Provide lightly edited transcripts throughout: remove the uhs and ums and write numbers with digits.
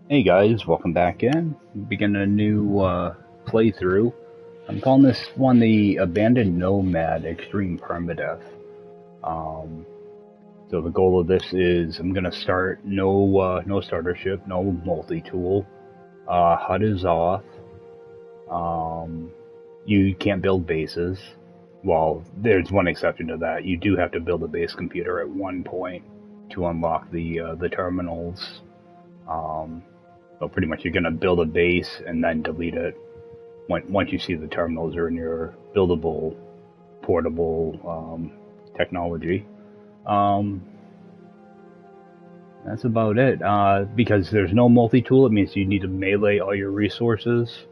Hey guys, welcome back in. Beginning a new playthrough. I'm calling this one the Abandoned Nomad Extreme Permadeath. Um, so the goal of this is I'm gonna start no starter ship, no multi-tool. HUD is off. Um, you can't build bases. Well, there's one exception to that. You do have to build a base computer at one point to unlock the terminals. Um, So pretty much you're going to build a base and then delete it once you see the terminals are in your buildable, portable technology. Um, that's about it. Because there's no multi-tool, it means you need to melee all your resources.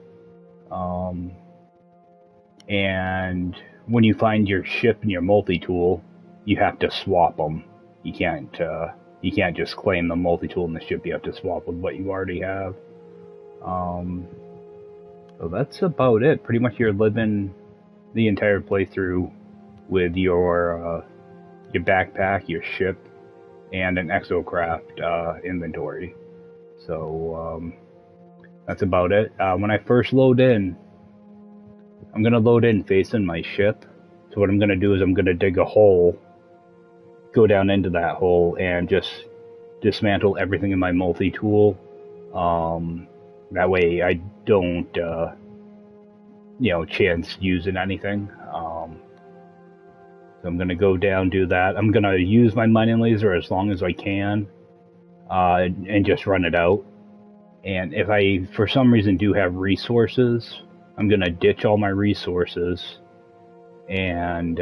Um, and when you find your ship and your multi-tool, you have to swap them. You can't just claim the multi-tool in the ship. You have to swap with what you already have. Um, So that's about it. Pretty much you're living the entire playthrough with your backpack, your ship, and an exocraft inventory. So that's about it. When I first load in, I'm gonna load in facing my ship. So what I'm gonna do is I'm gonna dig a hole, go down into that hole, and just dismantle everything in my multi-tool. That way I don't chance using anything. So I'm gonna go down, do that. I'm gonna use my mining laser as long as I can, and just run it out. And if I, for some reason, do have resources, I'm gonna ditch all my resources and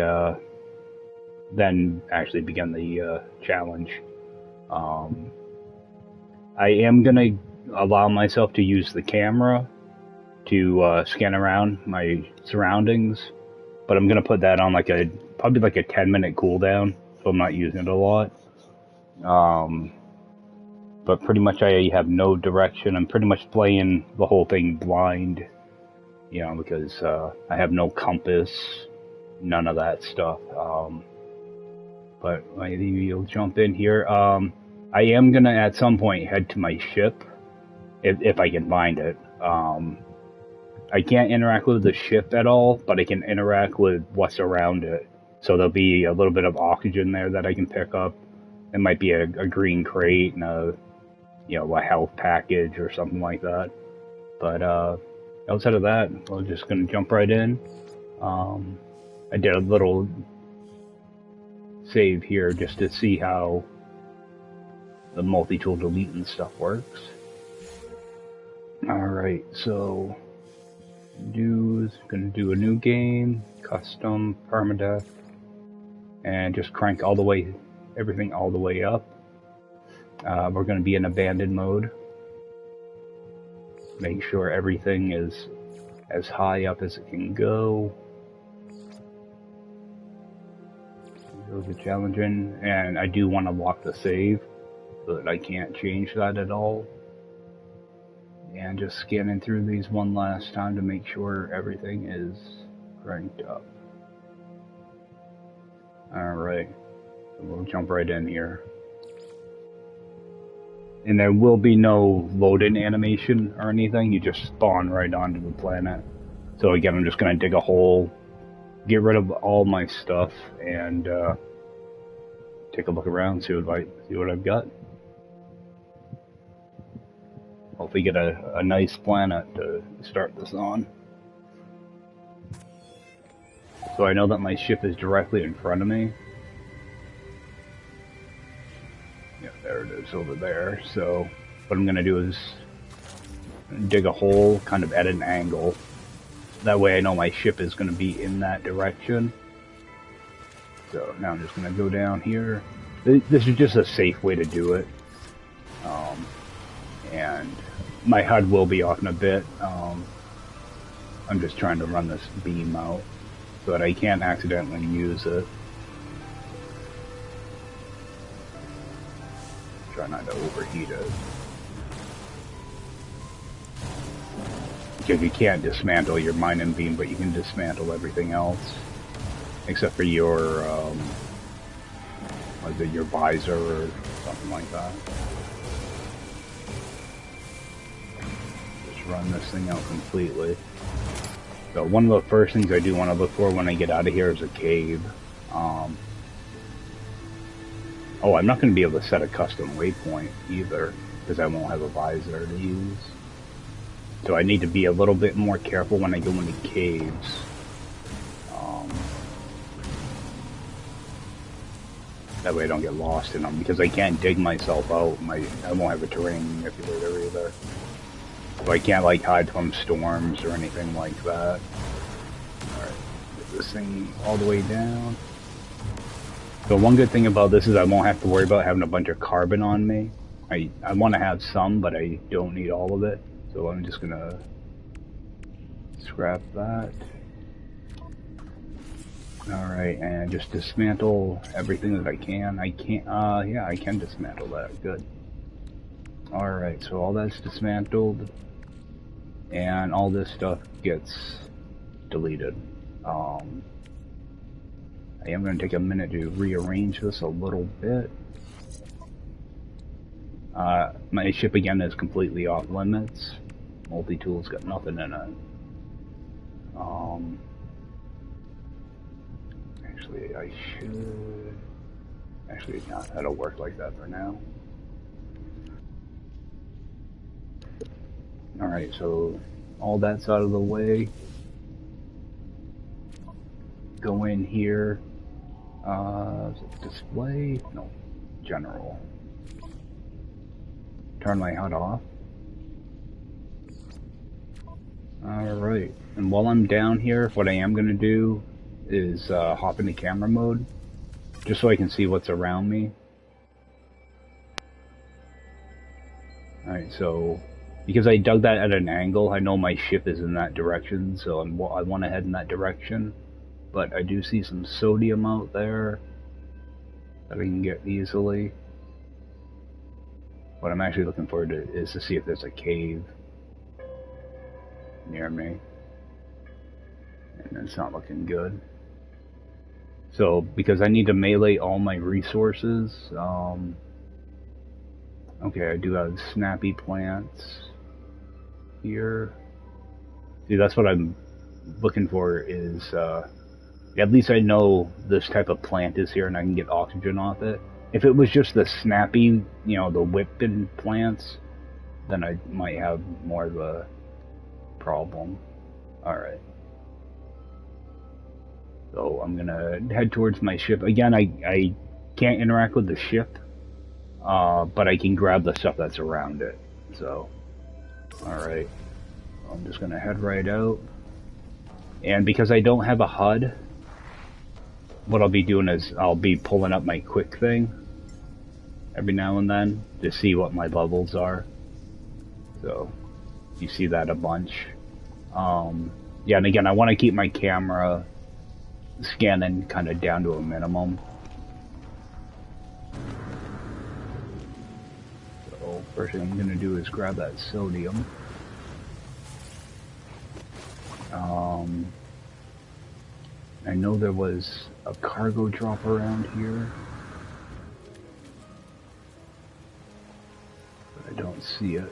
then actually begin the challenge. Um, I am gonna allow myself to use the camera to scan around my surroundings, but I'm gonna put that on probably like a 10-minute cooldown, so I'm not using it a lot. But pretty much I have no direction. I'm pretty much playing the whole thing blind, because I have no compass, none of that stuff. But maybe you'll jump in here. I am gonna at some point head to my ship if I can find it. I can't interact with the ship at all, but I can interact with what's around it. So there'll be a little bit of oxygen there that I can pick up. It might be a green crate and a health package or something like that. But outside of that, we're just gonna jump right in. I did a little save here just to see how the multi-tool delete and stuff works. Alright, so gonna do a new game, custom, permadeath, and just crank everything all the way up. We're gonna be in abandoned mode. Make sure everything is as high up as it can go. Those are challenging, and I do want to lock the save so that I can't change that at all. And just scanning through these one last time to make sure everything is cranked up. Alright, so we'll jump right in here. And there will be no load-in animation or anything, you just spawn right onto the planet. So again, I'm just going to dig a hole, get rid of all my stuff, and take a look around, see what I've got. Hopefully get a nice planet to start this on. So I know that my ship is directly in front of me. Yeah, there it is over there. So what I'm going to do is dig a hole kind of at an angle. That way I know my ship is going to be in that direction. So now I'm just going to go down here. This is just a safe way to do it. And my HUD will be off in a bit. I'm just trying to run this beam out so that I can't accidentally use it. Try not to overheat it. Because you can't dismantle your mining beam, but you can dismantle everything else. Except for your, your visor or something like that. run this thing out completely. So one of the first things I do want to look for when I get out of here is a cave. Oh, I'm not going to be able to set a custom waypoint either, because I won't have a visor to use. So I need to be a little bit more careful when I go into caves. That way I don't get lost in them, because I can't dig myself out. I won't have a terrain manipulator either. So I can't like hide from storms or anything like that. Alright, get this thing all the way down. So one good thing about this is I won't have to worry about having a bunch of carbon on me. I want to have some, but I don't need all of it. So I'm just gonna scrap that. Alright, and just dismantle everything that I can. Yeah, I can dismantle that. Good. Alright, so all that's dismantled. And all this stuff gets deleted. I am going to take a minute to rearrange this a little bit. My ship again is completely off limits. Multi-tool's got nothing in it. Actually, I should... Actually, not. That'll work like that for now. Alright, so all that's out of the way. Go in here. Is it display? No. General. Turn my HUD off. Alright, and while I'm down here, what I am going to do is hop into camera mode, just so I can see what's around me. Alright, so because I dug that at an angle, I know my ship is in that direction, so I want to head in that direction. But I do see some sodium out there that I can get easily. What I'm actually looking for is to see if there's a cave near me. And it's not looking good. So, because I need to melee all my resources, okay, I do have snappy plants here. See, that's what I'm looking for is, at least I know this type of plant is here and I can get oxygen off it. If it was just the snappy, you know, the whipping plants, then I might have more of a problem. Alright. So I'm gonna head towards my ship. Again, I can't interact with the ship, but I can grab the stuff that's around it. So, alright. I'm just gonna head right out. And because I don't have a HUD, what I'll be doing is I'll be pulling up my quick thing every now and then to see what my levels are. So you see that a bunch. Yeah, and again, I want to keep my camera scanning kind of down to a minimum. So first thing I'm going to do is grab that sodium. I know there was a cargo drop around here, but I don't see it.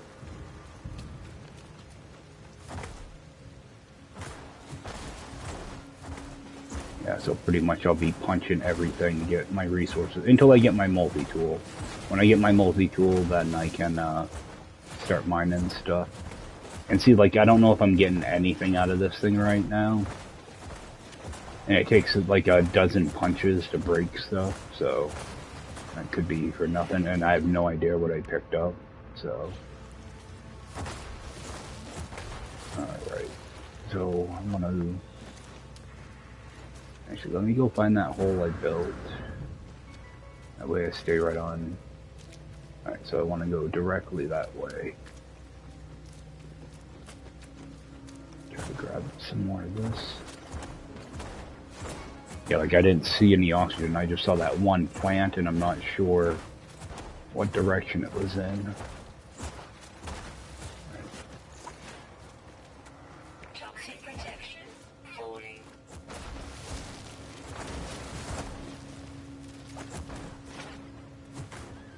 Yeah, so pretty much I'll be punching everything to get my resources until I get my multi-tool. When I get my multi-tool, then I can start mining stuff. And see, like, I don't know if I'm getting anything out of this thing right now. And it takes like a dozen punches to break stuff, so that could be for nothing, and I have no idea what I picked up, so. Alright, so I'm gonna... Actually, let me go find that hole I built. That way I stay right on. Alright, so I want to go directly that way. Try to grab some more of this. Yeah, like I didn't see any oxygen, I just saw that one plant and I'm not sure what direction it was in. Toxic protection falling.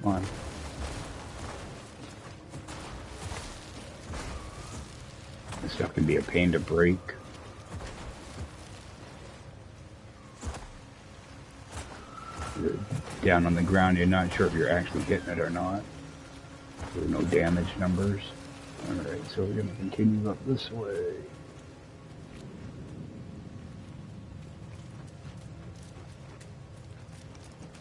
Come on. This stuff can be a pain to break. You're down on the ground, you're not sure if you're actually hitting it or not. There are no damage numbers. Alright, so we're going to continue up this way.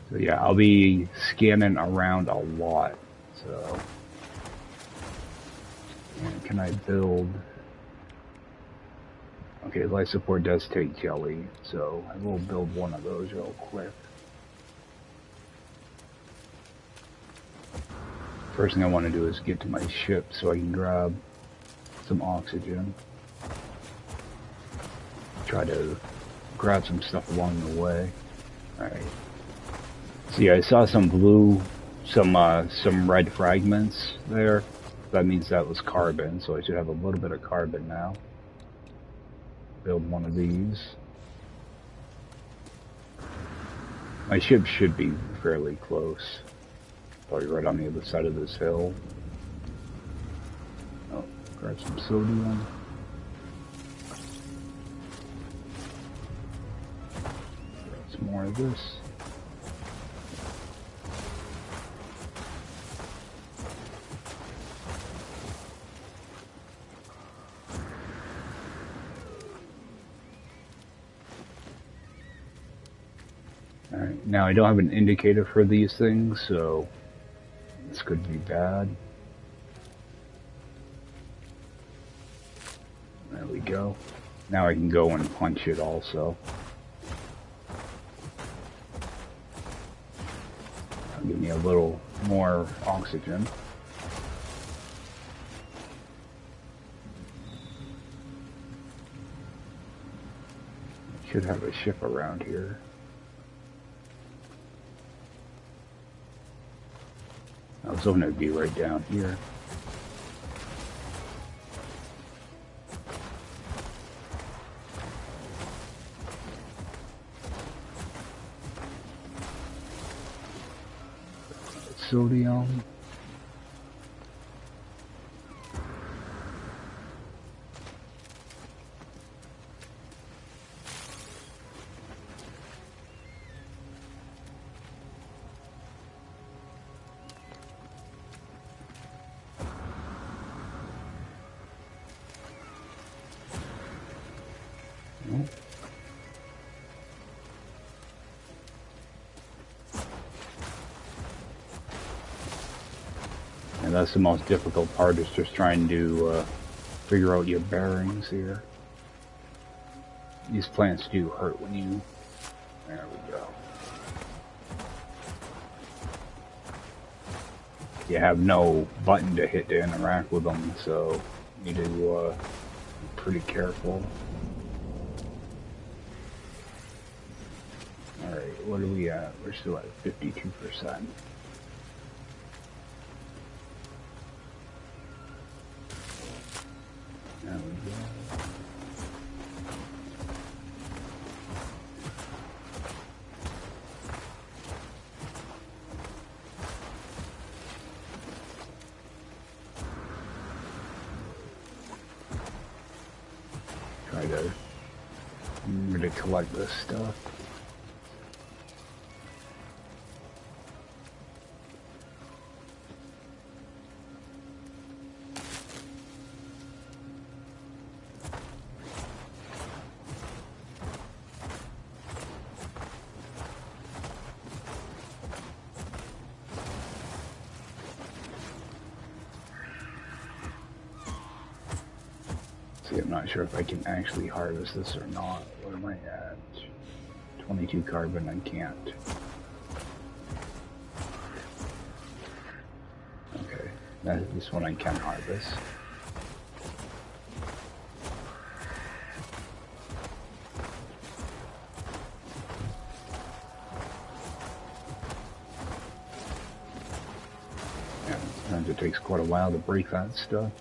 So yeah, I'll be scanning around a lot. So, and can I build? Okay, life support does take jelly, so I will build one of those real quick. First thing I want to do is get to my ship so I can grab some oxygen. Try to grab some stuff along the way. Alright. See, I saw some blue, some red fragments there. That means that was carbon, so I should have a little bit of carbon now. Build one of these. My ship should be fairly close. Probably right on the other side of this hill. Oh, grab some sodium. Grab some more of this. Alright, now I don't have an indicator for these things, so this could be bad. There we go. Now I can go and punch it also. That'll give me a little more oxygen. Should have a ship around here. I was hoping it'd be right down here. Sodium. And that's the most difficult part, is just trying to figure out your bearings here. These plants do hurt when you... There we go. You have no button to hit to interact with them, so you need to be pretty careful. Alright, what are we at? We're still at 52%. There we go. I'm gonna collect this stuff. I'm not sure if I can actually harvest this or not. What am I at? 22 carbon, I can't. Okay, this one I can harvest. Yeah, sometimes it takes quite a while to break that stuff.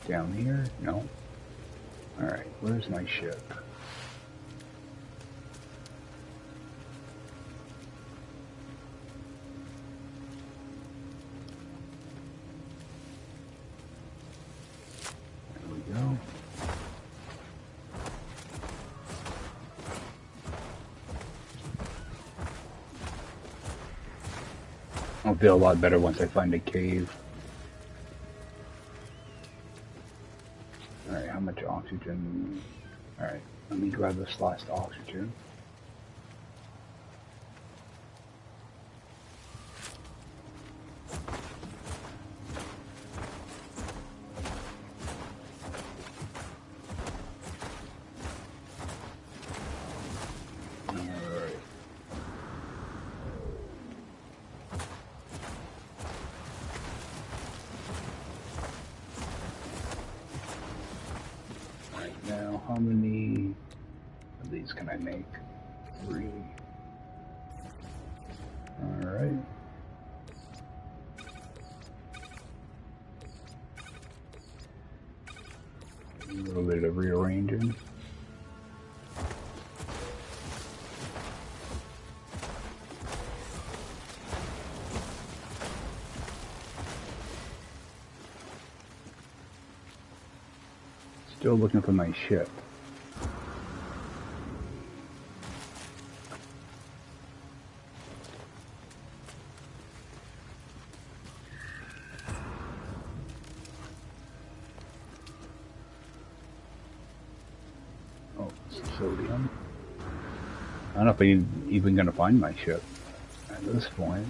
Down here? No. Alright, where's my ship? I'll feel a lot better once I find a cave. Alright, how much oxygen? Alright, let me grab this last oxygen. How many of these can I make? 3. Alright. A little bit of rearranging. Still looking for my ship. Oh, sodium. I don't know if I'm even going to find my ship at this point.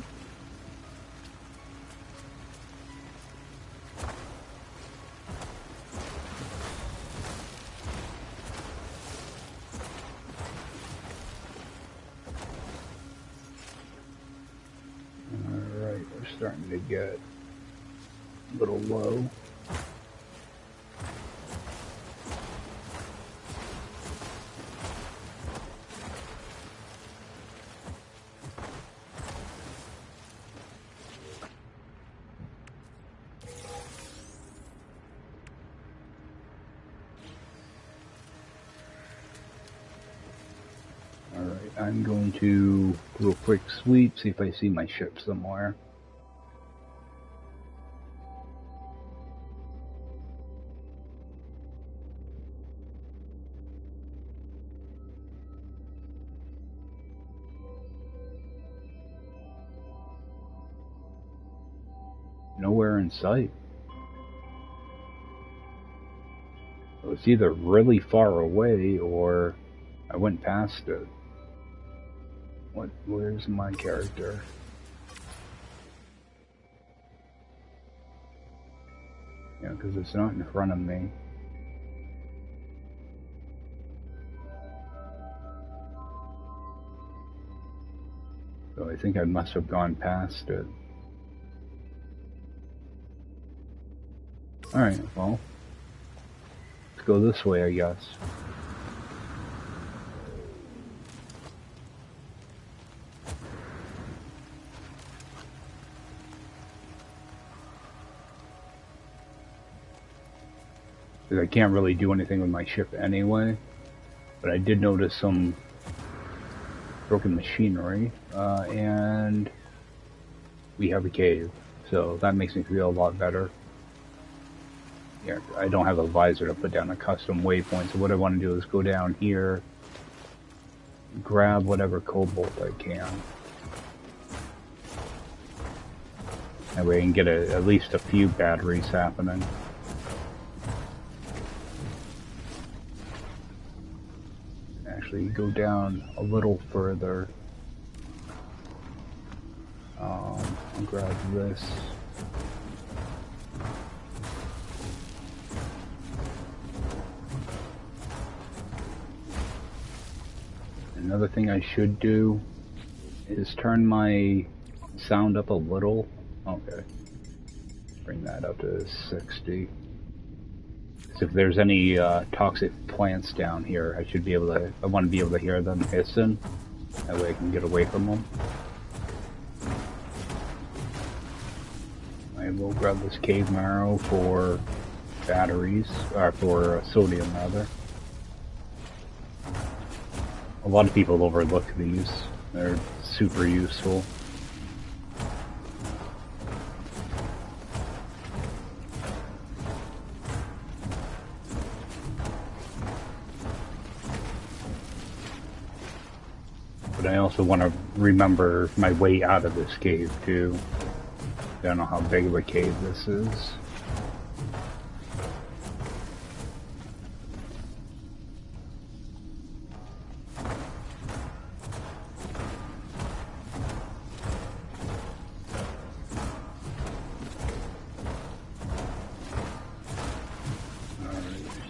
Starting to get a little low. Alright, I'm going to do a quick sweep, see if I see my ship somewhere. Nowhere in sight. It was either really far away or I went past it. Where's my character? Yeah, because it's not in front of me. So I think I must have gone past it. Alright, well, let's go this way, I guess. Because I can't really do anything with my ship anyway, but I did notice some broken machinery, and we have a cave, so that makes me feel a lot better. Yeah, I don't have a visor to put down a custom waypoint, so what I want to do is go down here, grab whatever cobalt I can. That way I can get at least a few batteries happening. Actually, go down a little further. I'll grab this. Another thing I should do is turn my sound up a little. Okay. Bring that up to 60. So if there's any toxic plants down here, I should be able to, I want to be able to hear them hissing. That way I can get away from them. I will grab this cave marrow for batteries, or for sodium rather. A lot of people overlook these. They're super useful. But I also want to remember my way out of this cave too. Don't know how big of a cave this is.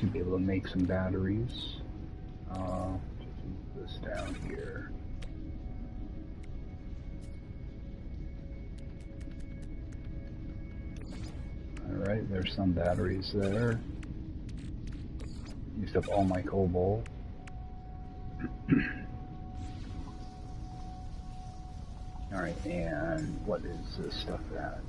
Should be able to make some batteries. Just move this down here. Alright, there's some batteries there. Used up all my cobalt. Alright, and what is this stuff at?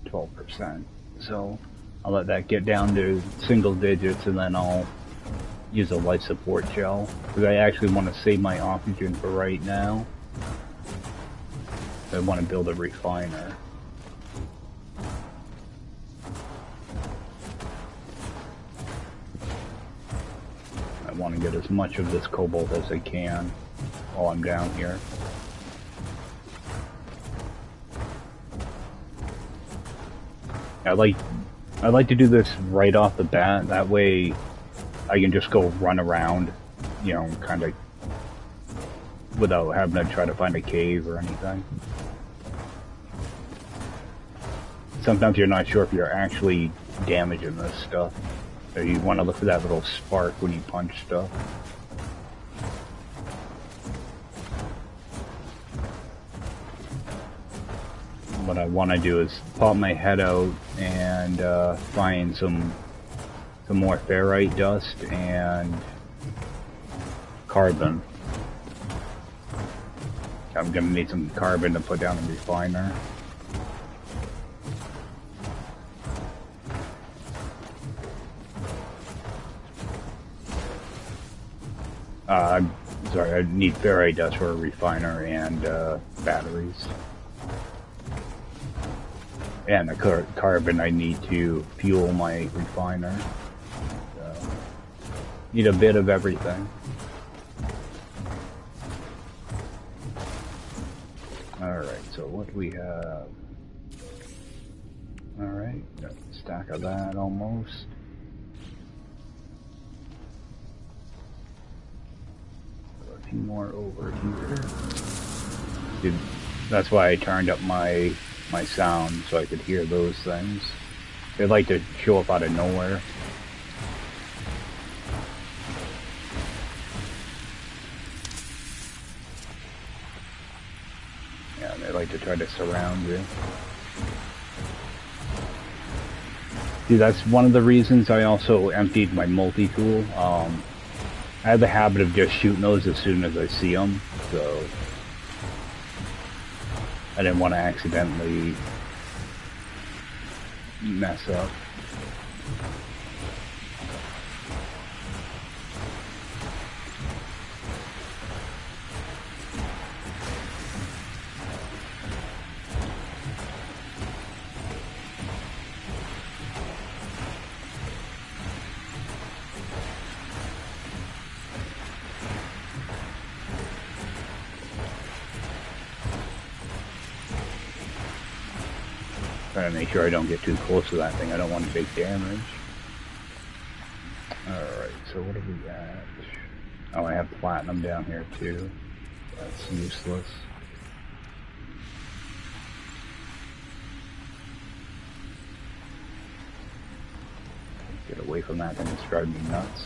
12%. So I'll let that get down to single digits and then I'll use a life support gel. Because I actually want to save my oxygen for right now. I want to build a refiner. I want to get as much of this cobalt as I can while I'm down here. I like to do this right off the bat, that way I can just go run around, you know, kind of without having to try to find a cave or anything. Sometimes you're not sure if you're actually damaging this stuff, so you want to look for that little spark when you punch stuff. What I want to do is pop my head out and find some more ferrite dust and carbon. I'm gonna need some carbon to put down the refiner. I'm sorry, I need ferrite dust for a refiner and batteries. And the carbon I need to fuel my refiner. So, need a bit of everything. Alright, so what do we have? Alright, got a stack of that almost. A few more over here. Dude, that's why I turned up my sound so I could hear those things. They like to show up out of nowhere. Yeah, they like to try to surround you. See, that's one of the reasons I also emptied my multi-tool. I have the habit of just shooting those as soon as I see them, so I didn't want to accidentally mess up. Trying to make sure I don't get too close to that thing. I don't want to take damage. Alright, so what have we got? Oh, I have platinum down here too. That's useless. Get away from that thing, it's driving me nuts.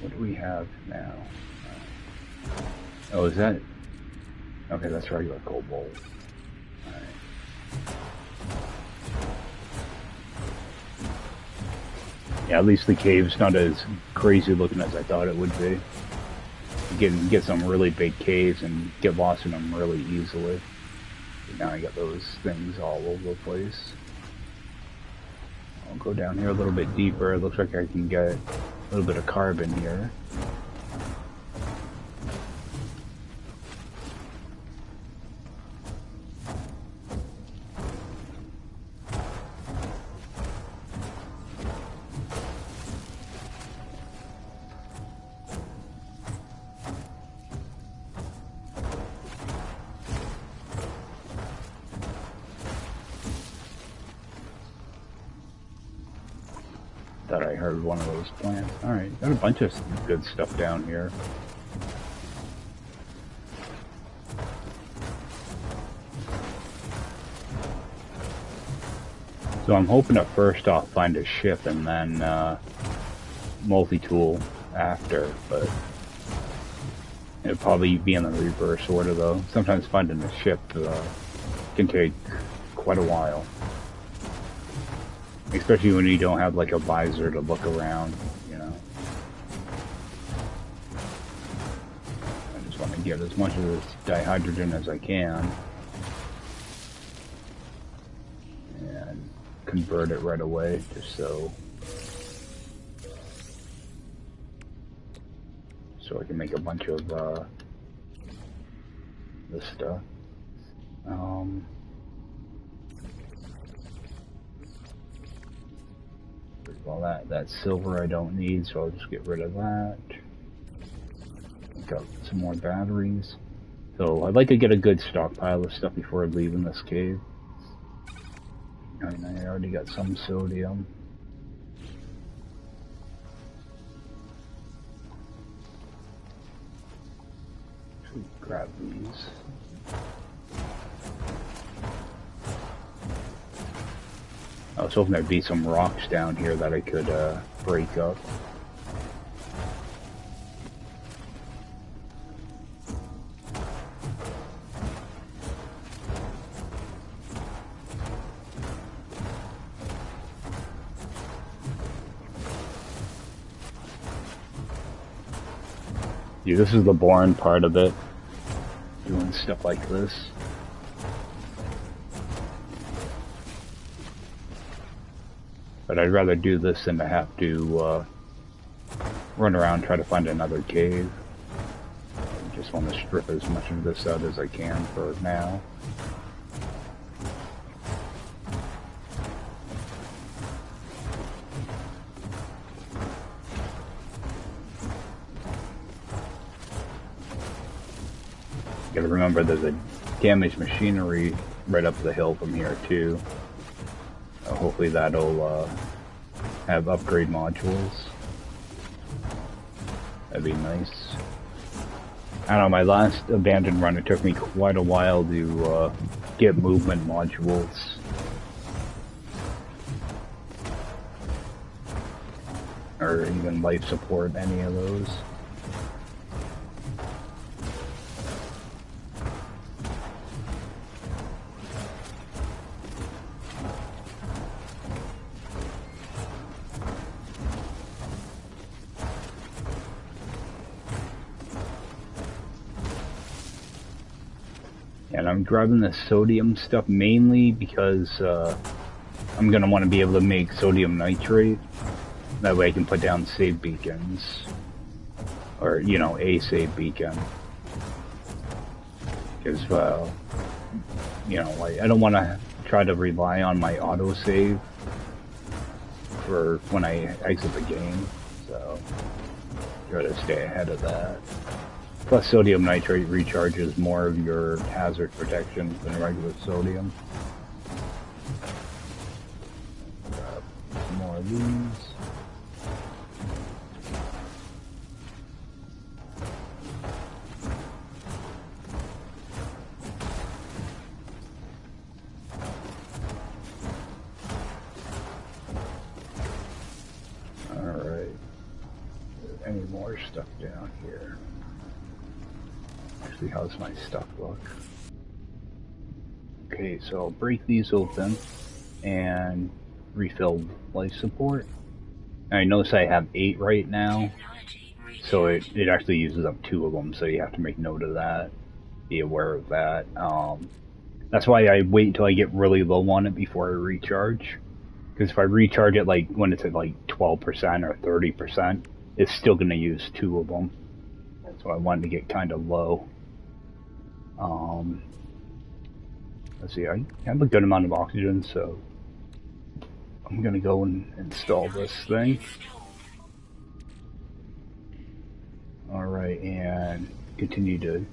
What do we have now? Oh, is that? Okay, that's regular cobalt. Alright. Yeah, at least the cave's not as crazy looking as I thought it would be. You can get some really big caves and get lost in them really easily. But now I got those things all over the place. I'll go down here a little bit deeper. It looks like I can get a little bit of carbon here. Thought I heard one of those plants. Alright, got a bunch of good stuff down here. So I'm hoping to first off find a ship and then multi-tool after, but it'll probably be in the reverse order though. Sometimes finding a ship can take quite a while. Especially when you don't have like a visor to look around, you know. I just want to get as much of this dihydrogen as I can. And convert it right away, just so I can make a bunch of this stuff. Well, that silver I don't need, so I'll just get rid of that. Got some more batteries. So I'd like to get a good stockpile of stuff before I leave in this cave. And I already got some sodium. Should grab these. I was hoping there'd be some rocks down here that I could break up. Yeah, this is the boring part of it, doing stuff like this. But I'd rather do this than to have to run around and try to find another cave. I just want to strip as much of this out as I can for now. Gotta remember there's a damaged machinery right up the hill from here too. Hopefully that'll have upgrade modules. That'd be nice. I don't know, my last abandoned run, it took me quite a while to get movement modules. Or even life support, any of those. And I'm grabbing the sodium stuff mainly because I'm going to want to be able to make sodium nitrate. That way I can put down save beacons. Or, you know, a save beacon. Because, you know, I don't want to try to rely on my autosave for when I exit the game. So, try to stay ahead of that. Plus, sodium nitrate recharges more of your hazard protection than regular sodium. Grab some more of these. Alright. Any more stuff down here? See how's my stuff look. Okay, so I'll break these open and refill life support. And I notice I have 8 right now, so it actually uses up 2 of them, so you have to make note of that. Be aware of that. That's why I wait until I get really low on it before I recharge, Because if I recharge it like when it's at like 12% or 30%, it's still going to use 2 of them. So I wanted to get kind of low. Let's see, I have a good amount of oxygen, so I'm going to go and install this thing. Alright, and continue to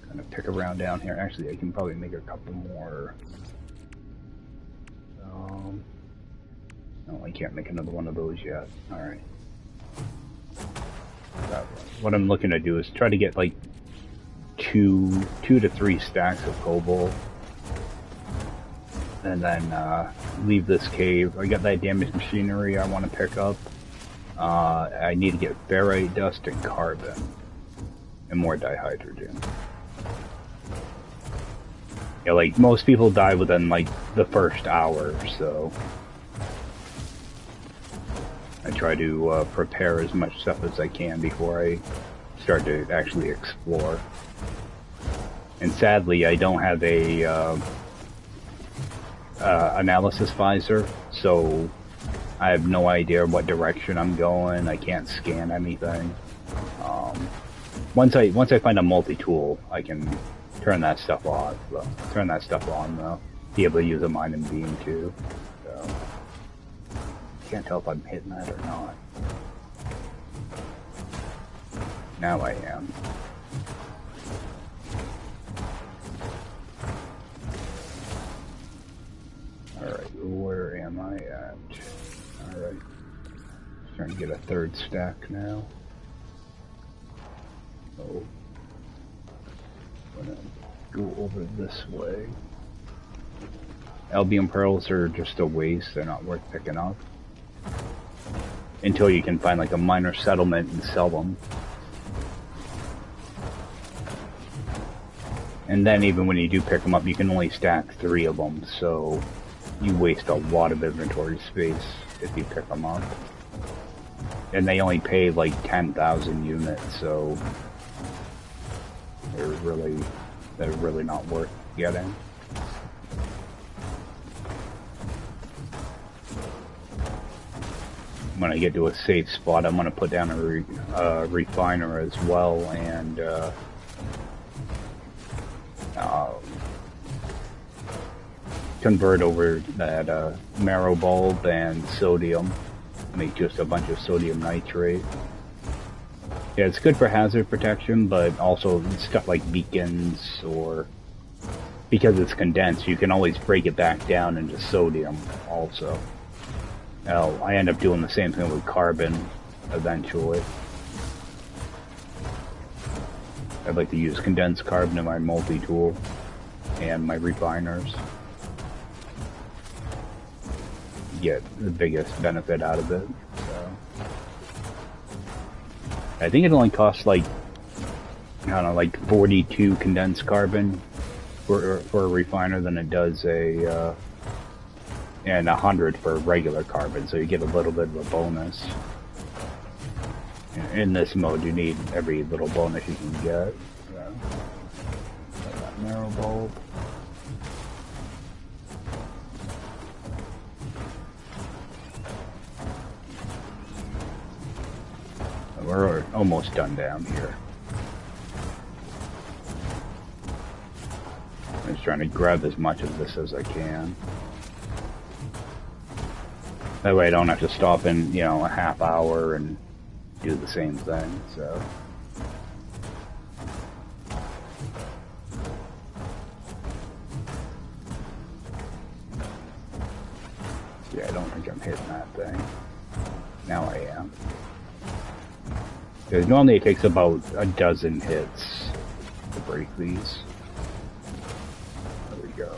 kind of pick around down here. Actually, I can probably make a couple more. No, I can't make another one of those yet. Alright. What I'm looking to do is try to get like two to 3 stacks of cobalt. And then leave this cave. I got that damaged machinery I want to pick up. I need to get ferrite dust and carbon. And more dihydrogen. Yeah, like most people die within like the first hour, so I try to prepare as much stuff as I can before I start to actually explore. And sadly, I don't have a analysis visor, so I have no idea what direction I'm going. I can't scan anything. Once I find a multi-tool, I can turn that stuff off. Turn that stuff on though. Be able to use a mining beam too. So can't tell if I'm hitting that or not. Now I am. Alright, where am I at? Alright. Starting to get a 3rd stack now. So I'm gonna go over this way. Albion pearls are just a waste, they're not worth picking up. Until you can find like a minor settlement and sell them. And then even when you do pick them up, you can only stack 3 of them, so you waste a lot of inventory space if you pick them up. And they only pay like 10,000 units, so they're really not worth getting. When I get to a safe spot, I'm going to put down a refiner as well, and convert over that marrow bulb and sodium. Make just a bunch of sodium nitrate. Yeah, it's good for hazard protection, but also stuff like beacons, or because it's condensed, you can always break it back down into sodium also. Now, I end up doing the same thing with carbon eventually. I'd like to use condensed carbon in my multi-tool and my refiners. Get the biggest benefit out of it. So I think it only costs like, I don't know, like 42 condensed carbon for a refiner than it does a and 100 for regular carbon, so you get a little bit of a bonus. In this mode, you need every little bonus you can get. So, that marrow bulb. We're almost done down here. I'm just trying to grab as much of this as I can. That way I don't have to stop in, you know, a half hour and do the same thing, so. Yeah, I don't think I'm hitting that thing. Now I am. Because normally it takes about a dozen hits to break these. There we go.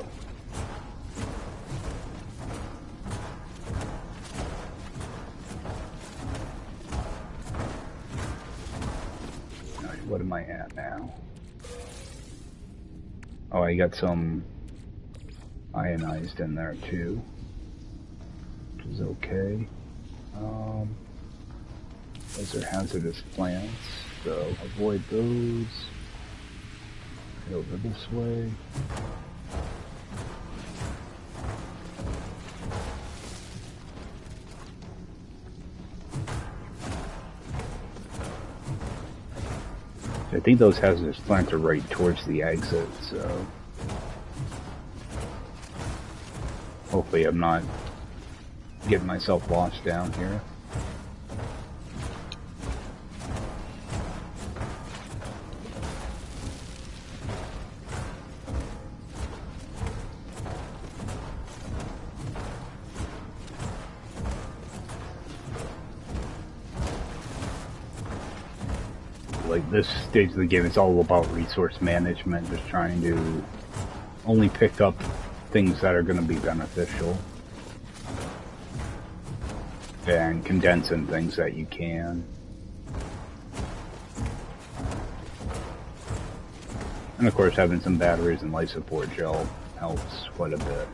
What am I at now? Oh, I got some ionized in there too, which is okay. Those are hazardous plants, so avoid those. Go over this way. I think those hazardous plants are right towards the exit, so hopefully I'm not getting myself lost down here. Like this stage of the game, it's all about resource management, just trying to only pick up things that are going to be beneficial and condensing things that you can. And of course, having some batteries and life support gel helps quite a bit.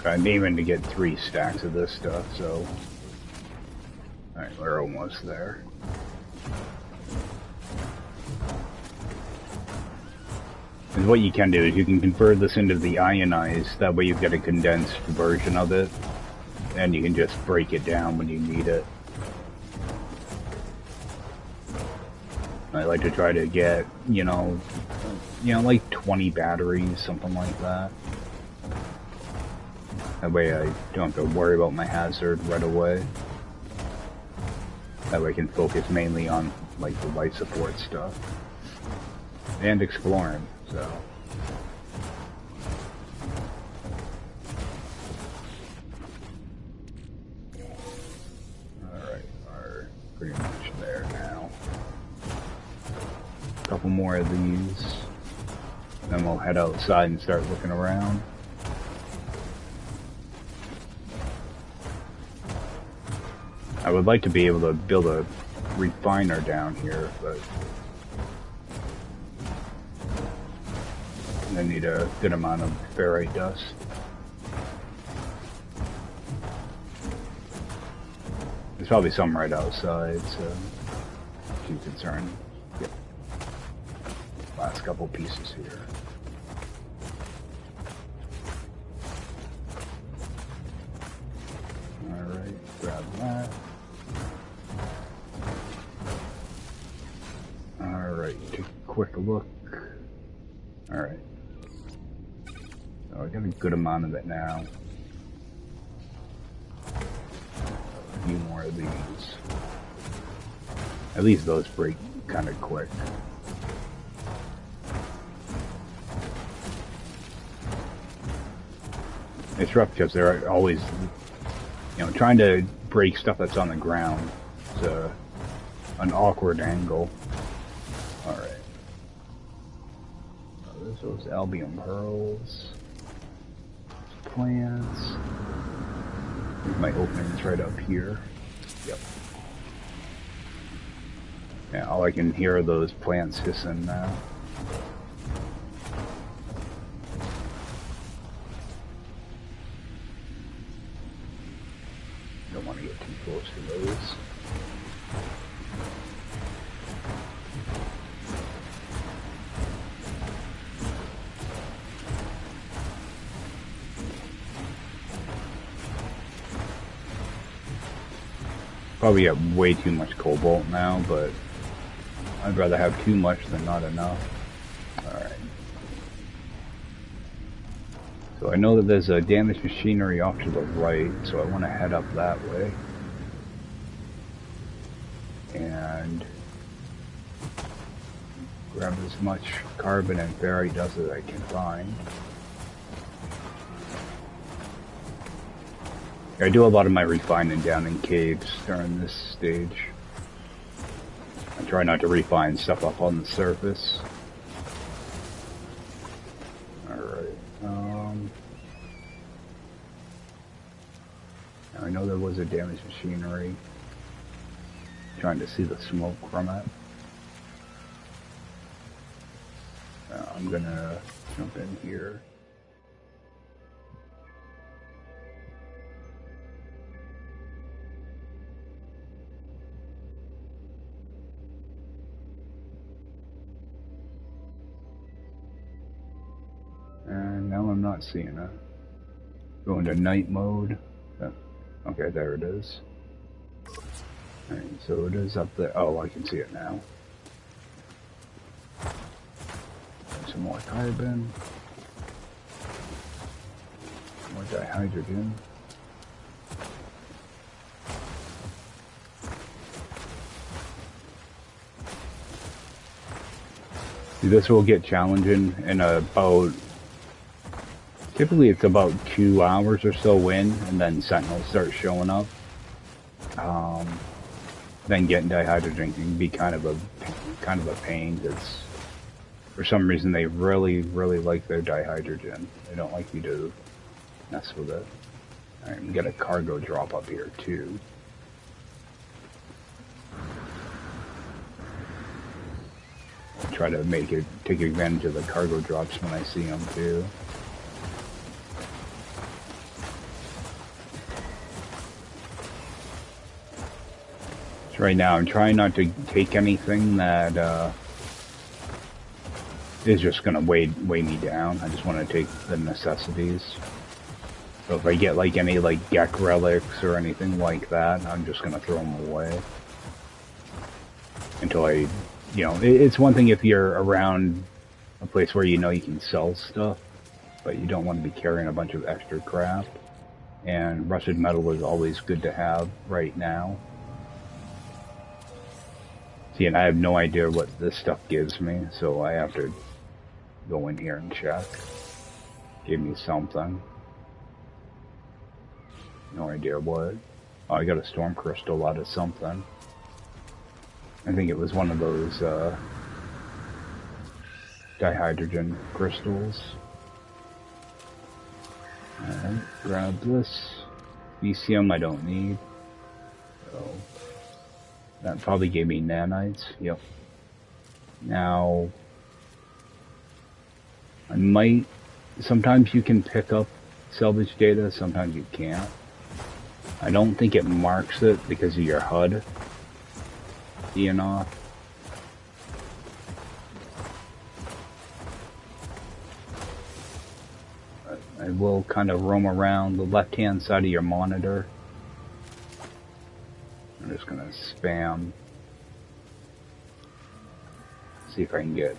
I'm aiming to get 3 stacks of this stuff, so alright, we're almost there. And what you can do is you can convert this into the ionized, that way you get a condensed version of it, and you can just break it down when you need it. I like to try to get, you know, like 20 batteries, something like that. That way I don't have to worry about my hazard right away. That way I can focus mainly on, like, the life support stuff. And exploring, so. Alright, we're pretty much there now. A couple more of these. Then we'll head outside and start looking around. I would like to be able to build a refiner down here, but I need a good amount of ferrite dust. There's probably some right outside, so too concerned. Yep. Last couple pieces here. Alright, grab that. Alright, take a quick look. Alright. So I got a good amount of it now. A few more of these. At least those break kind of quick. It's rough because they're always, you know, trying to break stuff that's on the ground. It's an awkward angle. Alright. There's those albion pearls. Plants. My opening's right up here. Yep. Yeah, all I can hear are those plants hissing now. Don't want to get too close to those. Probably have way too much cobalt now, but I'd rather have too much than not enough. Alright. So I know that there's a damaged machinery off to the right, so I want to head up that way. And grab as much carbon and ferrite dust as I can find. I do a lot of my refining down in caves during this stage. I try not to refine stuff up on the surface. Alright, I know there was a damaged machinery. Trying to see the smoke from it. I'm gonna jump in here. And now I'm not seeing it. Go into night mode. Oh, okay, there it is. Alright, so it is up there. Oh, I can see it now. Some more carbon. More dihydrogen. See, this will get challenging in about, typically it's about 2 hours or so in, and then sentinels start showing up. Then getting dihydrogen can be kind of a pain. It's, for some reason they really like their dihydrogen. They don't like you to mess with it. Alright, we got a cargo drop up here too. Try to take advantage of the cargo drops when I see them too. So right now I'm trying not to take anything that is just gonna weigh me down. I just want to take the necessities. So if I get like any like Gek relics or anything like that, I'm just gonna throw them away until I, you know, it's one thing if you're around a place where you know you can sell stuff, but you don't want to be carrying a bunch of extra crap. And rusted metal is always good to have right now. See, and I have no idea what this stuff gives me, so I have to go in here and check. Give me something. No idea what. Oh, I got a storm crystal out of something. I think it was one of those dihydrogen crystals. Alright, grab this. BCM I don't need. So that probably gave me nanites. Yep. Now I might, sometimes you can pick up salvage data, sometimes you can't. I don't think it marks it because of your HUD being off. But I will kind of roam around the left hand side of your monitor. I'm just gonna spam, see if I can get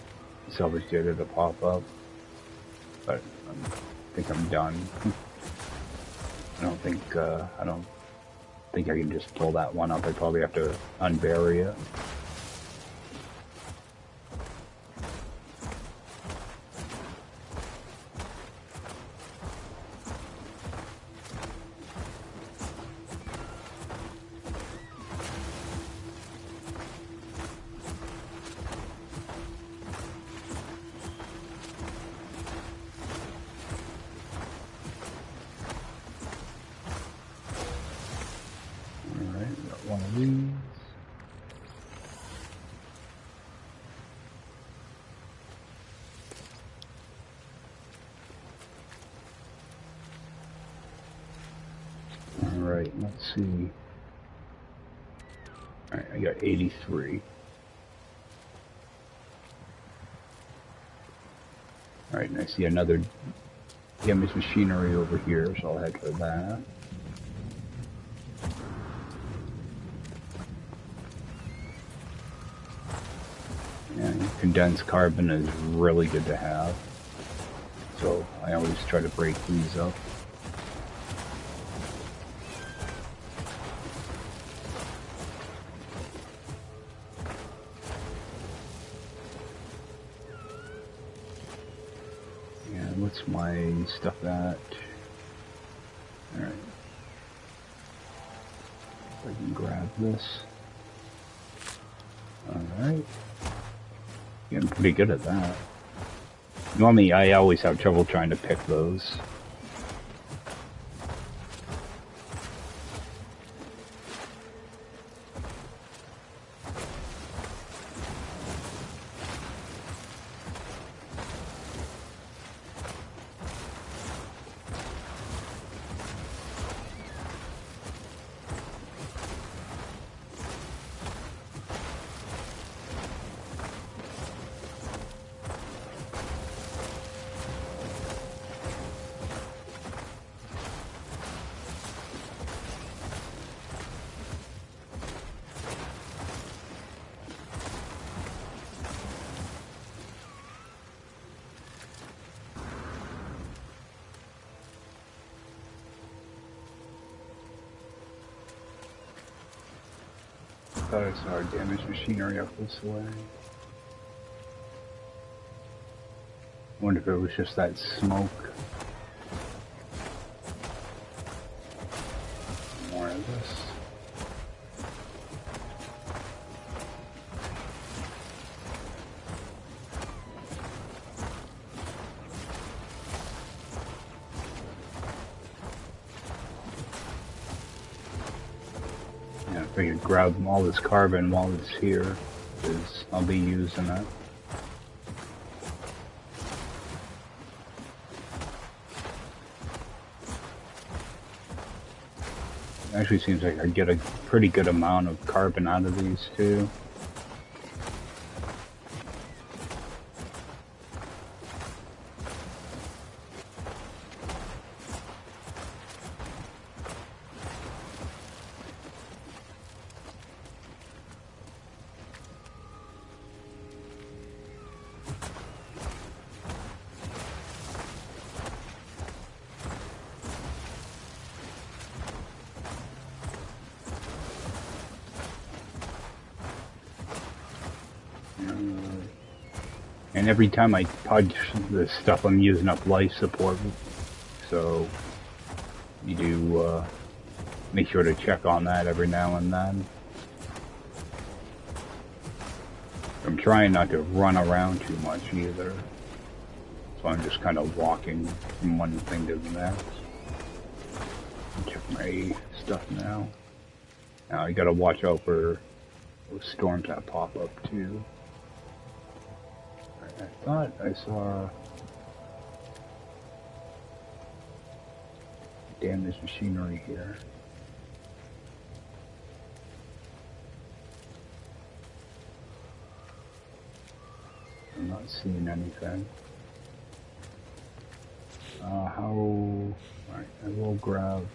salvage data to pop up, but I think I'm done. I don't think I can just pull that one up. I probably have to unbury it. One of these. Alright, let's see. Alright, I got 83. Alright, and I see another damaged machinery over here, so I'll head for that. And condensed carbon is really good to have, so I always try to break these up. And what's my stuff at? Alright. I can grab this. Alright. Getting pretty good at that. Normally, I always have trouble trying to pick those. thought I saw damaged machinery up this way. Wonder if it was just that smoke. More of this. Yeah, if I could grab all this carbon while it's here, because I'll be using it. Actually seems like I get a pretty good amount of carbon out of these too. And every time I touch this stuff, I'm using up life support. So you do make sure to check on that every now and then. I'm trying not to run around too much either. So I'm just kind of walking from one thing to the next. Check my stuff now. Now I gotta watch out for those storms that pop up too. I thought I saw damaged machinery here. I'm not seeing anything. Alright, I will grab.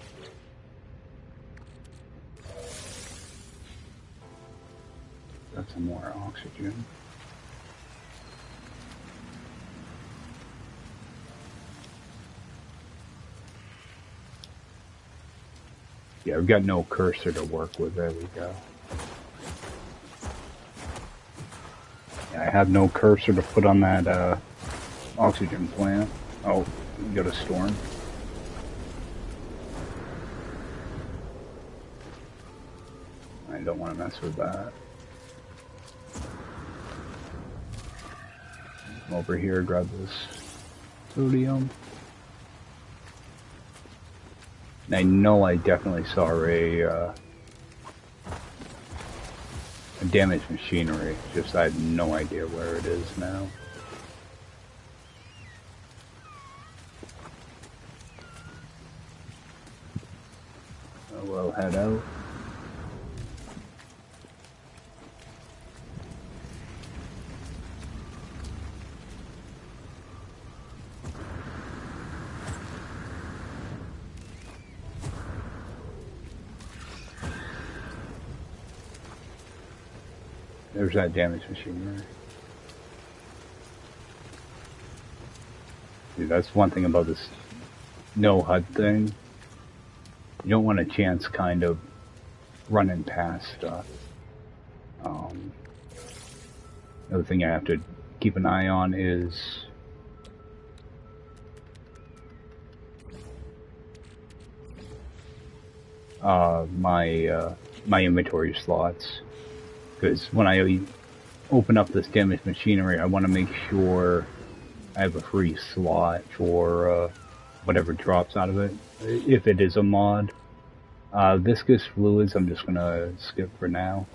Got some more oxygen. Yeah, I've got no cursor to work with. There we go. Yeah, I have no cursor to put on that oxygen plant. Oh, we got a storm. I don't want to mess with that. Come over here, grab this sodium. I know I definitely saw a damaged machinery, just I have no idea where it is now. So we'll head out. There's that damaged machinery. See, that's one thing about this no HUD thing. You don't want a chance kind of running past stuff. Another thing I have to keep an eye on is my inventory slots. Because when I open up this damaged machinery, I want to make sure I have a free slot for whatever drops out of it, if it is a mod. Viscous fluids, I'm just going to skip for now.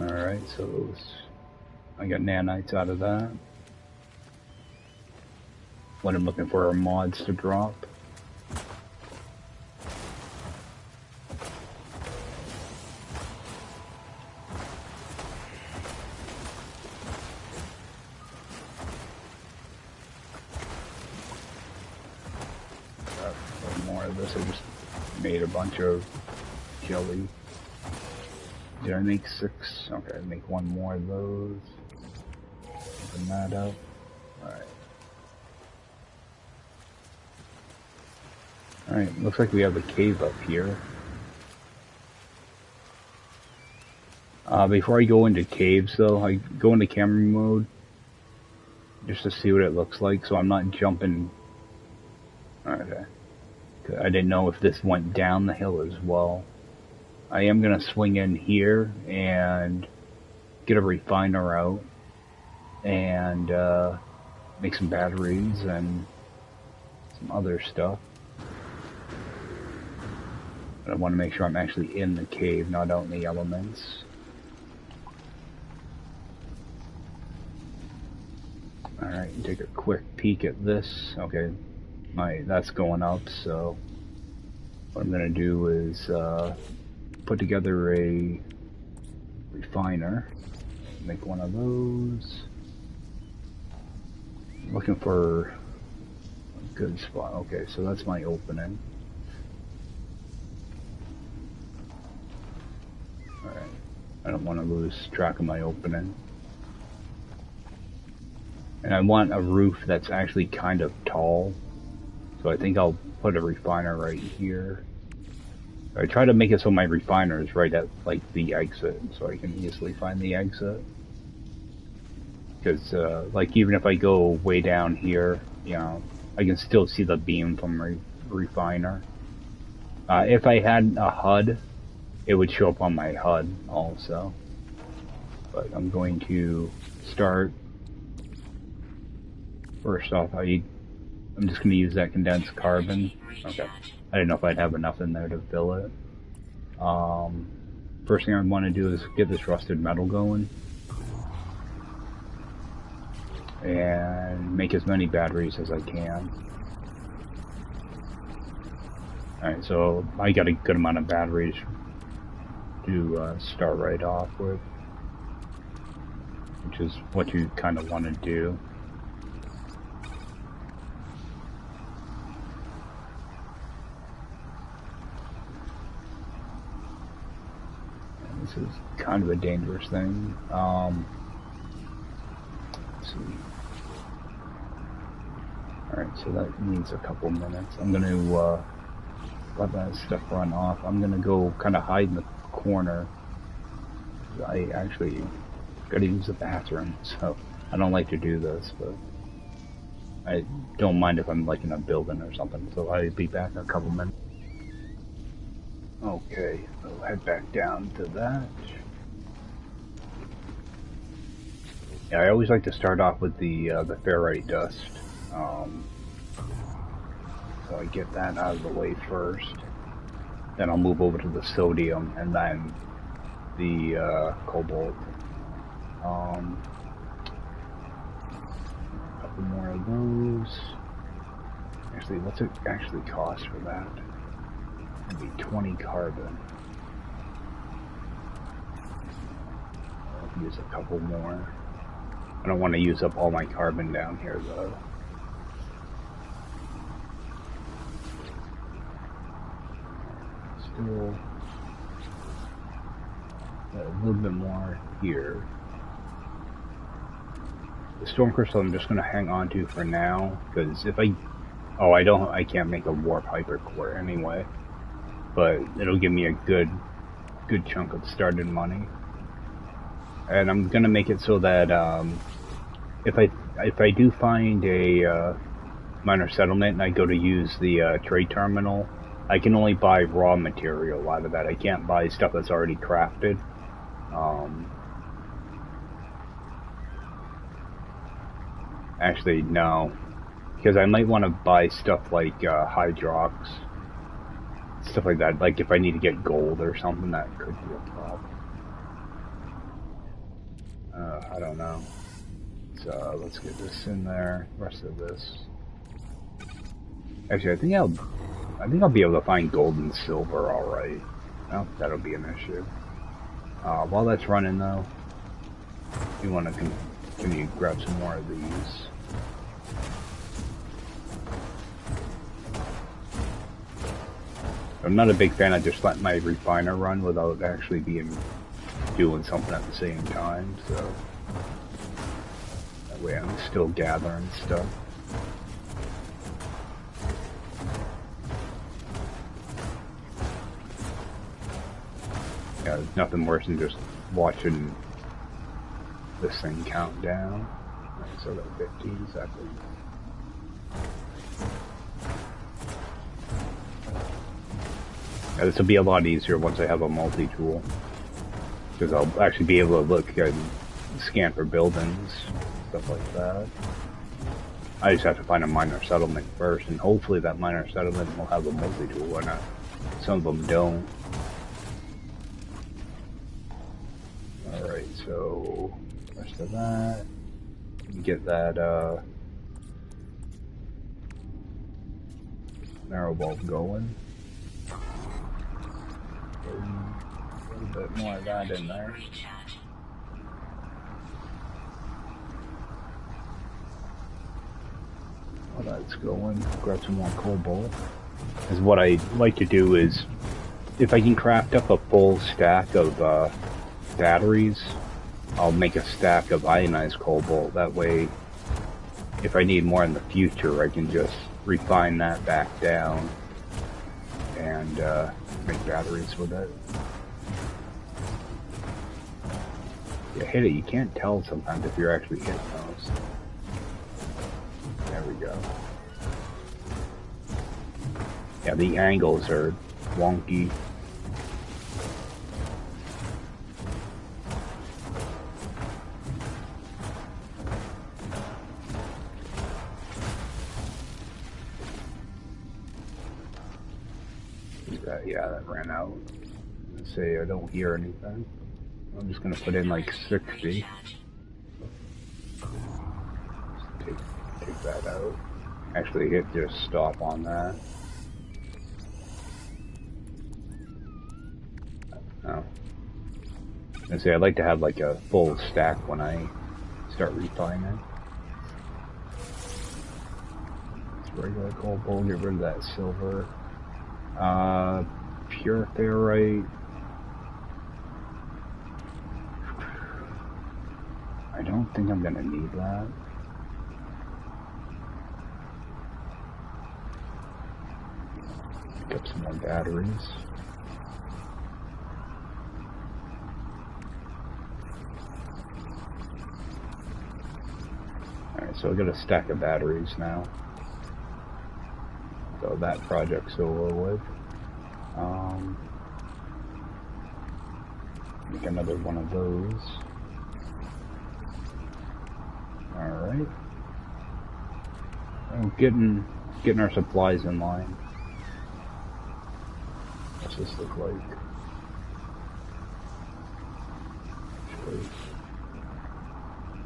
Alright, so I got nanites out of that. What I'm looking for are mods to drop. I just made a bunch of jelly. Did I make 6? Okay, make 1 more of those. Open that up. Alright. Alright, looks like we have a cave up here. Before I go into caves though, I go into camera mode just to see what it looks like, so I'm not jumping. Okay. I didn't know if this went down the hill as well. I am gonna swing in here and get a refiner out and make some batteries and some other stuff. But I want to make sure I'm actually in the cave, not out in the elements. Alright, take a quick peek at this. Okay, that's going up, so what I'm going to do is put together a refiner. Make one of those. Looking for a good spot. Okay, so that's my opening. Alright, I don't want to lose track of my opening. And I want a roof that's actually kind of tall. So I think I'll put a refiner right here. I try to make it so my refiner is right at like the exit, so I can easily find the exit. Because like even if I go way down here, you know, I can still see the beam from refiner. If I had a HUD, it would show up on my HUD also. But I'm going to start. First off, I'm just going to use that condensed carbon. Okay. I didn't know if I'd have enough in there to fill it. First thing I want to do is get this rusted metal going. And make as many batteries as I can. Alright, so I got a good amount of batteries to start right off with. Which is what you kind of want to do. This is kind of a dangerous thing. Let's see. Alright, so that needs a couple minutes. I'm going to let that stuff run off. I'm going to go kind of hide in the corner. I actually got to use the bathroom, so I don't like to do this, but I don't mind if I'm like in a building or something, so I'll be back in a couple minutes. Okay, so head back down to that. Yeah, I always like to start off with the ferrite dust. So I get that out of the way first. Then I'll move over to the sodium and then the cobalt. A couple more of those. Actually, what's it actually cost for that? It'd be 20 carbon. I'll use a couple more. I don't want to use up all my carbon down here though. Still a little bit more here. The storm crystal I'm just going to hang on to for now, because if I can't make a warp hypercore anyway, but it'll give me a good chunk of started money. And I'm gonna make it so that if I do find a minor settlement and I go to use the trade terminal, I can only buy raw material out of that. I can't buy stuff that's already crafted. Actually, no, because I might want to buy stuff like Hydrox, stuff like that. Like if I need to get gold or something, that could be a problem. I don't know. So let's get this in there. Rest of this. Actually, I think I'll be able to find gold and silver. All right. Well, that'll be an issue. While that's running though, you want to continue to grab some more of these. I'm not a big fan of just letting my refiner run without actually doing something at the same time, so that way I'm still gathering stuff. Yeah, there's nothing worse than just watching this thing count down. Alright, so that 15 seconds. Yeah, this will be a lot easier once I have a multi-tool, because I'll actually be able to look and scan for buildings, stuff like that. I just have to find a minor settlement first, and hopefully that minor settlement will have a multi-tool in it. Some of them don't. Alright, so rest of that. Get that narrow bulb going. A little bit more of that in there. While that's going, grab some more cobalt. Because what I like to do is, if I can craft up a full stack of batteries, I'll make a stack of ionized cobalt. That way, if I need more in the future, I can just refine that back down and make batteries with it. You hit it, you can't tell sometimes if you're actually hitting those. There we go. Yeah, the angles are wonky. Yeah, that ran out. Let's say I don't hear anything. I'm just gonna put in like 60. Take that out. Actually, hit just stop on that. Oh. I say I'd like to have like a full stack when I start refining. It's regular cobalt, get rid of that silver. Pure ferrite. I don't think I'm gonna need that. Pick up some more batteries. Alright, so I got a stack of batteries now. So that project's over with. Make another one of those. Alright. Getting our supplies in line. What's this look like?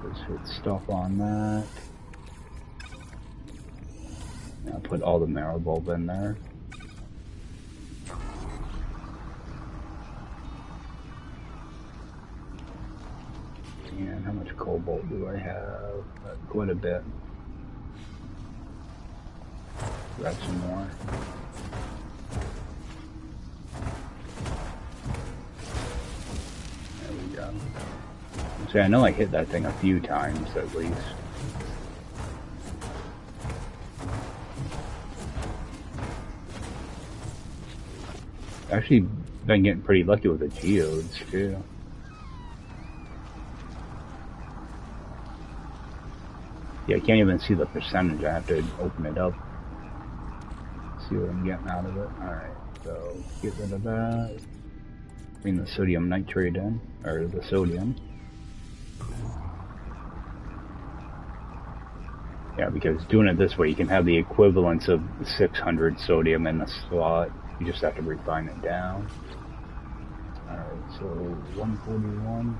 Let's hit stop on that. I'll put all the marrow bulb in there. And how much cobalt do I have? Quite a bit. Grab some more. There we go. See, I know I hit that thing a few times at least. Actually, been getting pretty lucky with the geodes too. Yeah, I can't even see the percentage. I have to open it up. See what I'm getting out of it. Alright, so get rid of that. Bring the sodium nitrate in, or the sodium. Yeah, because doing it this way, you can have the equivalence of 600 sodium in the slot. You just have to refine it down. Alright, so 141.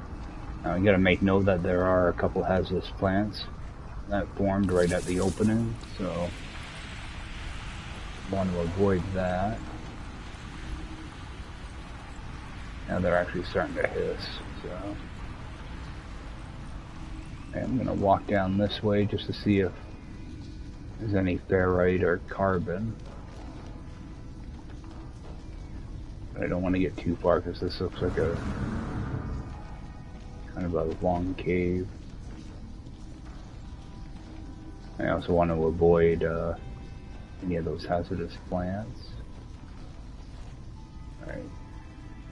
Now you gotta make note that there are a couple hazardous plants that formed right at the opening, so want to avoid that. Now they're actually starting to hiss, so I'm gonna walk down this way just to see if there's any ferrite or carbon. I don't want to get too far because this looks like a kind of a long cave. I also want to avoid any of those hazardous plants. Alright,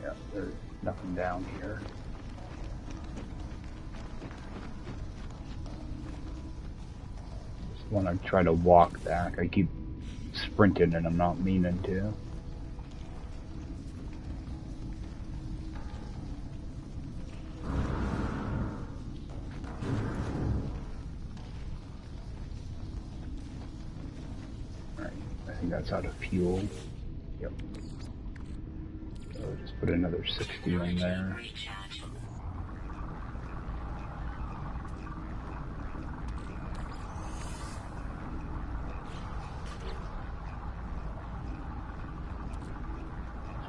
yeah, there's nothing down here. want to try to walk back. I keep sprinting and I'm not meaning to. Alright, I think that's out of fuel. Yep. So I'll just put another 60 in there.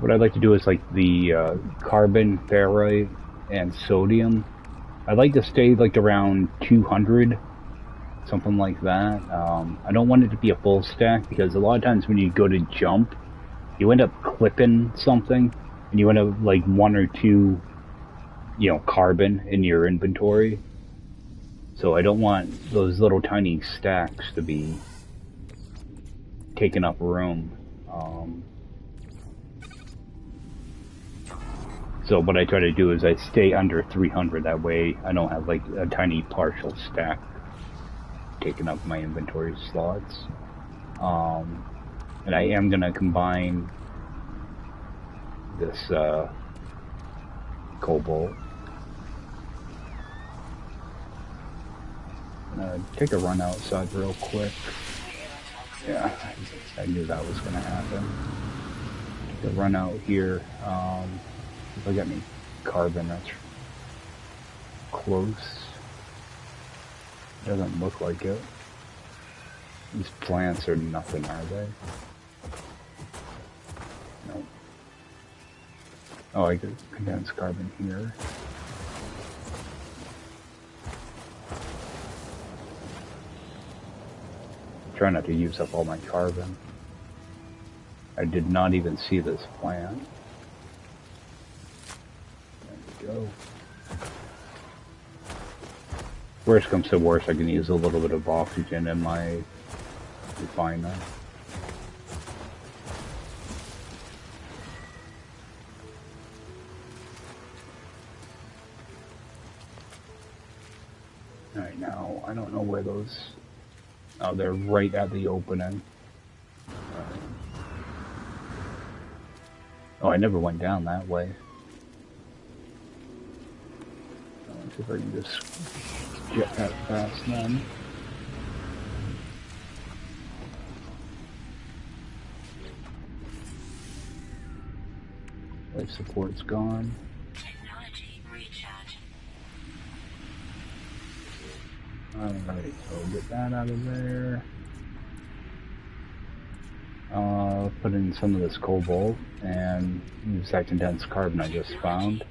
What I'd like to do is like the carbon, ferrite, and sodium. I'd like to stay like around 200, something like that. I don't want it to be a full stack because a lot of times when you go to jump, you end up clipping something and you end up like 1 or 2, you know, carbon in your inventory. So I don't want those little tiny stacks to be taking up room. So what I try to do is I stay under 300, that way I don't have like a tiny partial stack taking up my inventory slots. And I am going to combine this cobalt. I'm going to take a run outside real quick. Yeah, I knew that was going to happen. Take a run out here. If I got any carbon that's close. Doesn't look like it. These plants are nothing, are they? No. Oh, I could condense carbon here. Try not to use up all my carbon. I did not even see this plant. Go. Worst comes to worst, I can use a little bit of oxygen in my refiner. Alright, now, I don't know where those... Oh, they're right at the opening. Oh, I never went down that way. See if I can just jet that fast then. Life support's gone. Technology recharge. Alright, so get that out of there. Put in some of this cobalt and use that condensed carbon I just found.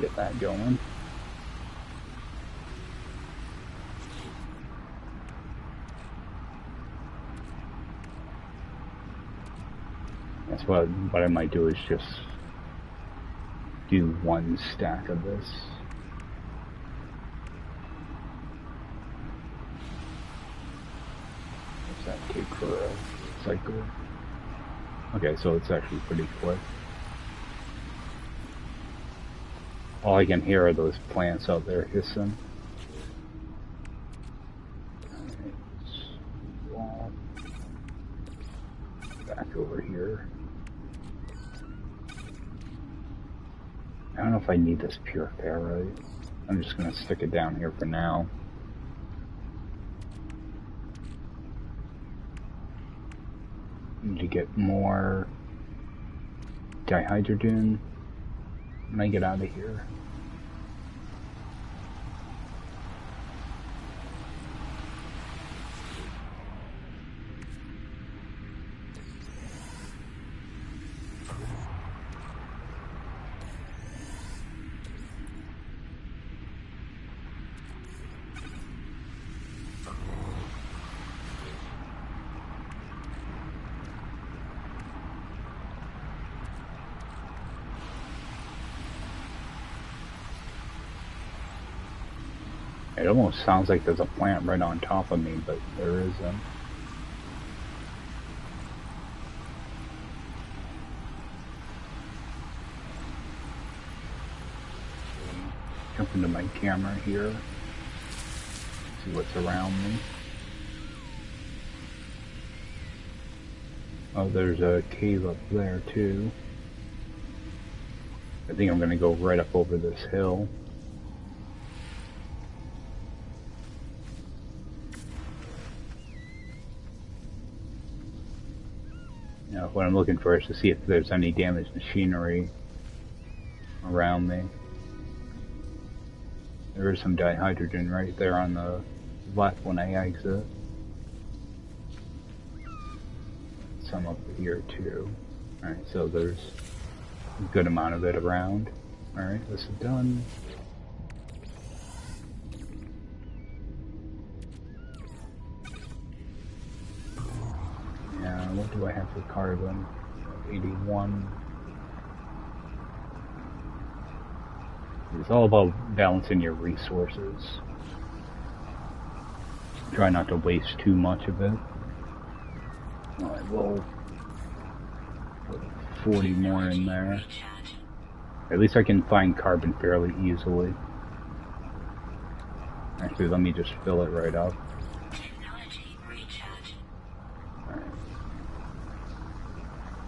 Get that going. That's what I might do is just do 1 stack of this. What's that take for a cycle? Okay, so it's actually pretty quick. All I can hear are those plants out there hissing. Alright, back over here. I don't know if I need this pure ferrite. I'm just gonna stick it down here for now. Need to get more dihydrogen when I get out of here. It almost sounds like there's a plant right on top of me, but there isn't. Jump into my camera here. See what's around me. Oh, there's a cave up there too. I think I'm gonna go right up over this hill. Now, what I'm looking for is to see if there's any damaged machinery around me. There is some dihydrogen right there on the left when I exit. Some up here too. Alright, so there's a good amount of it around. Alright, this is done. Yeah, what do I have for carbon? 81. It's all about balancing your resources. Try not to waste too much of it. Alright, well, put 40 more in there. At least I can find carbon fairly easily. Actually, let me just fill it right up. Alright.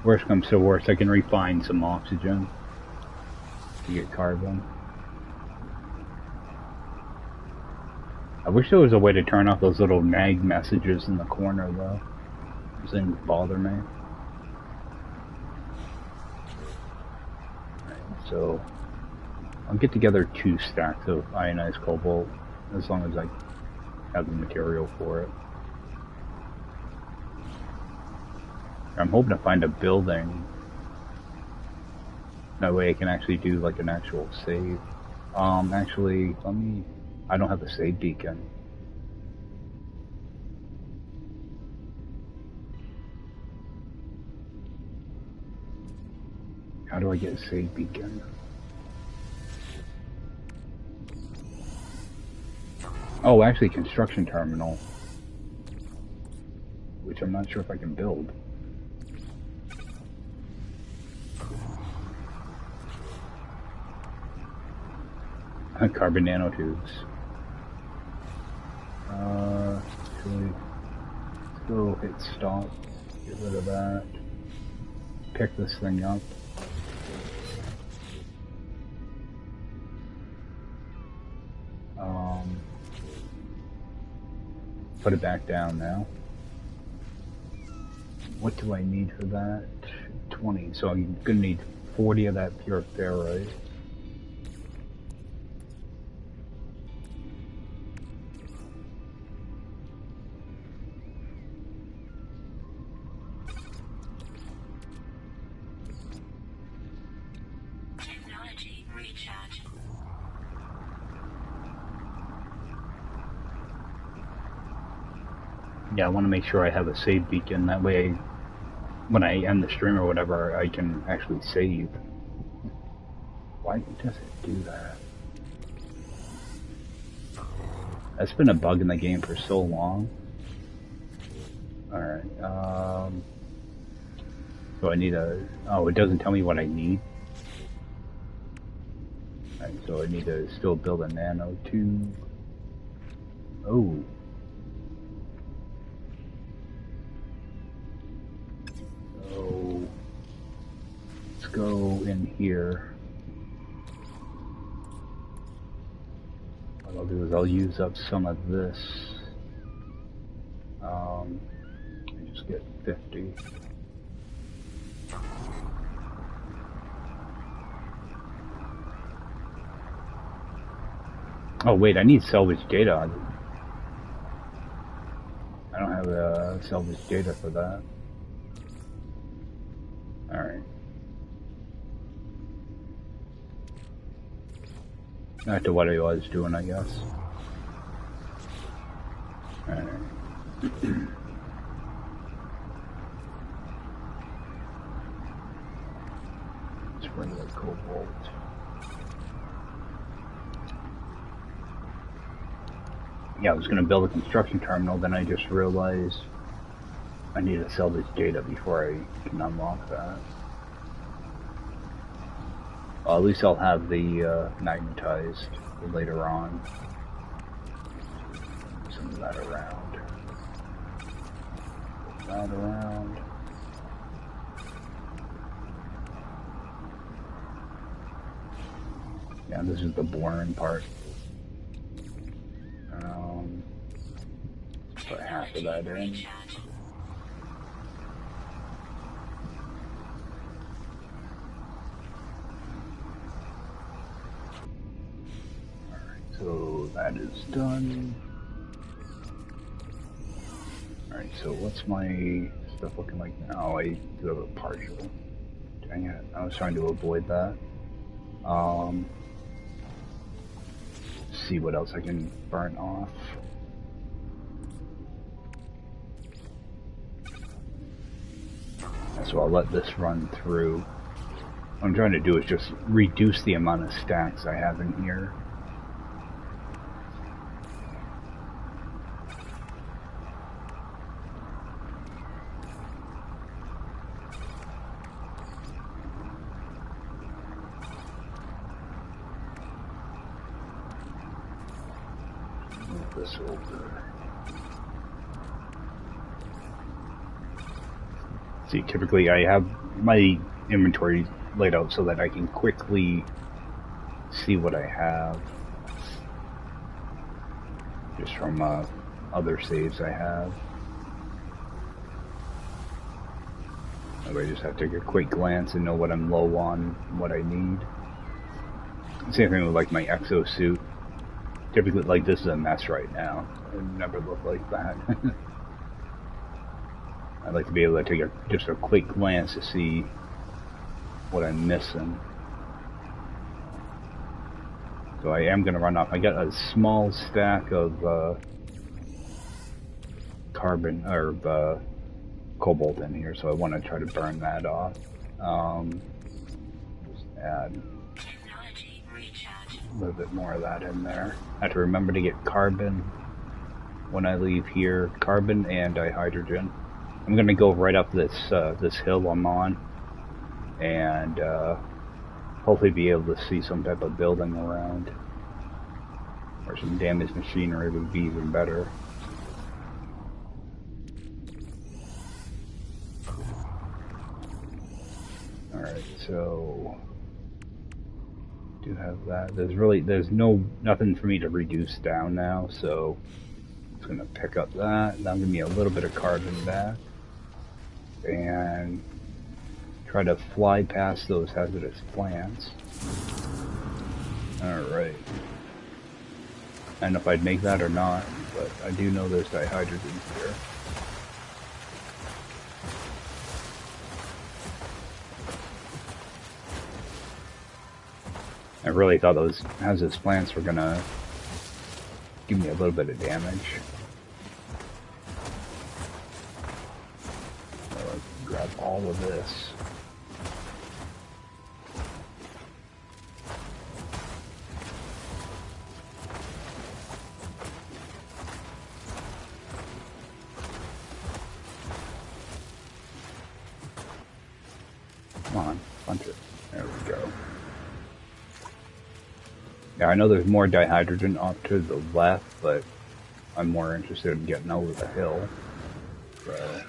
Worst comes to worst, I can refine some oxygen to get carbon. I wish there was a way to turn off those little nag messages in the corner though. Those things bother me. Right, so I'll get together 2 stacks of ionized cobalt as long as I have the material for it. I'm hoping to find a building. That way I can actually do like an actual save. Actually, I don't have a save beacon. How do I get a save beacon? Oh, actually construction terminal. Which I'm not sure if I can build. Carbon nanotubes. Actually, let's go hit stop. Get rid of that. Pick this thing up. Put it back down now. What do I need for that? 20. So I'm gonna need 40 of that pure ferrite. Yeah, I want to make sure I have a save beacon. That way, when I end the stream or whatever, I can actually save. Why does it do that? That's been a bug in the game for so long. Alright, so I need oh, it doesn't tell me what I need. Alright, so I need to still build a nanotube. Oh. So, let's go in here. What I'll do is I'll use up some of this. I just get 50. Oh wait, I need salvage data. I don't have salvage data for that. Alright. Back to what I was doing, I guess. Alright. Let's bring the cobalt. Yeah, I was going to build a construction terminal, then I just realized I need to sell this data before I can unlock that. Well, at least I'll have the magnetized later on. some of that around. Put that around. Yeah, this is the boring part. Put half of that in. Alright, so that is done. Alright, so what's my stuff looking like now? I do have a partial. Dang it, I was trying to avoid that. See what else I can burn off. So I'll let this run through. What I'm trying to do is just reduce the amount of stacks I have in here. Move this over. See, typically I have my inventory laid out so that I can quickly see what I have. Just from other saves I have. I just have to take a quick glance and know what I'm low on, what I need. Same thing with like my exosuit. Typically, like, this is a mess right now. It never looked like that. I'd like to be able to take just a quick glance to see what I'm missing. So I am going to run off. I got a small stack of carbon, or cobalt in here, so I want to try to burn that off. Just add a little bit more of that in there. I have to remember to get carbon when I leave here. Carbon and dihydrogen. I'm going to go right up this this hill I'm on, and hopefully be able to see some type of building around, or some damaged machinery would be even better. Alright, so do have that. There's nothing for me to reduce down now, so it's gonna pick up that. That'll give me a little bit of carbon back. And try to fly past those hazardous plants. Alright. I don't know if I'd make that or not, but I do know there's dihydrogens here. I really thought those hazardous plants were gonna give me a little bit of damage. So grab all of this. Come on, punch it. There we go. Yeah, I know there's more dihydrogen off to the left, but I'm more interested in getting over the hill. So,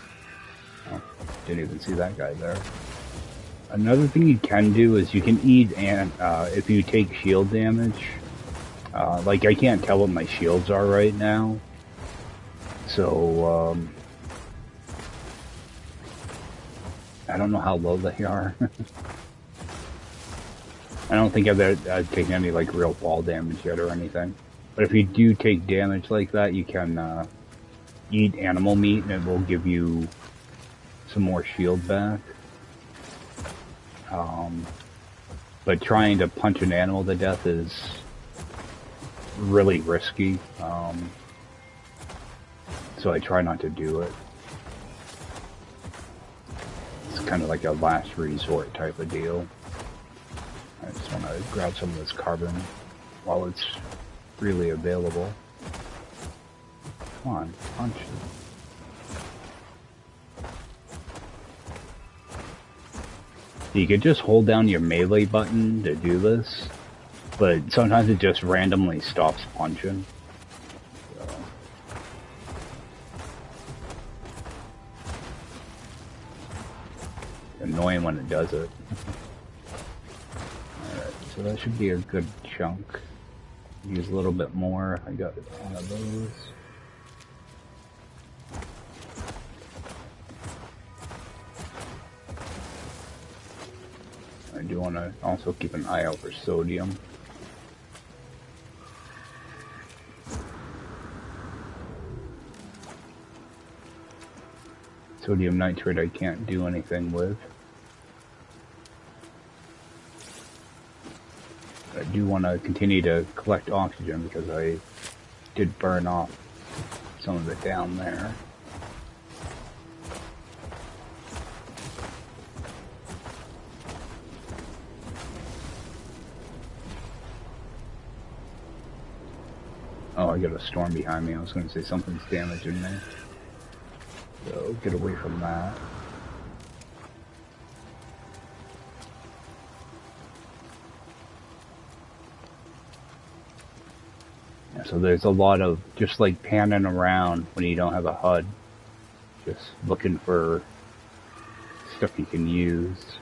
oh, didn't even see that guy there. Another thing you can do is you can eat, and if you take shield damage, like I can't tell what my shields are right now, so I don't know how low they are. I don't think I've taken any like real fall damage yet or anything. But if you do take damage like that, you can eat animal meat and it will give you some more shield back. But trying to punch an animal to death is really risky. So I try not to do it. It's kind of like a last resort type of deal. I just want to grab some of this carbon while it's freely available. Come on, punch. You could just hold down your melee button to do this, but sometimes it just randomly stops punching. So, Annoying when it does it. Alright, so that should be a good chunk. Use a little bit more. I got one of those. I do want to also keep an eye out for sodium. Sodium nitrate I can't do anything with. I do want to continue to collect oxygen because I did burn off some of it down there. Oh, I got a storm behind me. I was going to say something's damaging me. So get away from that. Yeah, so there's a lot of just like panning around when you don't have a HUD. Just looking for stuff you can use.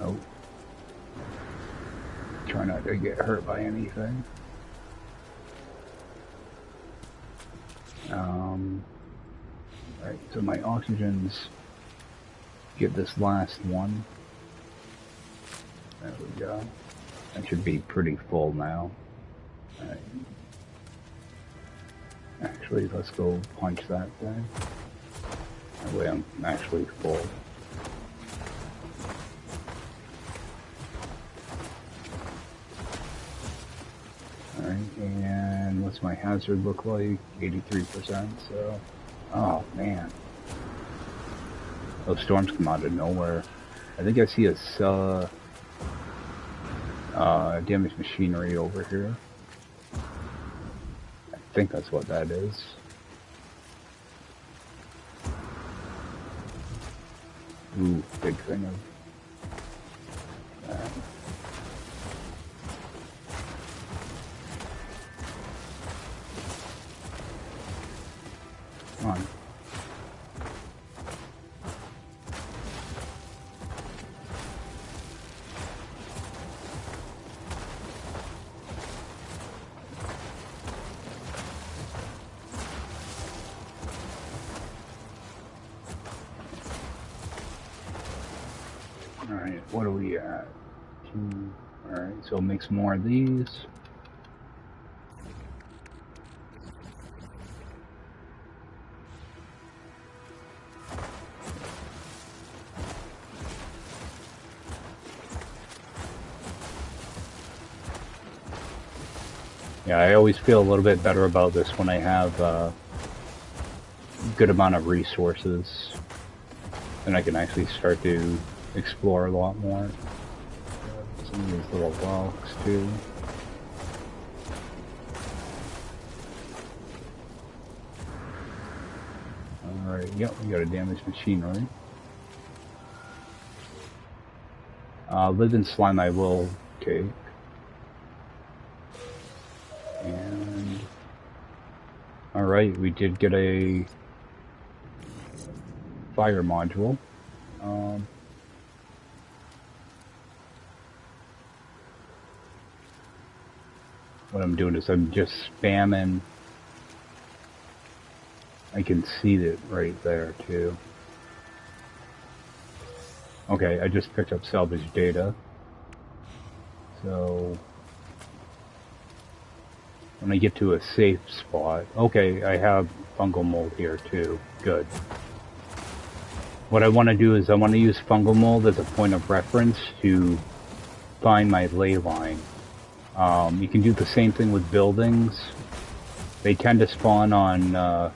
Oh. Try not to get hurt by anything. Right, so my oxygen's get this last one. There we go. That should be pretty full now. Right. Actually, let's go punch that thing. That way I'm actually full. Alright, and what's my hazard look like? 83%, so... Oh, man. Those storms come out of nowhere. I think I see a damaged machinery over here. I think that's what that is. Ooh, big thing of that. Come on. Alright, what are we at? Alright, so make some more of these. Yeah, I always feel a little bit better about this when I have a good amount of resources. Then I can actually start to explore a lot more. Some of these little rocks too. Alright, yep, we got a damaged machinery. Living slime I will take. And alright, we did get a fire module. What I'm doing is I'm just spamming. I can see it right there too. Okay, I just picked up salvage data. So when I get to a safe spot, okay, I have fungal mold here too. Good. What I want to do is I want to use fungal mold as a point of reference to find my ley line. You can do the same thing with buildings. They tend to spawn on,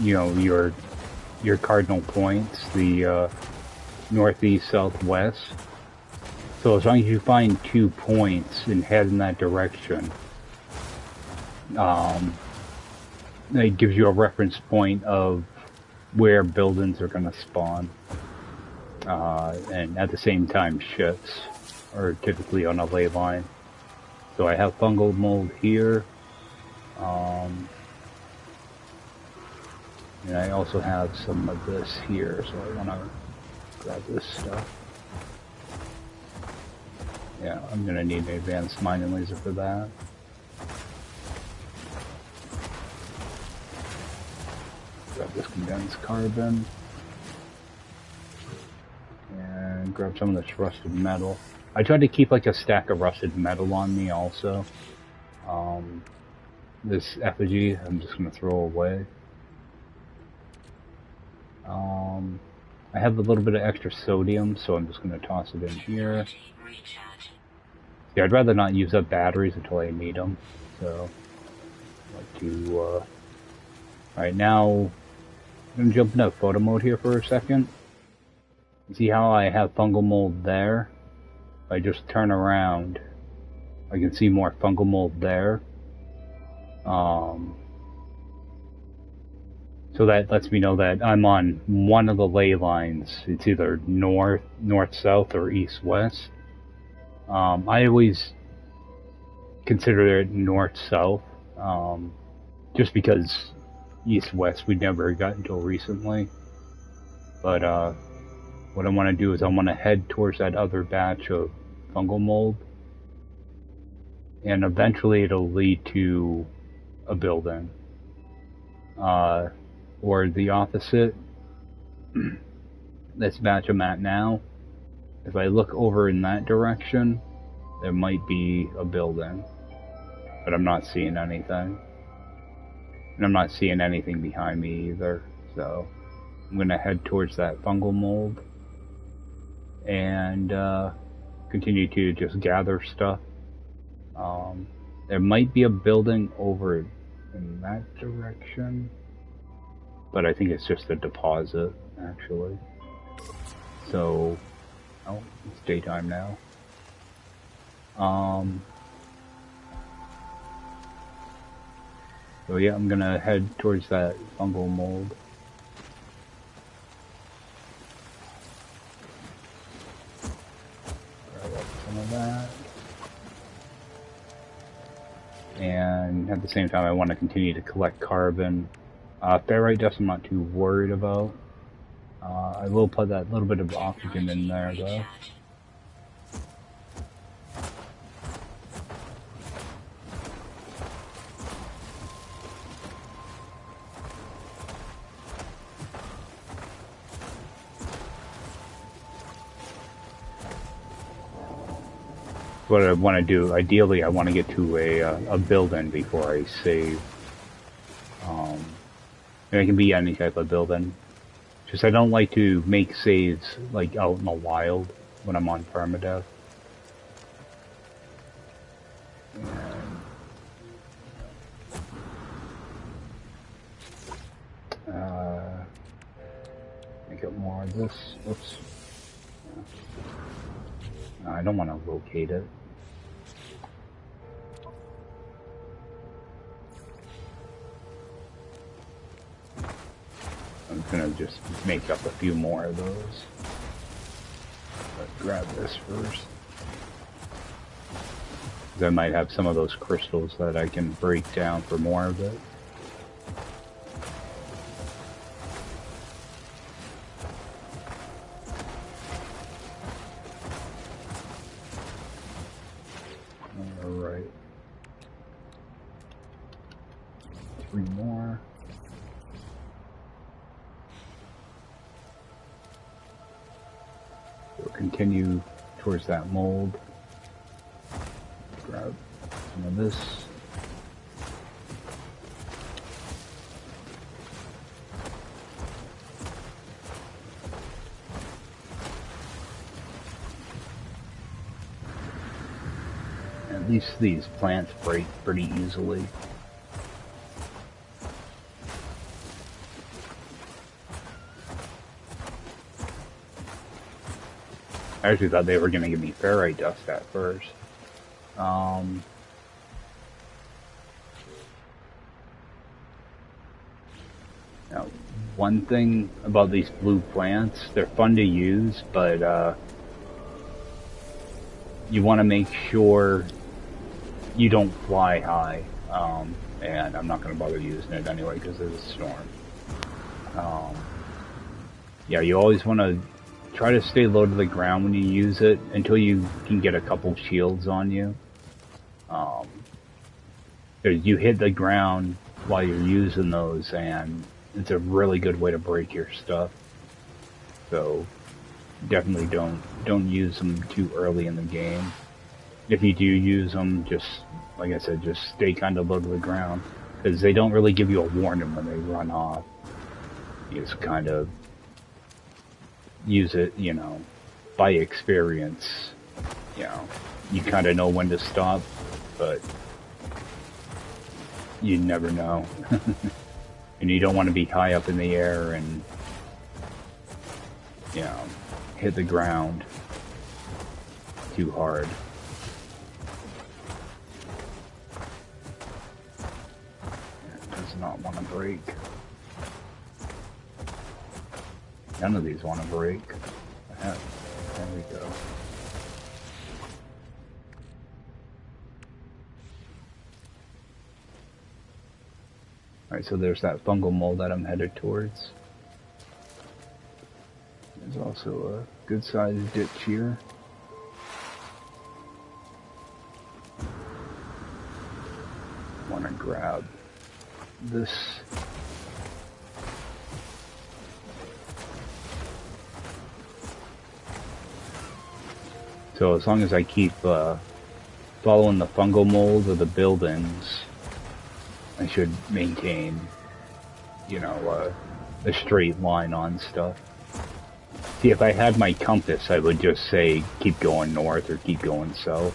you know, your cardinal points, the northeast, southwest. So as long as you find 2 points and head in that direction, it gives you a reference point of where buildings are going to spawn. And at the same time, ships are typically on a ley line. So I have fungal mold here. And I also have some of this here, so I want to Grab this stuff. Yeah, I'm gonna need an advanced mining laser for that. Grab this condensed carbon. And grab some of this rusted metal. I tried to keep like a stack of rusted metal on me also. This effigy I'm just gonna throw away. I have a little bit of extra sodium, so I'm just gonna toss it in here. Yeah, I'd rather not use up batteries until I need them. So, I'd like to, right now, I'm gonna jump into photo mode here for a second. See how I have fungal mold there? If I just turn around, I can see more fungal mold there. So that lets me know that I'm on one of the ley lines. It's either north-south or east-west. I always consider it north-south, just because east-west we never got until recently. But what I want to do is I want to head towards that other batch of fungal mold, and eventually it'll lead to a building. Or the opposite. This batch I'm at now, if I look over in that direction, there might be a building, but I'm not seeing anything. And I'm not seeing anything behind me either, so I'm gonna head towards that fungal mold and continue to just gather stuff. There might be a building over in that direction, but I think it's just a deposit, actually. So, oh, it's daytime now. So yeah, I'm gonna head towards that fungal mold. Grab up some of that. And at the same time, I want to continue to collect carbon. Ferrite dust I'm not too worried about. I will put that little bit of oxygen in there though. What I want to do, ideally I want to get to a building before I save. And it can be any type of building. Just I don't like to make saves like out in the wild when I'm on permadeath. Make up more of this. Oops. I don't want to locate it. I'm gonna just make up a few more of those. Let's grab this first. I might have some of those crystals that I can break down for more of it. Alright. 3 more. We'll continue towards that mold. Grab some of this. At least these plants break pretty easily. I actually thought they were going to give me ferrite dust at first. Now, one thing about these blue plants, they're fun to use, but you want to make sure you don't fly high. And I'm not going to bother using it anyway because there's a storm. Yeah, you always want to try to stay low to the ground when you use it until you can get a couple shields on you. 'Cause you hit the ground while you're using those, and it's a really good way to break your stuff. So definitely don't use them too early in the game. If you do use them, just like I said, just stay kind of low to the ground, because they don't really give you a warning when they run off. You just kind of use it, you know, by experience. You know, you kind of know when to stop, but you never know. And you don't want to be high up in the air and, you know, hit the ground too hard. It does not want to break. None of these want to break. There we go. Alright, so there's that fungal mold that I'm headed towards. There's also a good sized ditch here. I want to grab this. So as long as I keep following the fungal mold of the buildings, I should maintain, you know, a straight line on stuff. See, if I had my compass, I would just say keep going north or keep going south.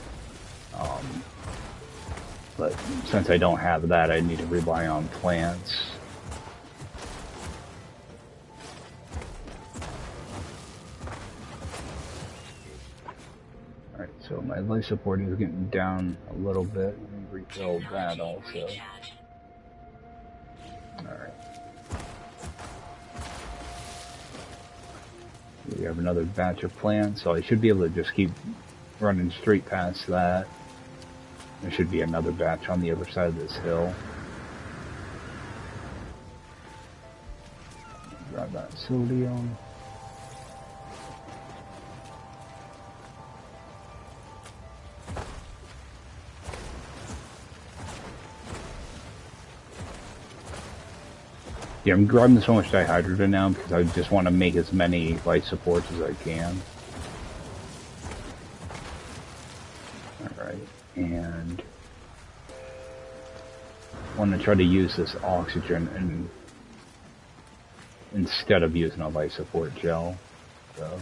But since I don't have that, I need to rely on plants. Alright, so my life support is getting down a little bit. Let me refill that also. Alright. We have another batch of plants, so I should be able to just keep running straight past that. There should be another batch on the other side of this hill. Grab that sodium. Yeah, I'm grabbing so much dihydrogen now because I just want to make as many life supports as I can. Alright, and I want to try to use this oxygen instead of using a life support gel. So,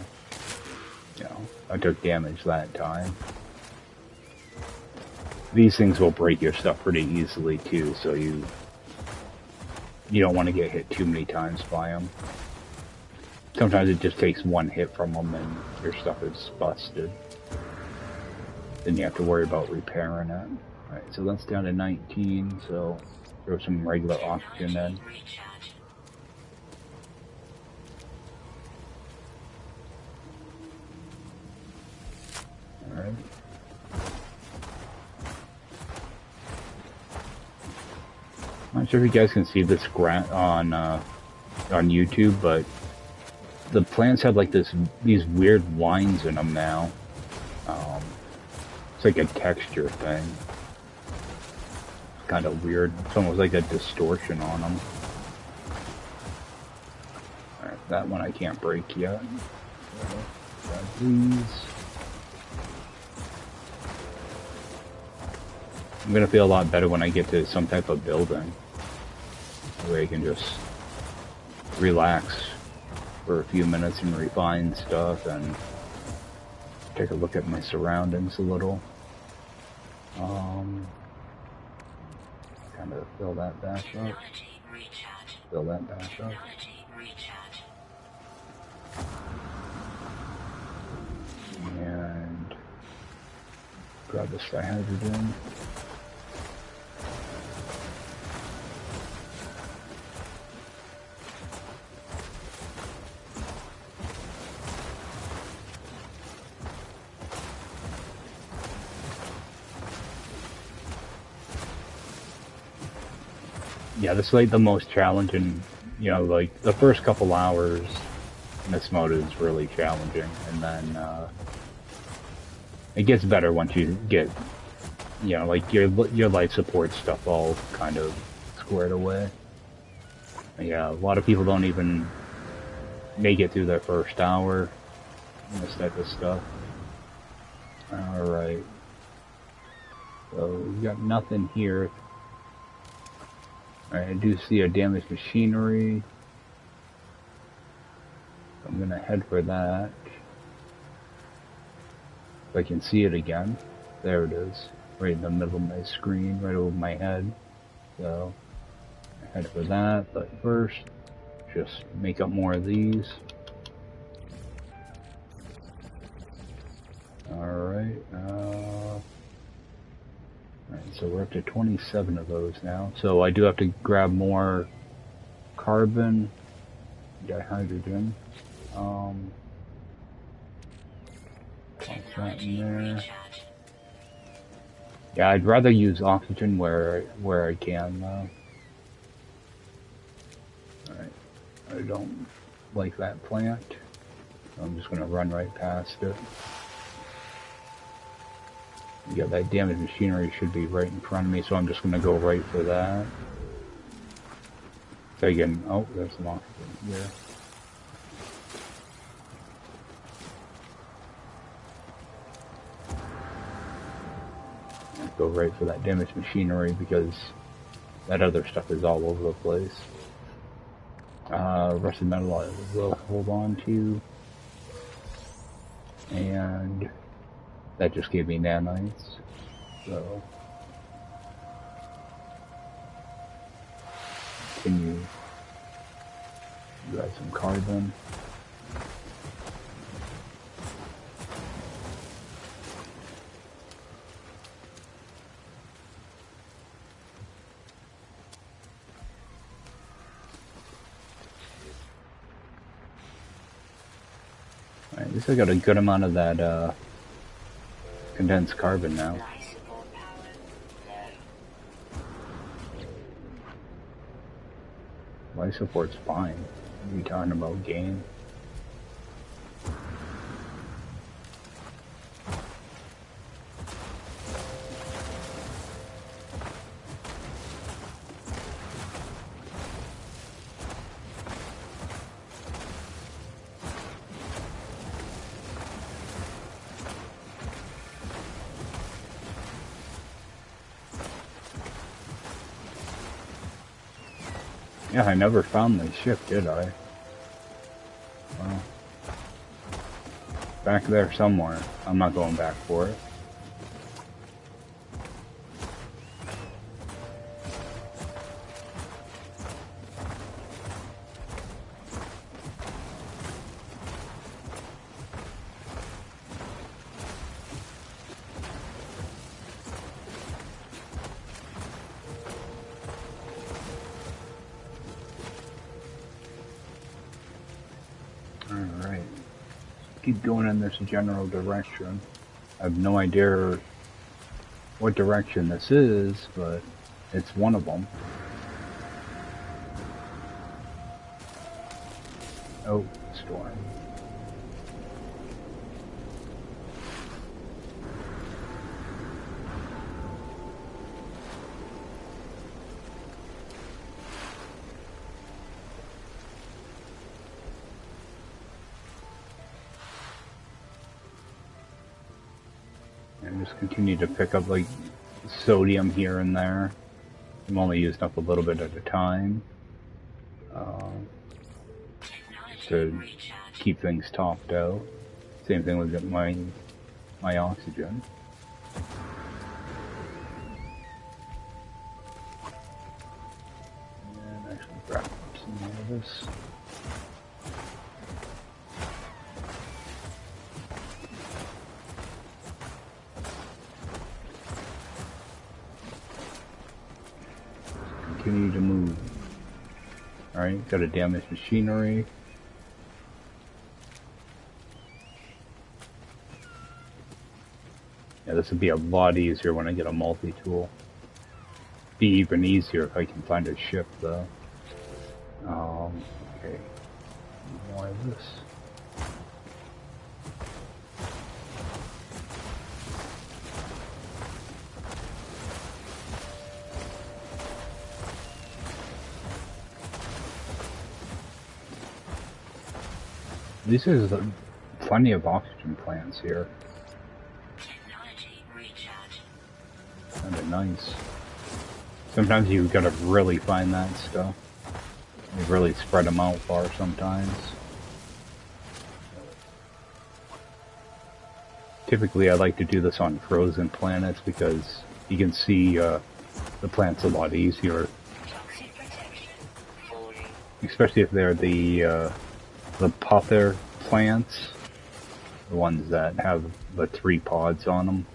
you know, I took damage that time. These things will break your stuff pretty easily too, so you don't want to get hit too many times by them. Sometimes it just takes one hit from them and your stuff is busted. Then you have to worry about repairing it. Alright, so that's down to 19, so throw some regular oxygen in. Alright. I'm not sure if you guys can see this on YouTube, but the plants have like these weird lines in them now. It's like a texture thing. It's kind of weird. It's almost like a distortion on them. Alright, that one I can't break yet. So, grab these. I'm gonna feel a lot better when I get to some type of building, where I can just relax for a few minutes and refine stuff and take a look at my surroundings a little. Kind of fill that back up. Fill that back up. And grab this dihydrogen. Yeah, this is like the most challenging, you know, like the first couple hours This mode is really challenging, and then it gets better once you get, you know, like your life support stuff all kind of squared away. Yeah, a lot of people don't even make it through their first hour, and this type of stuff. Alright. So, we got nothing here. Alright, I do see a damaged machinery. I'm gonna head for that. If I can see it again. There it is. Right in the middle of my screen, right over my head. So, I head for that, but first, just make up more of these. Alright, alright, so we're up to 27 of those now. So I do have to grab more carbon, dihydrogen. Toss that in there. Yeah, I'd rather use oxygen where I can, though. Alright, I don't like that plant, so I'm just gonna run right past it. Yeah, that damaged machinery should be right in front of me, so I'm just gonna go right for that. So again, oh, there's some oxygen here. Go right for that damaged machinery because that other stuff is all over the place. Rusted metal I will hold on to. And that just gave me nanites. So continue. Grab some carbon. At least I got a good amount of that condensed carbon now. Life support's fine. What are you talking about, game? Yeah, I never found the ship, did I? Well, back there somewhere. I'm not going back for it. Alright. Keep going in this general direction. I have no idea what direction this is, but it's one of them. Oh, storm. And just continue to pick up like sodium here and there. I'm only using up a little bit at a time. To keep things topped out. Same thing with my oxygen. And actually grab some more of this. Continue to move. Alright, got a damaged machinery. Yeah, this would be a lot easier when I get a multi-tool. Be even easier if I can find a ship, though. Okay. More of this. These is plenty of oxygen plants here. Technology recharge. Kind of nice. Sometimes you gotta really find that stuff. You really spread them out far sometimes. Typically I like to do this on frozen planets because you can see the plants a lot easier. Toxic protection. Especially if they're the puffer plants. The ones that have the 3 pods on them.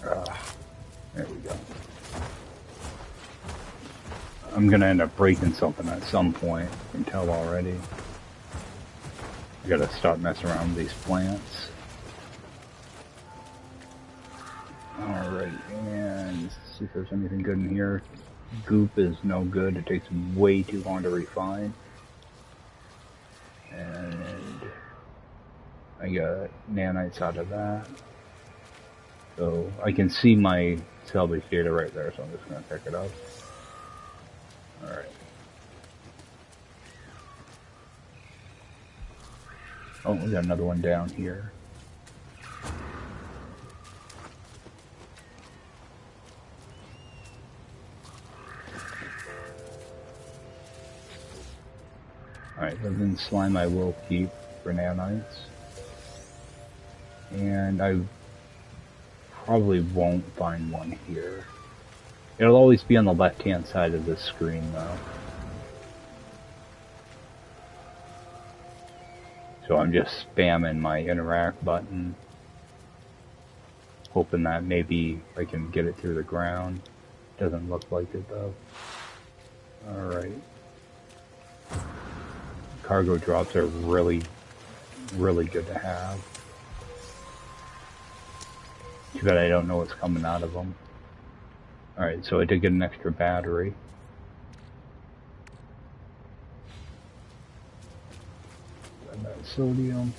There we go. I'm gonna end up breaking something at some point. I can tell already. I gotta stop messing around with these plants. Alright, and let's see if there's anything good in here. Goop is no good. It takes way too long to refine. And I got nanites out of that. So I can see my salvage data right there, so I'm just gonna pick it up. Alright. Oh, we got another one down here. Alright, but then slime I will keep for nanites. And I probably won't find one here. It'll always be on the left-hand side of the screen, though. So I'm just spamming my interact button, hoping that maybe I can get it through the ground. Doesn't look like it, though. Alright. Cargo drops are really, really good to have. Too bad I don't know what's coming out of them. Alright, so I did get an extra battery. And that sodium.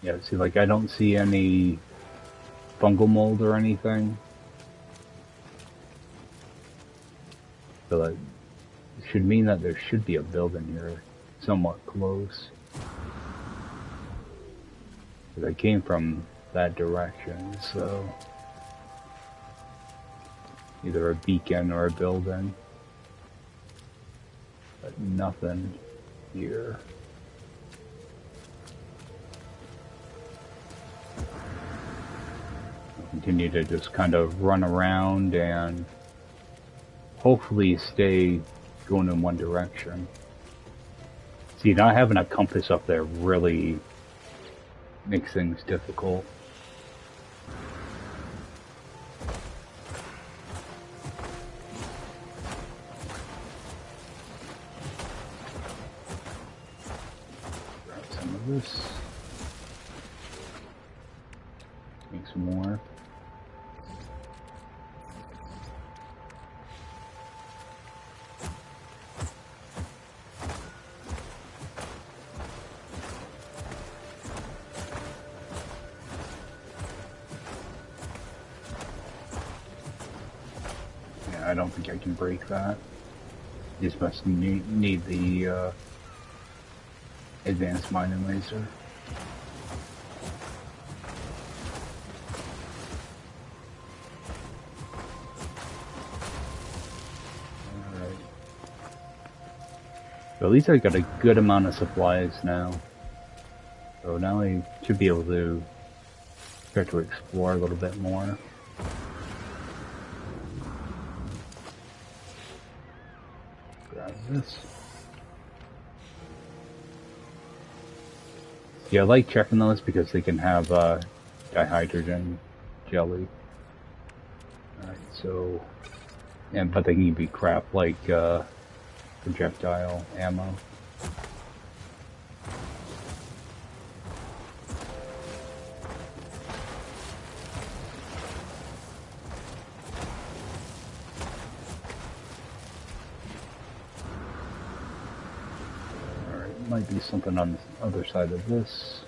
Yeah, see, like, I don't see any fungal mold or anything. So that should mean that there should be a building here somewhat close. Because I came from that direction, so either a beacon or a building. But nothing here. Continue to just kind of run around and hopefully stay going in one direction. See, not having a compass up there really makes things difficult. Grab some of this. Make some more. I don't think I can break that. You just must need the advanced mining laser. Alright. So at least I got a good amount of supplies now. So now I should be able to start to explore a little bit more. This. Yeah, I like checking those because they can have dihydrogen jelly. Alright, so, but they can be crap like projectile ammo. Might be something on the other side of this.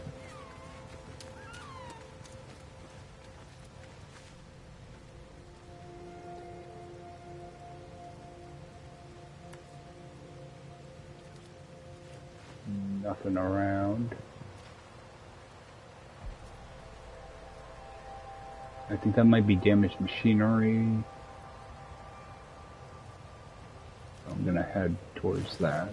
Nothing around. I think that might be damaged machinery. I'm gonna head towards that.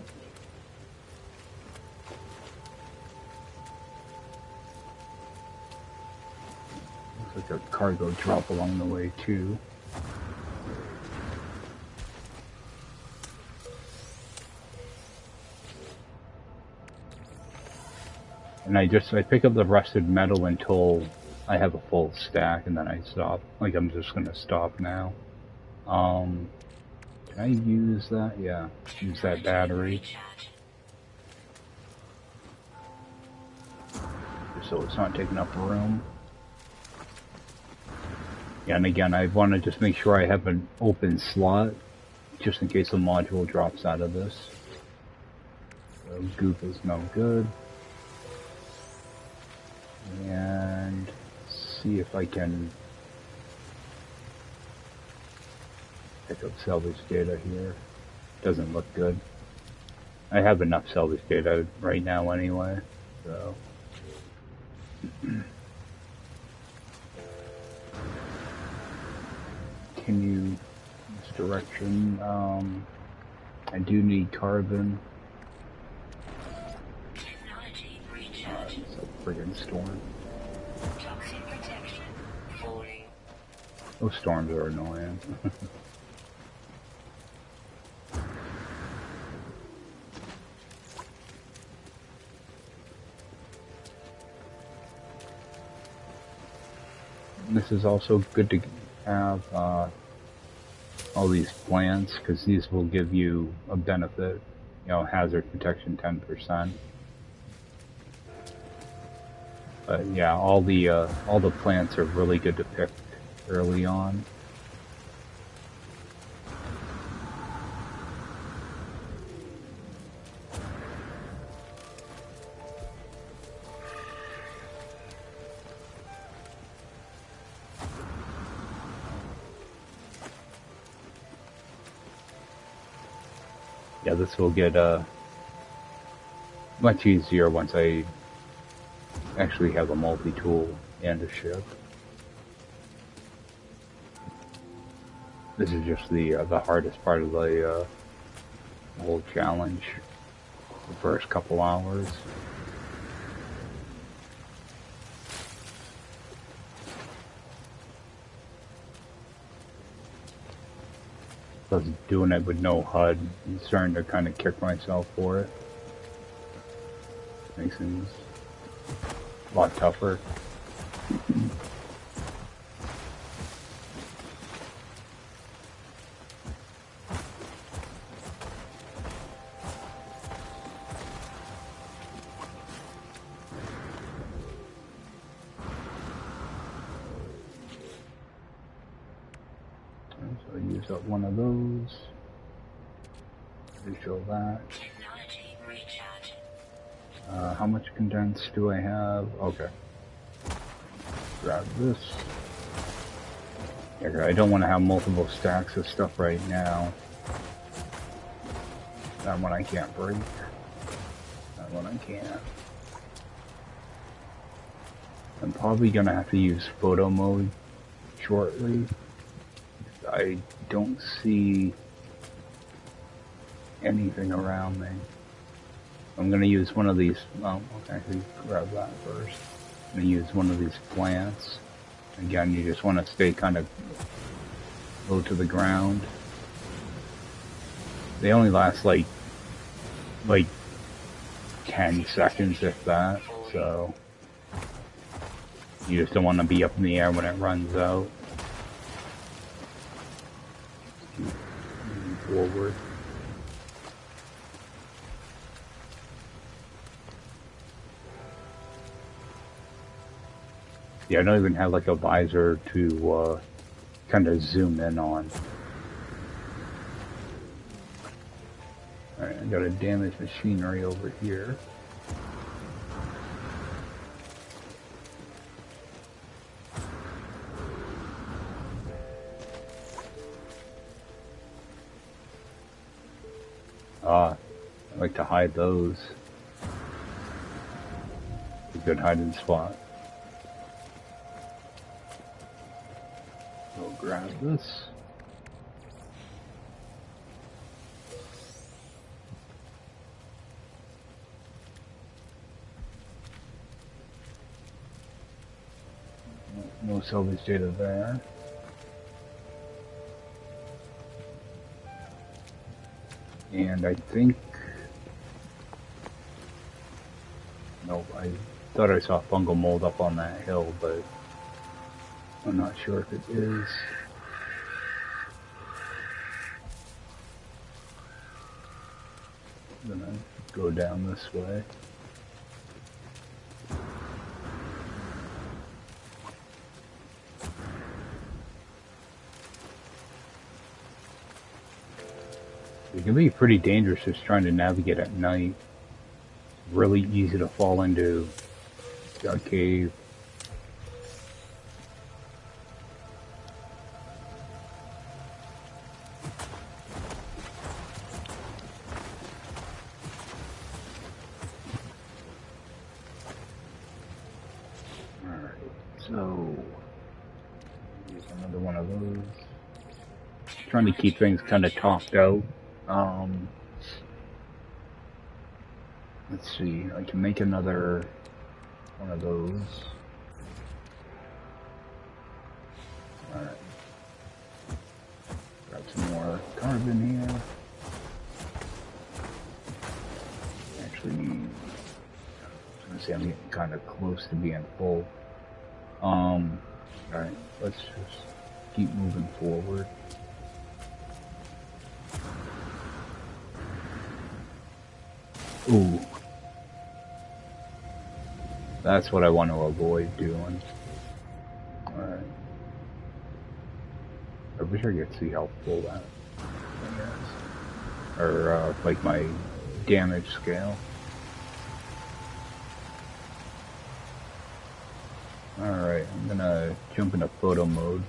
Looks like a cargo drop along the way too. And I pick up the rusted metal until I have a full stack, and then I stop. Like, I'm just gonna stop now. Can I use that? Yeah, use that battery. Just so it's not taking up room. Yeah, and again, I want to just make sure I have an open slot, just in case a module drops out of this. So goop is no good. And see if I can pick up salvage data here. Doesn't look good. I have enough salvage data right now anyway, so. Continue this direction. I do need carbon. It's a friggin' storm. Toxic protection falling. Those storms are annoying. This is also good to have all these plants, because these will give you a benefit. You know, hazard protection 10%. But yeah, all the plants are really good to pick early on. Yeah, this will get much easier once I actually have a multi-tool and a ship. This is just the hardest part of the whole challenge. The first couple hours. I was doing it with no HUD. I'm starting to kind of kick myself for it. Makes things a lot tougher. So I use up one of those. Show that. How much condensed do I have? Okay. Grab this. Yeah, I don't want to have multiple stacks of stuff right now. That one I can't break. That one I can't. I'm probably gonna have to use photo mode shortly. I don't see anything around me. I'm gonna use one of these. Well, okay, I can grab that first. I'm gonna use one of these plants. Again, you just want to stay kind of low to the ground. They only last like 10 seconds, if that. So you just don't want to be up in the air when it runs out. Keep moving forward. Yeah, I don't even have like a visor to kind of zoom in on. Alright, Alright, I got a damaged machinery over here. I like to hide those. A good hiding spot. We'll grab this. No salvage data there. And I think... Nope, I thought I saw fungal mold up on that hill, but I'm not sure if it is. I'm gonna go down this way. It can be pretty dangerous just trying to navigate at night. Really easy to fall into a cave. Alright, so here's another one of those. Trying to keep things kind of topped out. Let's see, I can make another one of those. Alright. Grab some more carbon here. Actually, I was gonna say I'm getting kind of close to being full. Alright, let's just keep moving forward. Ooh. That's what I want to avoid doing. Alright. I wish I could see how full that thing is. Or, like my damage scale. Alright, I'm gonna jump into photo mode.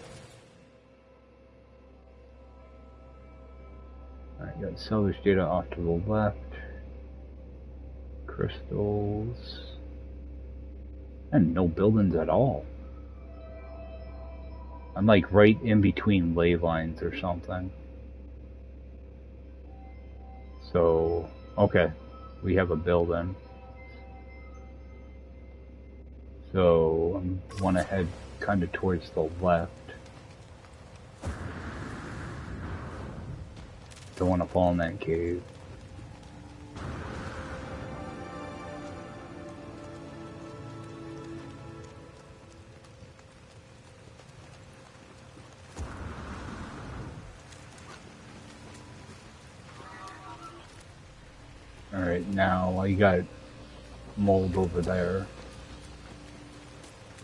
Alright, got salvage data off to the left. Crystals. And no buildings at all. I'm like right in between ley lines or something. So, okay, we have a building. So, I want to head kind of towards the left. Don't want to fall in that cave. Alright, now I got mold over there.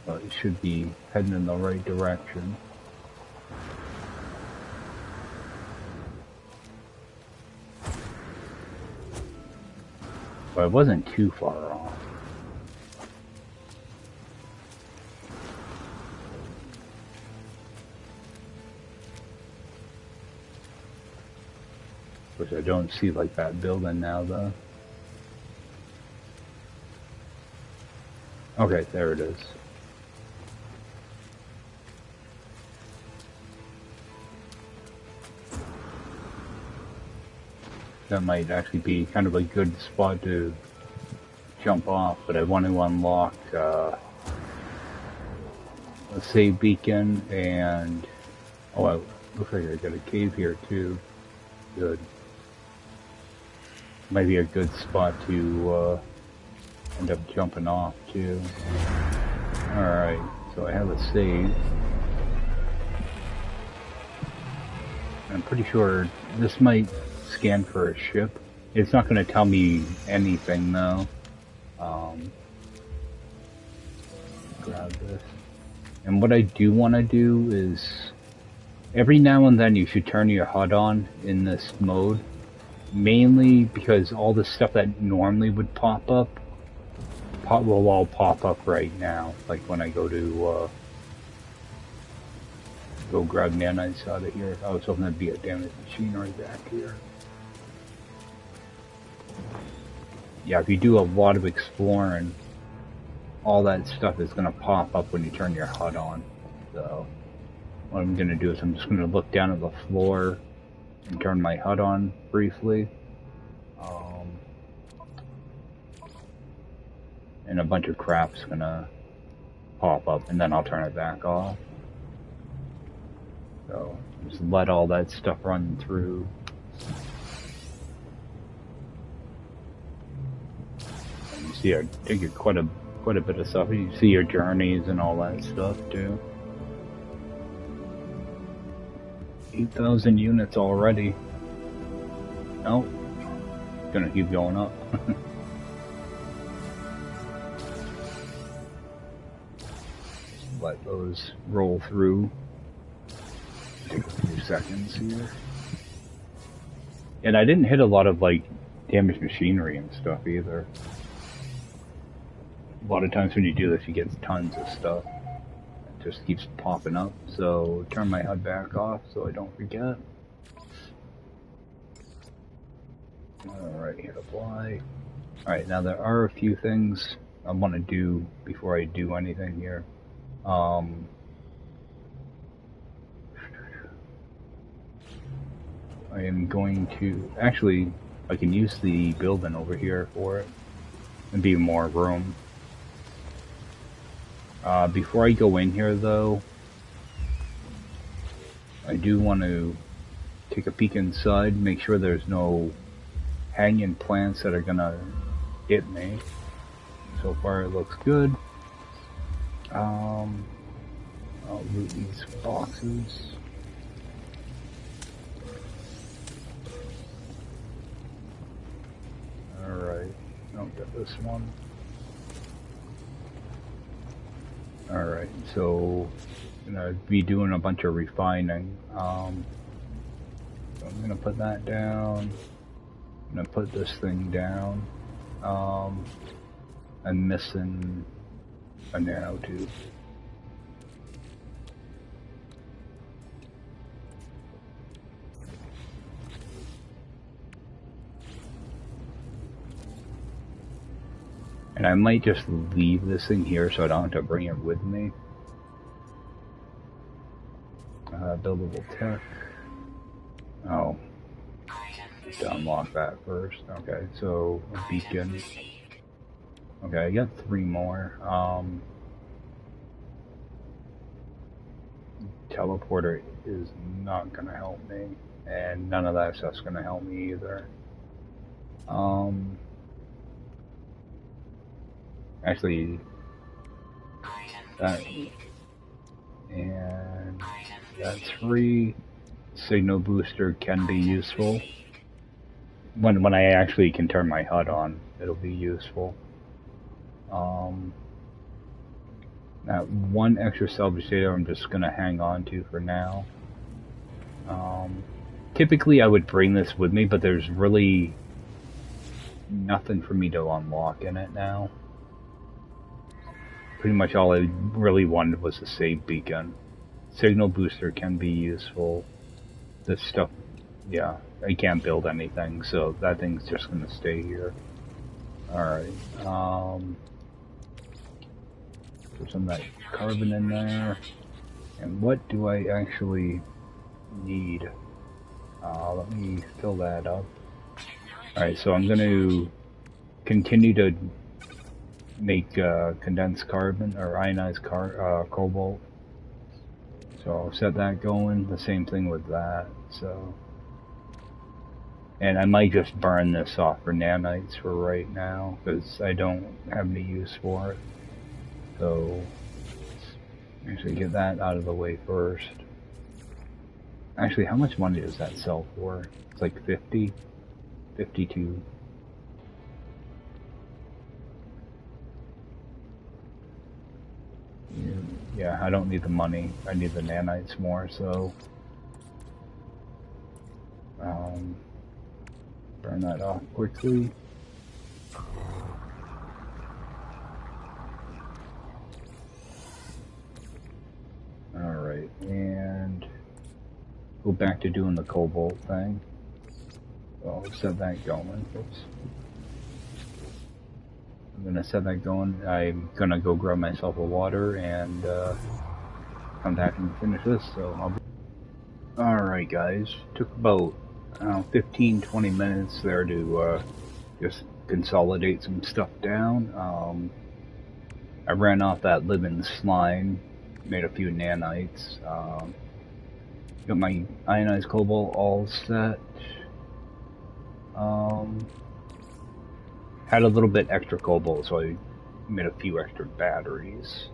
But it should be heading in the right direction. But it wasn't too far off. Which I don't see like that building now though. Okay, there it is. That might actually be kind of a good spot to jump off, but I want to unlock a save beacon and... Oh, it looks like I got a cave here too. Good. Might be a good spot to end up jumping off too. Alright, so I have a save. I'm pretty sure this might scan for a ship. It's not going to tell me anything though. Grab this. And what I do want to do is every now and then you should turn your HUD on in this mode. Mainly because all the stuff that normally would pop up will all pop up right now. Like when I go to go grab nanites out of here. I was hoping there'd be a damaged machinery back here. Yeah, if you do a lot of exploring, all that stuff is going to pop up when you turn your HUD on. So what I'm going to do is I'm just going to look down at the floor and turn my HUD on briefly. And a bunch of crap's going to pop up, and then I'll turn it back off. So just let all that stuff run through. And you see, I did quite a bit of stuff. You see your journeys and all that stuff too. 8,000 units already. Nope. Gonna keep going up. Let those roll through. Take a few seconds here. And I didn't hit a lot of like damaged machinery and stuff either. A lot of times when you do this, you get tons of stuff. It just keeps popping up. So turn my HUD back off so I don't forget. Alright, hit apply. Alright, now there are a few things I want to do before I do anything here. I am going to, actually, I can use the building over here for it and be more room. Before I go in here though, I do want to take a peek inside, make sure there's no hanging plants that are gonna hit me. So far it looks good. I'll loot these boxes. Alright, I'll get this one. Alright, so I'm gonna be doing a bunch of refining. So I'm gonna put that down. I'm gonna put this thing down. I'm missing a nanotube. And I might just leave this thing here so I don't have to bring it with me. Buildable tech. Oh. To unlock that first. Okay, so a beacon. Okay, I got 3 more. Teleporter is not gonna help me, and none of that stuff's gonna help me either. Actually, that and that 3 signal booster can be useful. When I actually can turn my HUD on, it'll be useful. That 1 extra salvage data I'm just gonna hang on to for now. Typically I would bring this with me, but there's really nothing for me to unlock in it now. Pretty much all I really wanted was a save beacon. Signal booster can be useful. This stuff, yeah, I can't build anything, so that thing's just gonna stay here. Alright, put some of that carbon in there. And what do I actually need? Let me fill that up. Alright, so I'm gonna continue to make condensed carbon or ionized cobalt. So I'll set that going. The same thing with that. So, and I might just burn this off for nanites for right now because I don't have any use for it. So actually get that out of the way first. Actually, how much money does that sell for? It's like 50, 52. Yeah, I don't need the money. I need the nanites more, so burn Turn that off quickly. Alright, and go back to doing the cobalt thing. So I'll set that going. Oops. I'm gonna set that going. I'm gonna go grab myself a water and come back and finish this. So I'll be... Alright guys, took about 15-20 minutes there to just consolidate some stuff down. I ran off that living slime, made a few nanites, got my ionized cobalt all set. Had a little bit extra cobalt, so I made a few extra batteries.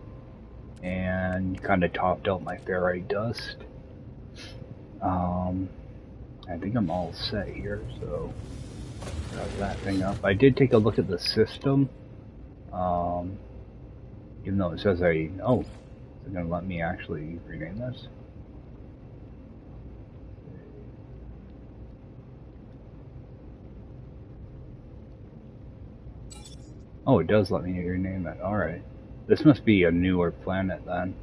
And kind of topped out my ferrite dust. I think I'm all set here, so got that thing up. I did take a look at the system. Even though it says oh, it's gonna let me actually rename this. Oh, it does let me rename it. Alright. This must be a newer planet then.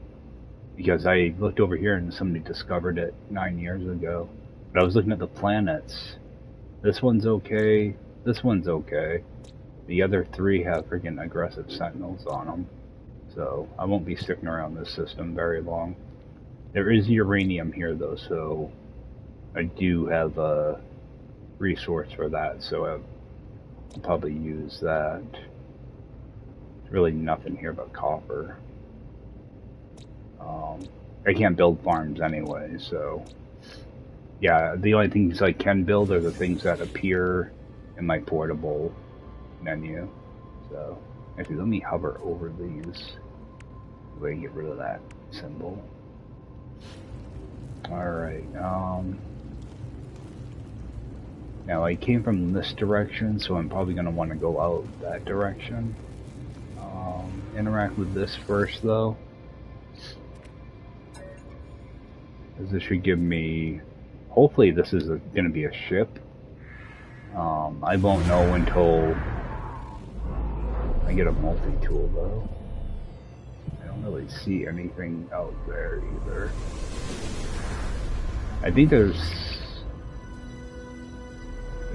Because I looked over here and somebody discovered it 9 years ago. But I was looking at the planets. This one's okay. This one's okay. The other three have freaking aggressive sentinels on them. So I won't be sticking around this system very long. There is uranium here though, so I do have a resource for that. So I'll probably use that. Really nothing here but copper. I can't build farms anyway, so yeah, the only things I can build are the things that appear in my portable menu. So actually, let me hover over these so I can get rid of that symbol. Alright, now I came from this direction, so I'm probably going to want to go out that direction. Interact with this first though. This should give me, hopefully this is going to be a ship. I won't know until I get a multi-tool though. I don't really see anything out there either. I think there's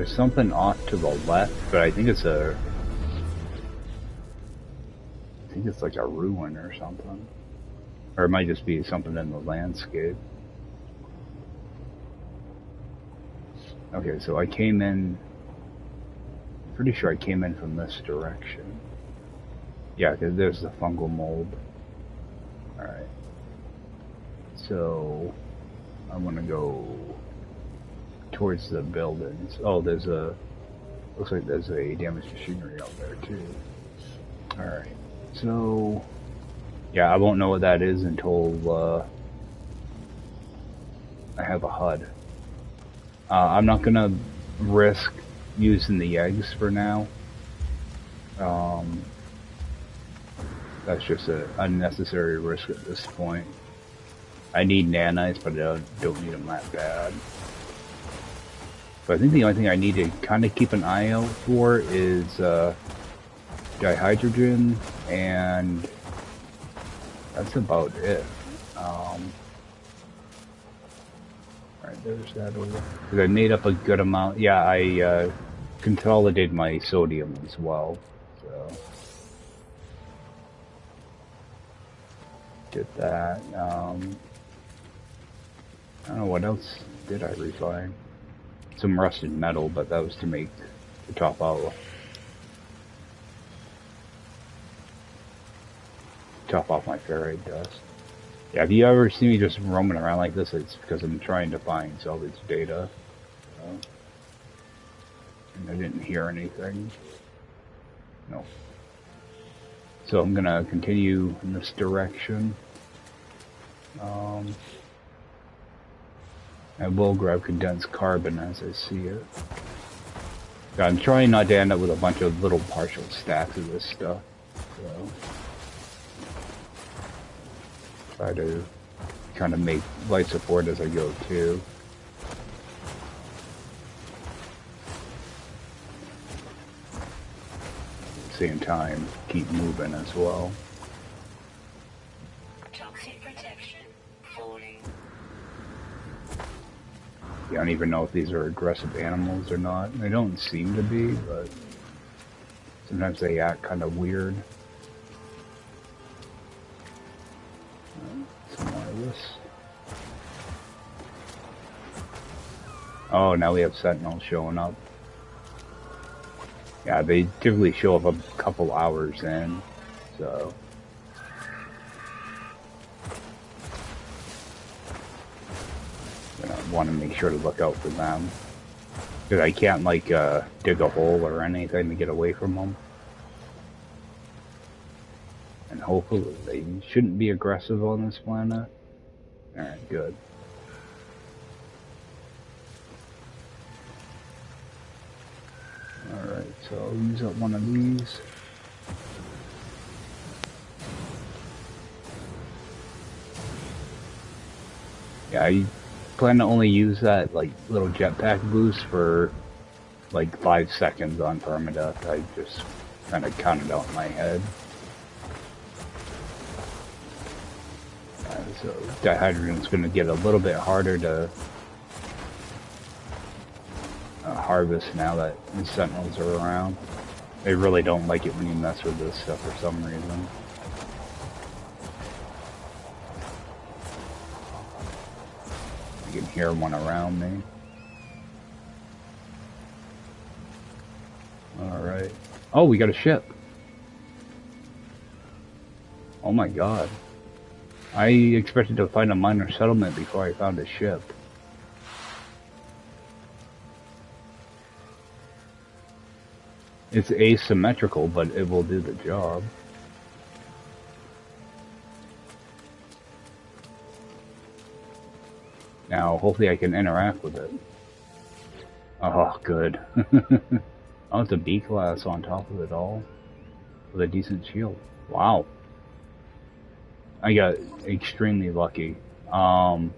something off to the left, but I think it's like a ruin or something. Or it might just be something in the landscape. Okay, so I came in, pretty sure I came in from this direction. Yeah, because there's the fungal mold. Alright. So, I'm gonna go towards the buildings. Oh, looks like there's a damaged machinery out there too. Alright. So, yeah, I won't know what that is until I have a HUD. I'm not gonna risk using the eggs for now. That's just an unnecessary risk at this point. I need nanites, but I don't need them that bad. So I think the only thing I need to kind of keep an eye out for is dihydrogen, and that's about it. Alright, there's that over. Because I made up a good amount. Yeah, I consolidated my sodium as well. So did that. I don't know what else did I refine. Some rusted metal, but that was to make the top off my ferrite dust. Yeah, if you ever see me just roaming around like this, it's because I'm trying to find salvage data. And I didn't hear anything. No. So I'm gonna continue in this direction. I will grab condensed carbon as I see it. I'm trying not to end up with a bunch of little partial stacks of this stuff. So try to kind of make light support as I go too. same time keep moving as well. Toxic protection falling. I don't even know if these are aggressive animals or not. They don't seem to be, but sometimes they act kind of weird. Some more of this. Oh, now we have sentinels showing up. Yeah, they typically show up a couple hours in, so. I want to make sure to look out for them. Because I can't, like, dig a hole or anything to get away from them. And hopefully they shouldn't be aggressive on this planet. Alright, good. Alright, so I'll use up one of these. Yeah, I plan to only use that, like, little jetpack boost for, like, 5 seconds on permadeath. I just kind of counted out in my head. So dihydrogen's going to get a little bit harder to harvest now that the sentinels are around. They really don't like it when you mess with this stuff for some reason. I can hear one around me. Alright. Oh, we got a ship. Oh my god. I expected to find a minor settlement before I found a ship. It's asymmetrical, but it will do the job. Now, hopefully I can interact with it. Oh, good. Oh, it's a B-class on top of it all. With a decent shield. Wow. I got extremely lucky. But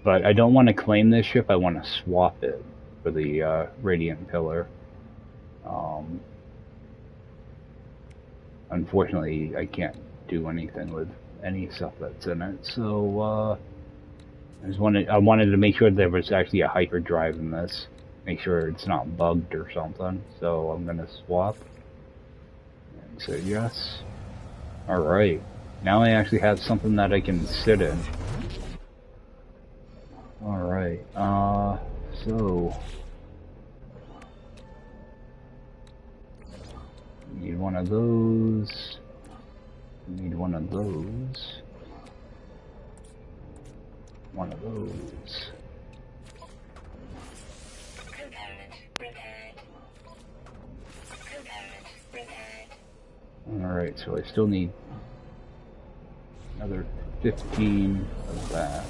I don't want to claim this ship, I want to swap it for the Radiant Pillar. Unfortunately, I can't do anything with any stuff that's in it, so I wanted to make sure there was actually a hyperdrive in this. Make sure it's not bugged or something. So I'm gonna swap. And say yes. Alright. Now I actually have something that I can sit in. Alright, so need one of those. Need one of those. One of those. Component repaired. Component repaired. Alright, so I still need another 15 of that.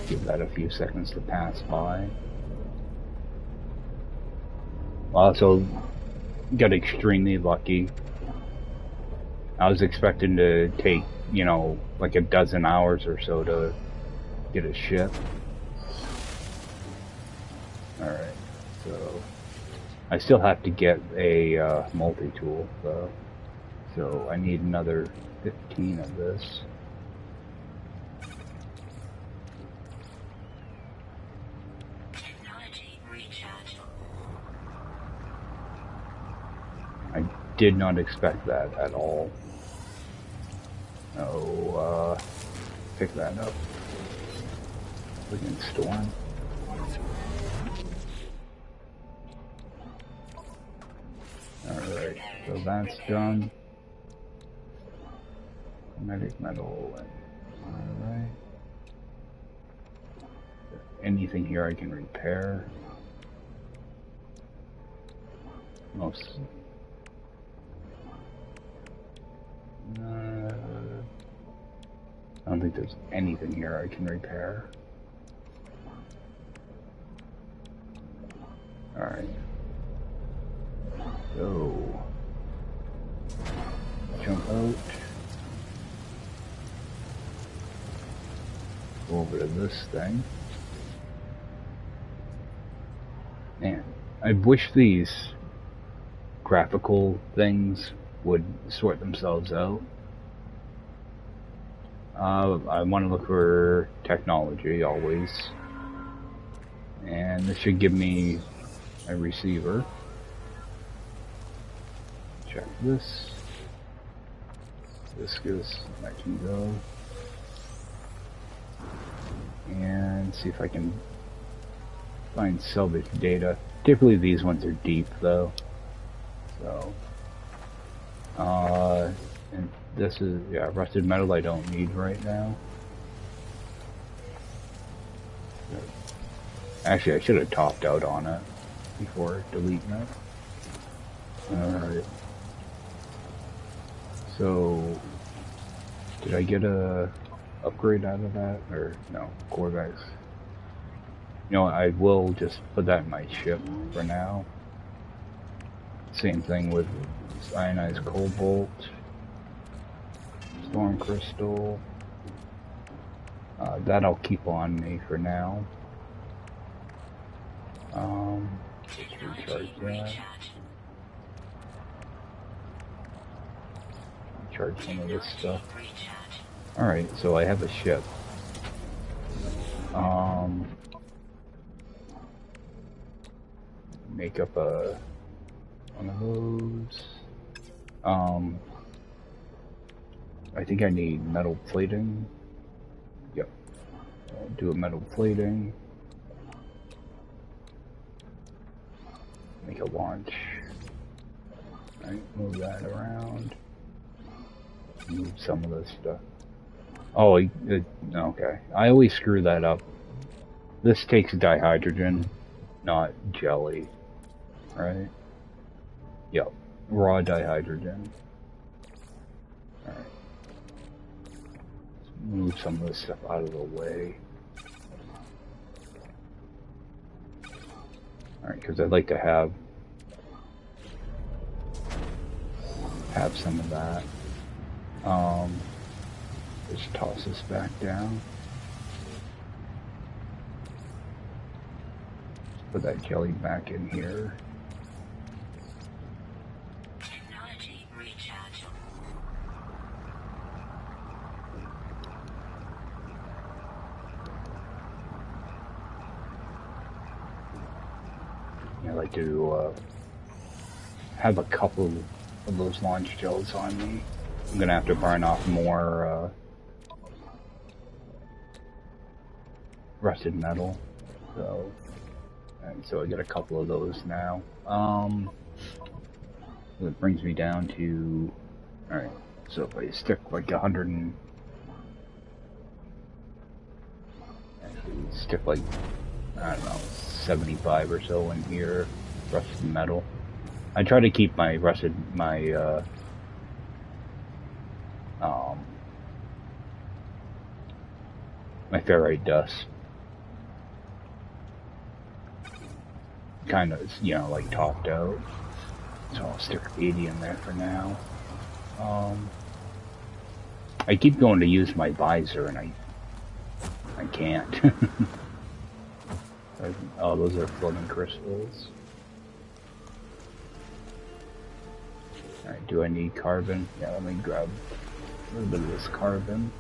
Give that a few seconds to pass by. Also, got extremely lucky. I was expecting to take, you know, like a dozen hours or so to get a ship. Alright, so I still have to get a multi-tool, though. So I need another 15 of this. I did not expect that at all. Oh, pick that up. We can storm. Alright, so that's done. Medic metal. Alright. Anything here I can repair? Most. I don't think there's anything here I can repair. Alright. So, jump out. Go over to this thing. Man, I wish these graphical things would sort themselves out. I want to look for technology always. And this should give me a receiver. Check this. This goes, that can go. And see if I can find salvage data. Typically these ones are deep though. So, and this is, yeah, rusted metal I don't need right now. Actually, I should have topped out on it before deleting it. Alright. So, did I get a upgrade out of that? Or, no, core guys. You know what, I will just put that in my ship for now. Same thing with ionized cobalt, storm crystal. That I'll keep on me for now. Just recharge that. Recharge some of this stuff. Alright, so I have a ship. Make up one of those. I think I need metal plating. Yep. I'll do a metal plating. Make a launch. Alright, move that around. Move some of this stuff. Oh, okay. I always screw that up. This takes dihydrogen, not jelly. Right? Yep. Raw dihydrogen. Alright. Let's move some of this stuff out of the way. Alright, because I'd like to have some of that. Just toss this back down. Put that jelly back in here. Technology recharge. I like to have a couple of those launch gels on me. I'm gonna have to burn off more rusted metal. So, and so I get a couple of those now. That brings me down to, alright, so if I stick like 100 and, actually stick like, I don't know, 75 or so in here, rusted metal. I try to keep my rusted, my ferrite dust kind of, you know, like topped out. So I'll stick 80 in there for now. I keep going to use my visor and I can't. Oh, those are floating crystals. Alright, do I need carbon? Yeah, let me grab a little bit of this carbon.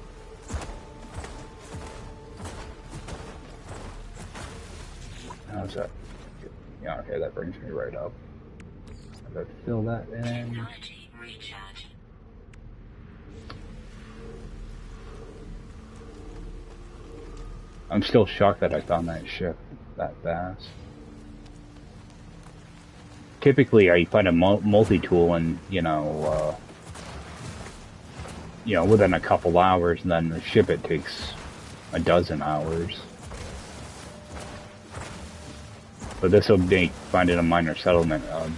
How's that? Yeah, okay, that brings me right up. I gotta fill that in. I'm still shocked that I found that ship that fast. Typically, I find a multi-tool and, you know, within a couple hours, and then the ship it takes a dozen hours. But this will make finding a minor settlement a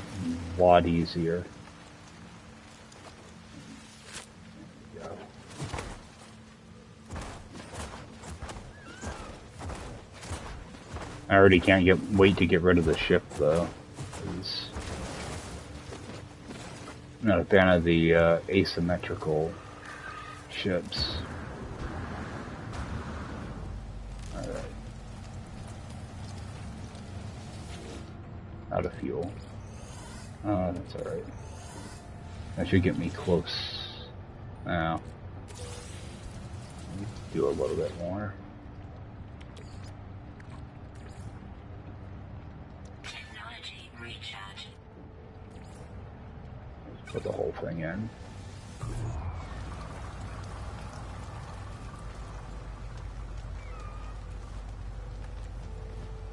lot easier. I already can't wait to get rid of the ship though. I'm not a fan of the asymmetrical ships. out of fuel. That's alright. That should get me close. Now, do a little bit more. Technology recharge. Let's put the whole thing in.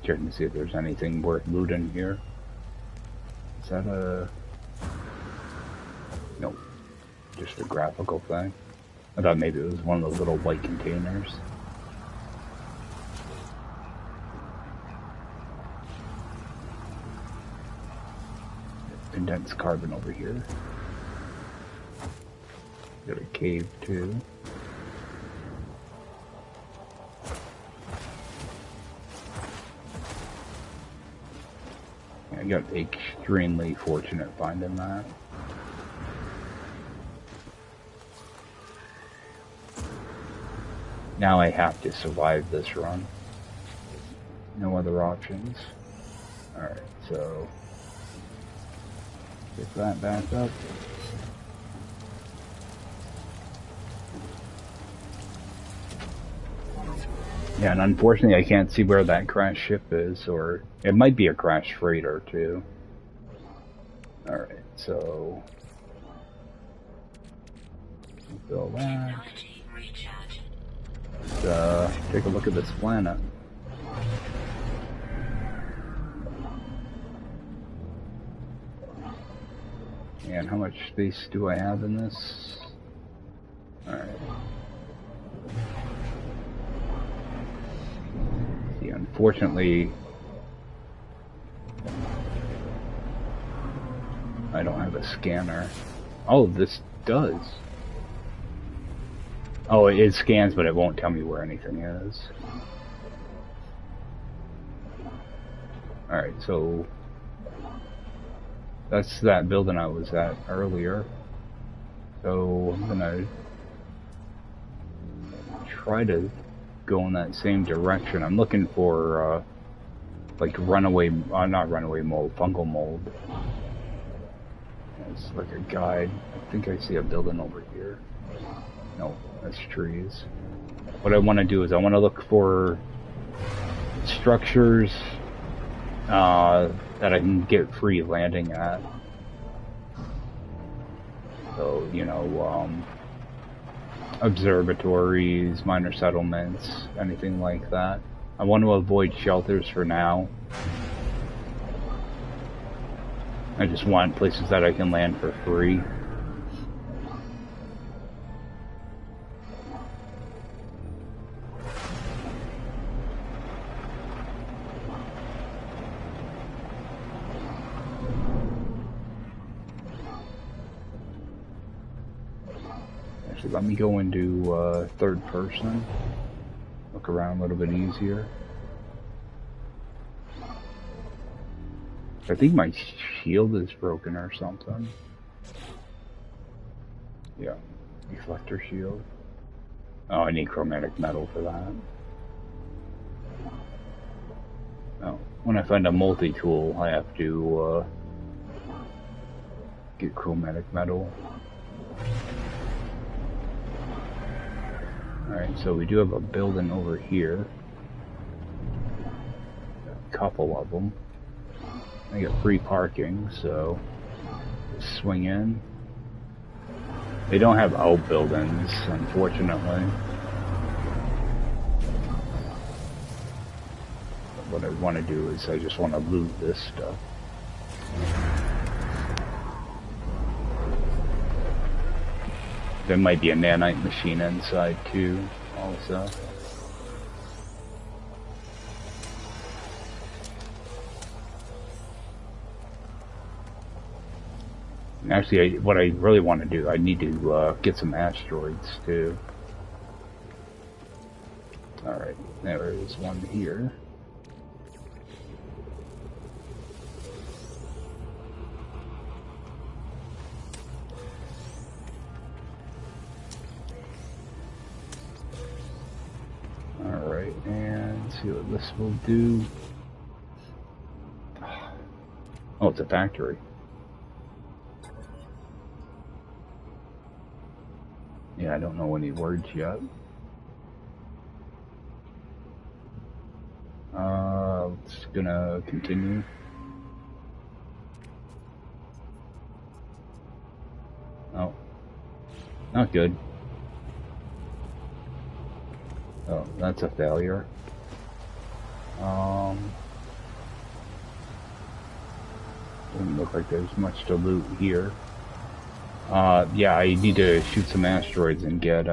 Checking to see if there's anything worth looting here. Is that a... Nope. Just a graphical thing. I thought maybe it was one of those little white containers. Condensed carbon over here. Got a cave too. I got extremely fortunate finding that. Now I have to survive this run. No other options. Alright, so get that back up. Yeah, and unfortunately I can't see where that crashed ship is, or it might be a crashed freighter too. Alright, so fill that. Let's take a look at this planet. And how much space do I have in this? Alright. See, unfortunately, I don't have a scanner. Oh, this does. Oh, it scans, but it won't tell me where anything is. Alright, so that's that building I was at earlier. So I'm gonna try to go in that same direction. I'm looking for like runaway, not runaway mold, fungal mold. It's like a guide. I think I see a building over here. No, that's trees. What I want to do is I want to look for structures that I can get free landing at. So, you know, observatories, minor settlements, anything like that. I want to avoid shelters for now. I just want places that I can land for free. Actually, let me go into third person. Look around a little bit easier. I think my shield is broken or something. Yeah, reflector shield. Oh, I need chromatic metal for that. Oh, when I find a multi-tool, I have to get chromatic metal. Alright, so we do have a building over here. A couple of them. I got free parking, so swing in. They don't have outbuildings, unfortunately. But what I want to do is I just want to loot this stuff. There might be a nanite machine inside too, also. Actually, what I really want to do, I need to get some asteroids too. Alright, there is one here. Alright, and see what this will do. Oh, it's a factory. Yeah, I don't know any words yet. It's gonna continue. Oh, not good. Oh, that's a failure. Doesn't look like there's much to loot here. Yeah, I need to shoot some asteroids and get,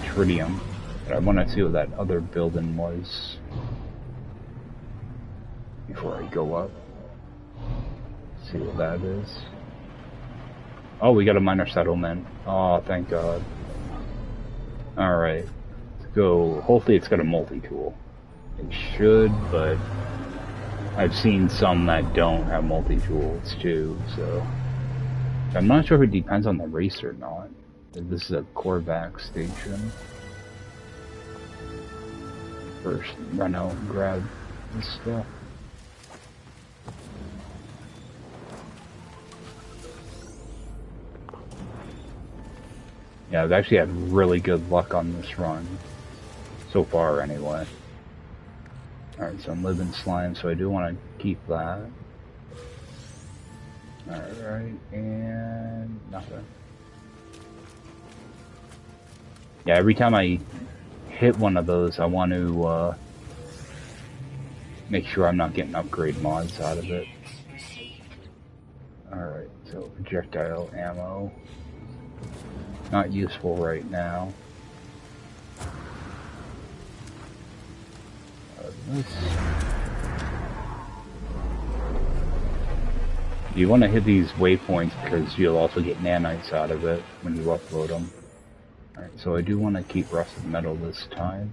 tritium. But I want to see what that other building was before I go up. See what that is. Oh, we got a miner settlement. Oh, thank God. Alright. Let's go. Hopefully it's got a multi-tool. It should, but I've seen some that don't have multi-tools too, so... I'm not sure if it depends on the race or not. This is a Korvac station. First, run out and grab this stuff. Yeah, I've actually had really good luck on this run. So far, anyway. Alright, so I'm living slime, so I do want to keep that. Alright, and nothing. Yeah, every time I hit one of those, I want to make sure I'm not getting upgrade mods out of it. Alright, so projectile ammo. Not useful right now. You want to hit these waypoints because you'll also get nanites out of it when you upload them. Alright, so I do want to keep rusted metal this time.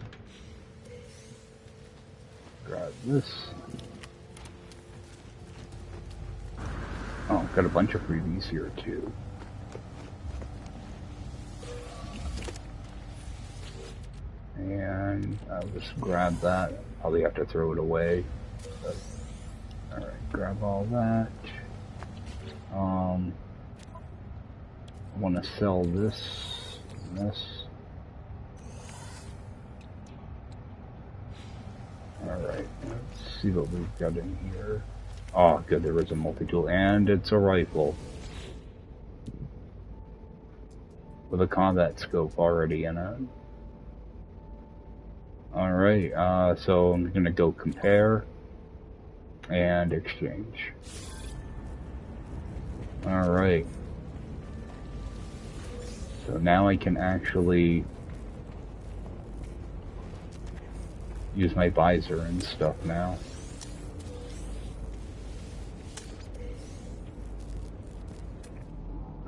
Grab this. Oh, got a bunch of freebies here too. And I'll just grab that. Probably have to throw it away. Alright, grab all that. I want to sell this and this. Alright, let's see what we've got in here. Oh, good, there is a multi-tool, and it's a rifle. With a combat scope already in it. Alright, so I'm gonna go compare and exchange. Alright. So now I can actually use my visor and stuff now.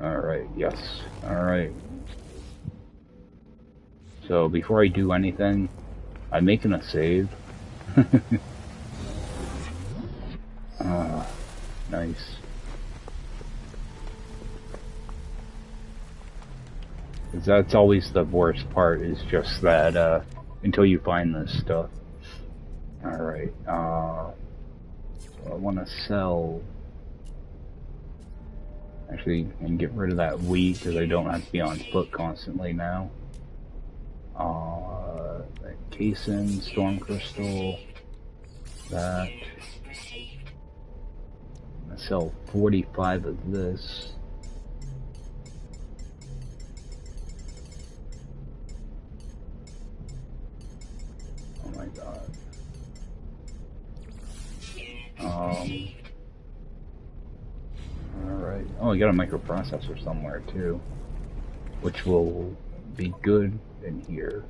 Alright, yes. Alright. So before I do anything, I'm making a save. Nice. That's always the worst part, is just that, until you find this stuff. Alright, so I want to sell... Actually, and get rid of that wheat, because I don't have to be on foot constantly now. That casein, storm crystal, that. I'm gonna sell 45 of this. Oh my God. Alright. Oh, I got a microprocessor somewhere too, which will be good in here.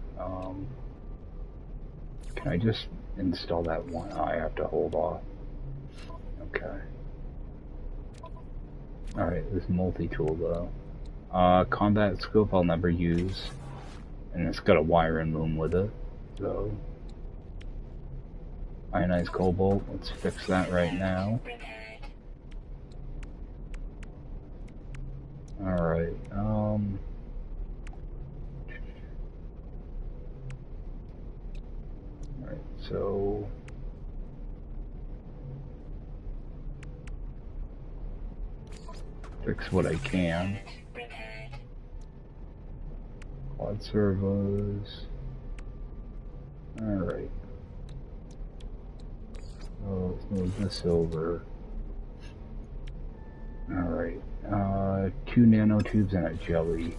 Can I just install that one? Oh, I have to hold off. Okay. Alright, this multi-tool though. Combat scope I'll never use. And it's got a wiring loom with it. So, ionized cobalt, let's fix that right now. Alright, Alright, so... fix what I can. Quad servos. Alright. Oh, let's move this over. Alright. 2 nanotubes and a jelly.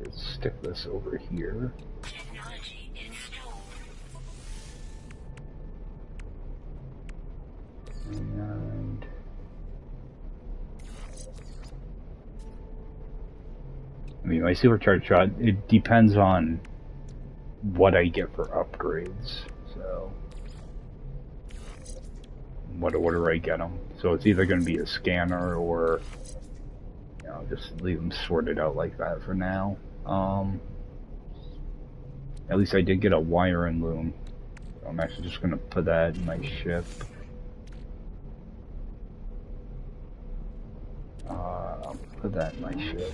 Just stick this over here. Technology installed. And I mean, my supercharged shot, it depends on what I get for upgrades. So, what order I get them. So it's either going to be a scanner or, you know, just leave them sorted out like that for now. At least I did get a wiring loom. I'm actually just going to put that in my ship. I'll put that in my ship.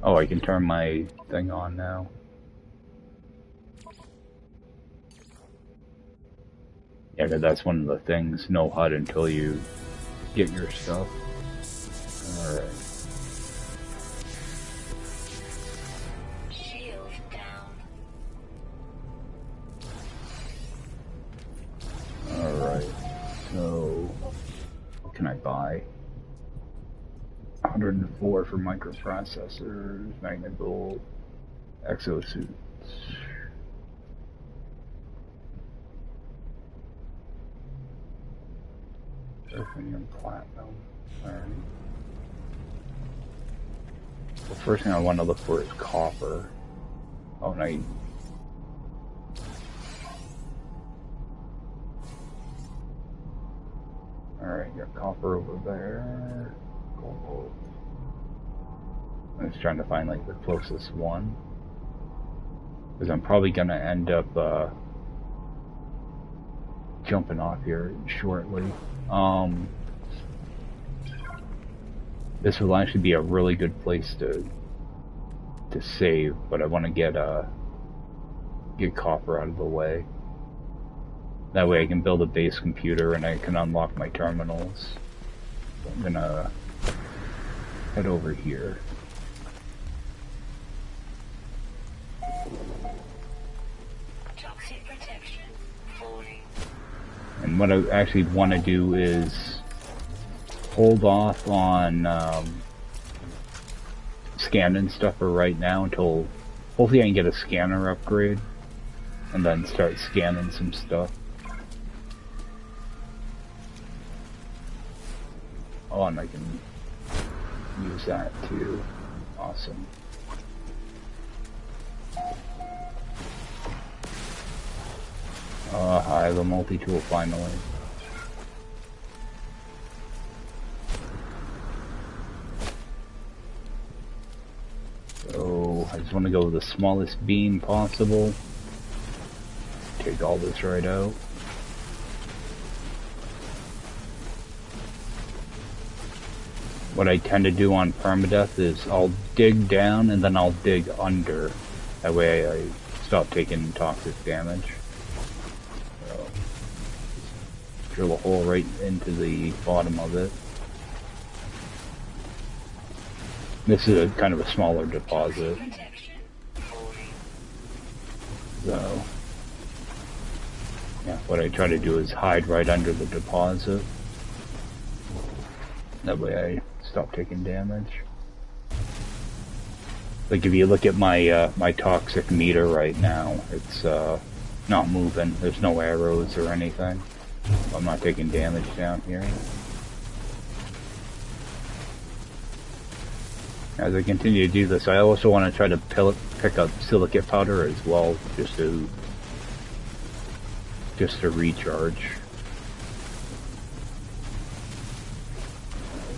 Oh, I can turn my thing on now. Yeah, 'cause that's one of the things, no HUD until you get your stuff. Alright. Shield down. Alright. So, what can I buy? 104 for microprocessors, magnet gold, exosuits. Earthinium platinum. Alright. The first thing I want to look for is copper. Oh, no. Alright, got copper over there. Gold. I'm just trying to find like the closest one. Because I'm probably going to end up jumping off here shortly. This will actually be a really good place to save, but I want to get copper out of the way. That way I can build a base computer and I can unlock my terminals. So I'm gonna head over here. Toxic protection falling. And what I actually want to do is hold off on scanning stuff for right now until hopefully I can get a scanner upgrade and then start scanning some stuff. Oh, and I can use that too. Awesome. I have a multi-tool finally. So I just want to go with the smallest beam possible. Take all this right out. What I tend to do on permadeath is I'll dig down and then I'll dig under. That way I stop taking toxic damage. So, drill a hole right into the bottom of it. This is kind of a smaller deposit. So, yeah, what I try to do is hide right under the deposit. That way I stop taking damage. Like if you look at my my toxic meter right now, it's not moving. There's no arrows or anything. I'm not taking damage down here. As I continue to do this, I also want to try to pick up silicate powder as well, just to recharge.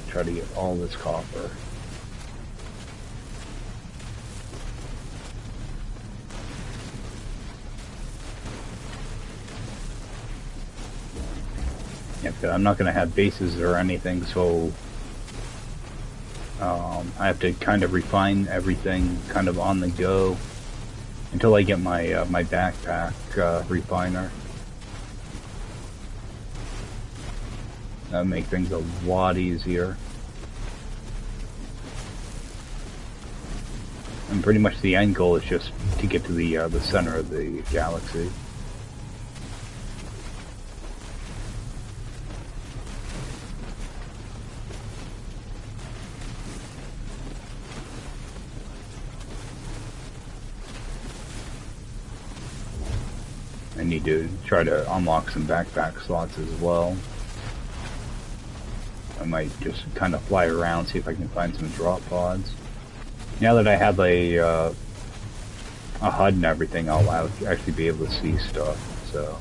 Try to get all this copper. I'm not going to have bases or anything, so I have to kind of refine everything kind of on the go until I get my my backpack refiner. That'll make things a lot easier. And pretty much the end goal is just to get to the center of the galaxy. I need to try to unlock some backpack slots as well. I might just kind of fly around, see if I can find some drop pods. Now that I have a HUD and everything, I'll actually be able to see stuff, so.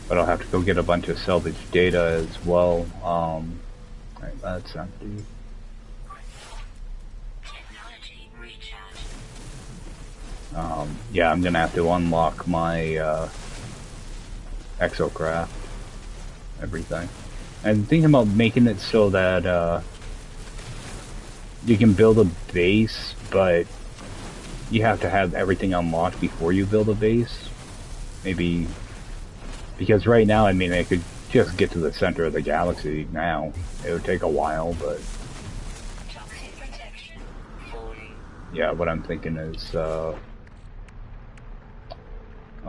But I'll have to go get a bunch of salvage data as well. Right, that's empty. Yeah, I'm gonna have to unlock my exocraft, everything. And thinking about making it so that you can build a base, but you have to have everything unlocked before you build a base. Maybe because right now, I mean, I could just get to the center of the galaxy now. It would take a while, but yeah, what I'm thinking is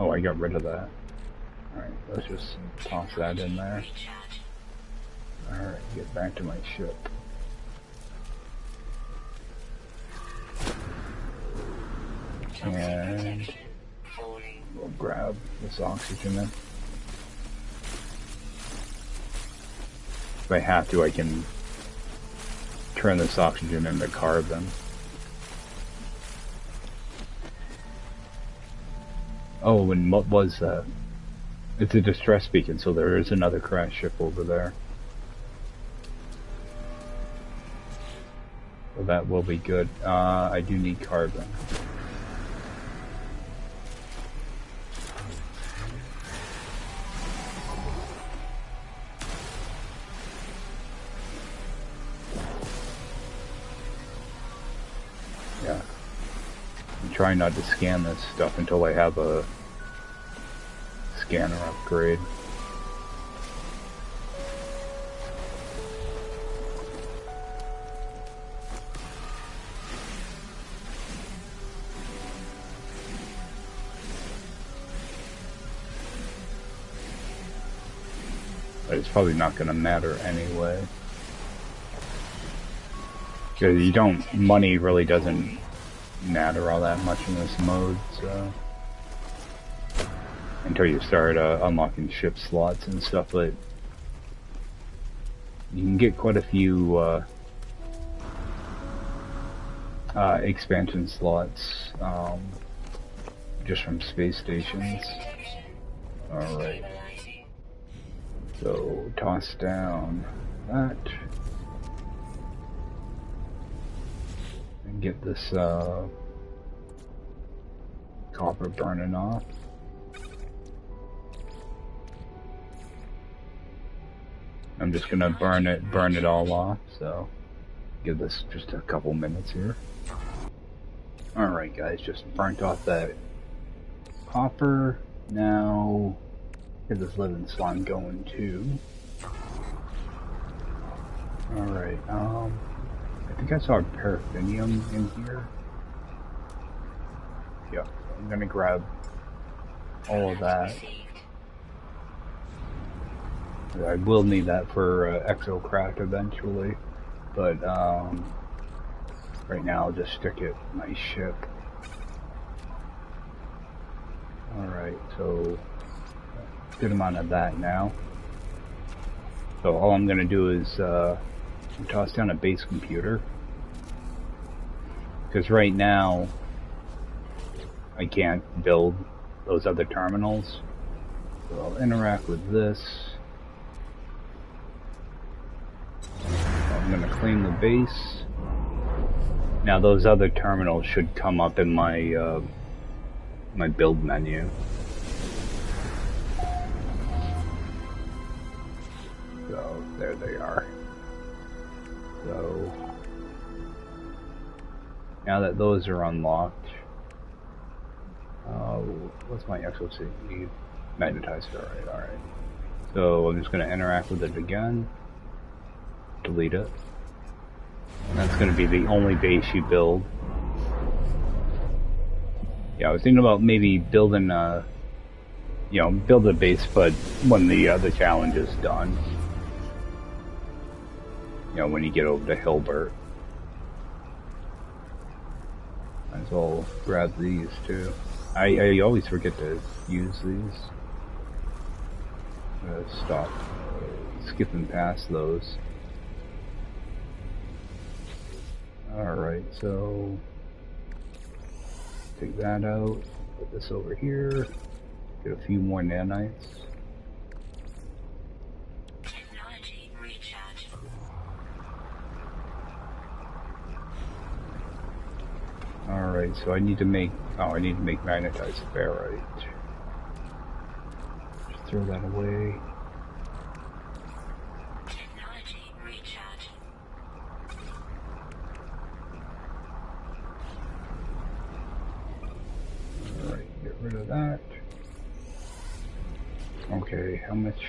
oh, I got rid of that. Alright, let's just toss that in there. Alright, get back to my ship. And we'll grab this oxygen in. If I have to, I can turn this oxygen into carbon. Oh, and what was that? It's a distress beacon, so there is another crash ship over there. Well, that will be good. I do need carbon. Yeah. I'm trying not to scan this stuff until I have a scanner upgrade. But it's probably not going to matter anyway. Because you don't, money really doesn't matter all that much in this mode, so. Until you start unlocking ship slots and stuff, but you can get quite a few expansion slots just from space stations. Alright. So, toss down that. And get this copper burning off. I'm just gonna burn it all off, so give this just a couple minutes here. Alright guys, just burnt off that copper. Now get this living slime going too. Alright, I think I saw paraffinium in here. Yeah, so I'm gonna grab all of that. I will need that for exocraft eventually, but right now I'll just stick it in my ship. Alright, so good amount of that now. So all I'm gonna do is toss down a base computer, because right now I can't build those other terminals. So I'll interact with this. I'm going to clean the base. Now those other terminals should come up in my my build menu. So there they are. So now that those are unlocked, what's my exosuit need? Magnetized ferrite, alright. So I'm just going to interact with it again, delete it. And that's going to be the only base you build. Yeah, I was thinking about maybe building build a base, but when the challenge is done. When you get over to Hilbert. Might as well grab these too. I always forget to use these. Stop skipping past those. Alright, so take that out, put this over here, get a few more nanites. Technology recharge. Alright, so I need to make magnetized ferrite. Just throw that away. Technology recharge. Alright, get rid of that. Okay, how much?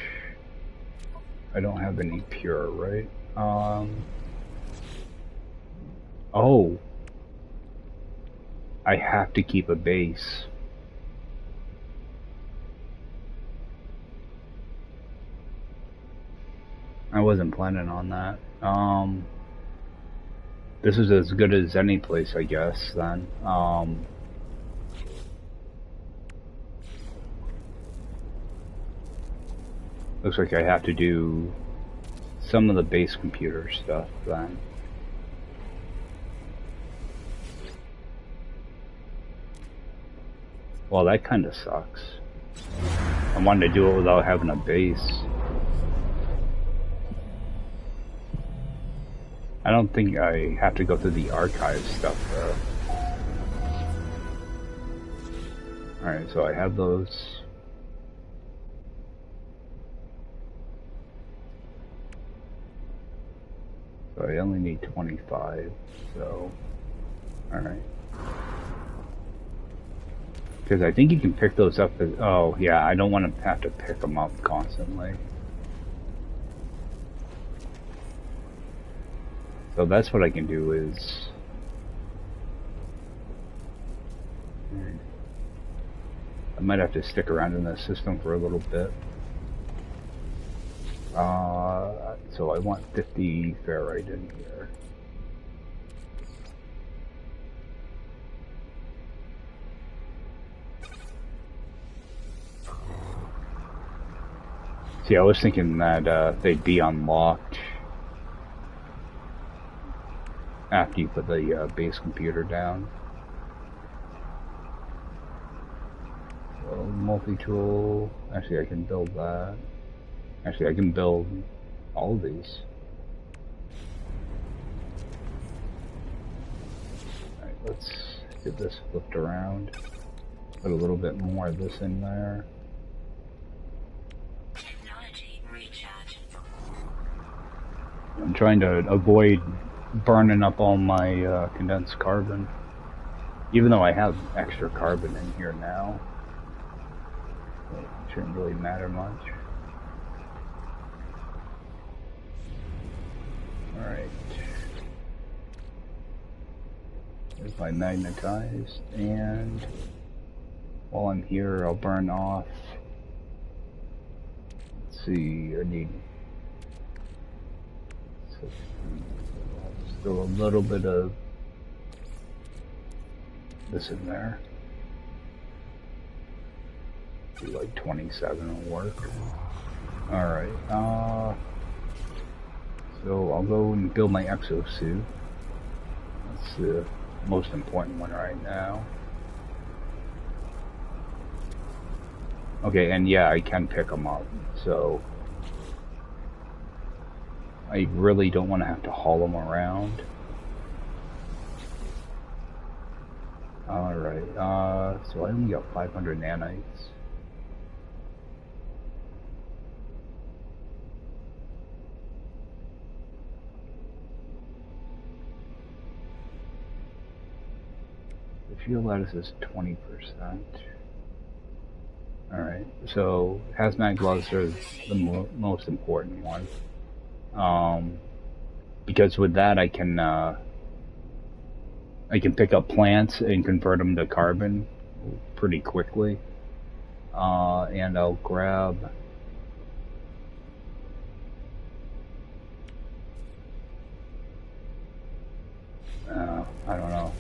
I don't have any pure, right? Oh! I have to keep a base. I wasn't planning on that. This is as good as any place, I guess, then. Looks like I have to do some of the base computer stuff, then. Well, that kind of sucks. I wanted to do it without having a base. I don't think I have to go through the archive stuff, though. Alright, so I have those. So I only need 25, so... Alright. Because I think you can pick those up as... Oh, yeah, I don't want to have to pick them up constantly. So that's what I can do is... I might have to stick around in this system for a little bit. So I want 50 ferrite in here. See, I was thinking that they'd be unlocked after you put the base computer down. So, multi-tool, actually I can build that. Actually I can build all of these. Alright, let's get this flipped around. Put a little bit more of this in there. Technology recharge. I'm trying to avoid burning up all my condensed carbon. Even though I have extra carbon in here now. So it shouldn't really matter much. Alright. There's my magnetized, and while I'm here I'll burn off. Let's see, I need still a little bit of this in there. Do like 27 will work. Alright, so I'll go and build my exosuit. That's the most important one right now. Okay, and yeah, I can pick them up, so I really don't want to have to haul them around. Alright, so I only got 500 nanites. The field lattice is 20%. Alright, so hazmat gloves are the most important one. Because with that I can pick up plants and convert them to carbon pretty quickly. And I'll grab I don't know,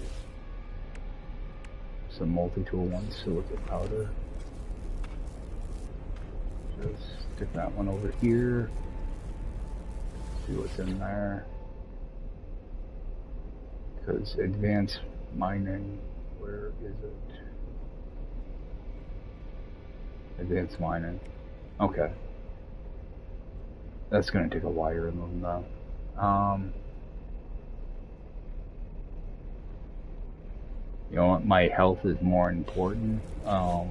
some multi-tool ones, silicate powder. Just stick that one over here. See what's in there. Because advanced mining, where is it? Advanced mining. Okay. That's gonna take a wire in them though. You know what, my health is more important. So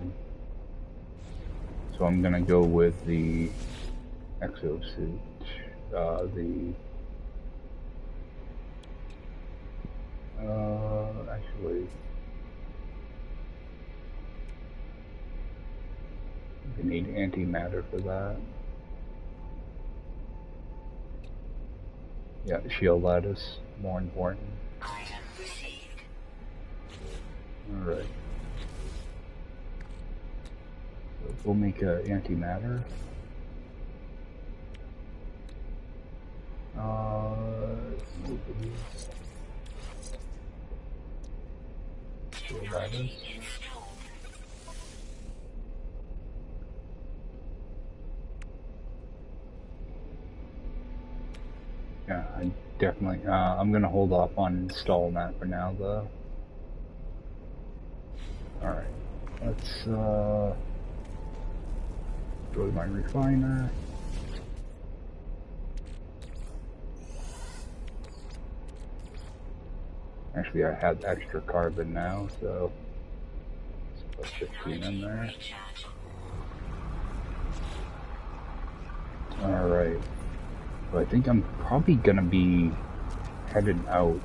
I'm gonna go with the exosuit. Actually, you need antimatter for that. Yeah, shield lattice, more important. Alright. So we'll make antimatter. Shield lattice. Yeah, I definitely, I'm gonna hold off on installing that for now though. Alright, let's, go to my refiner. Actually, I have extra carbon now, so let's put 15 in there. Alright, so I think I'm probably gonna be headed out.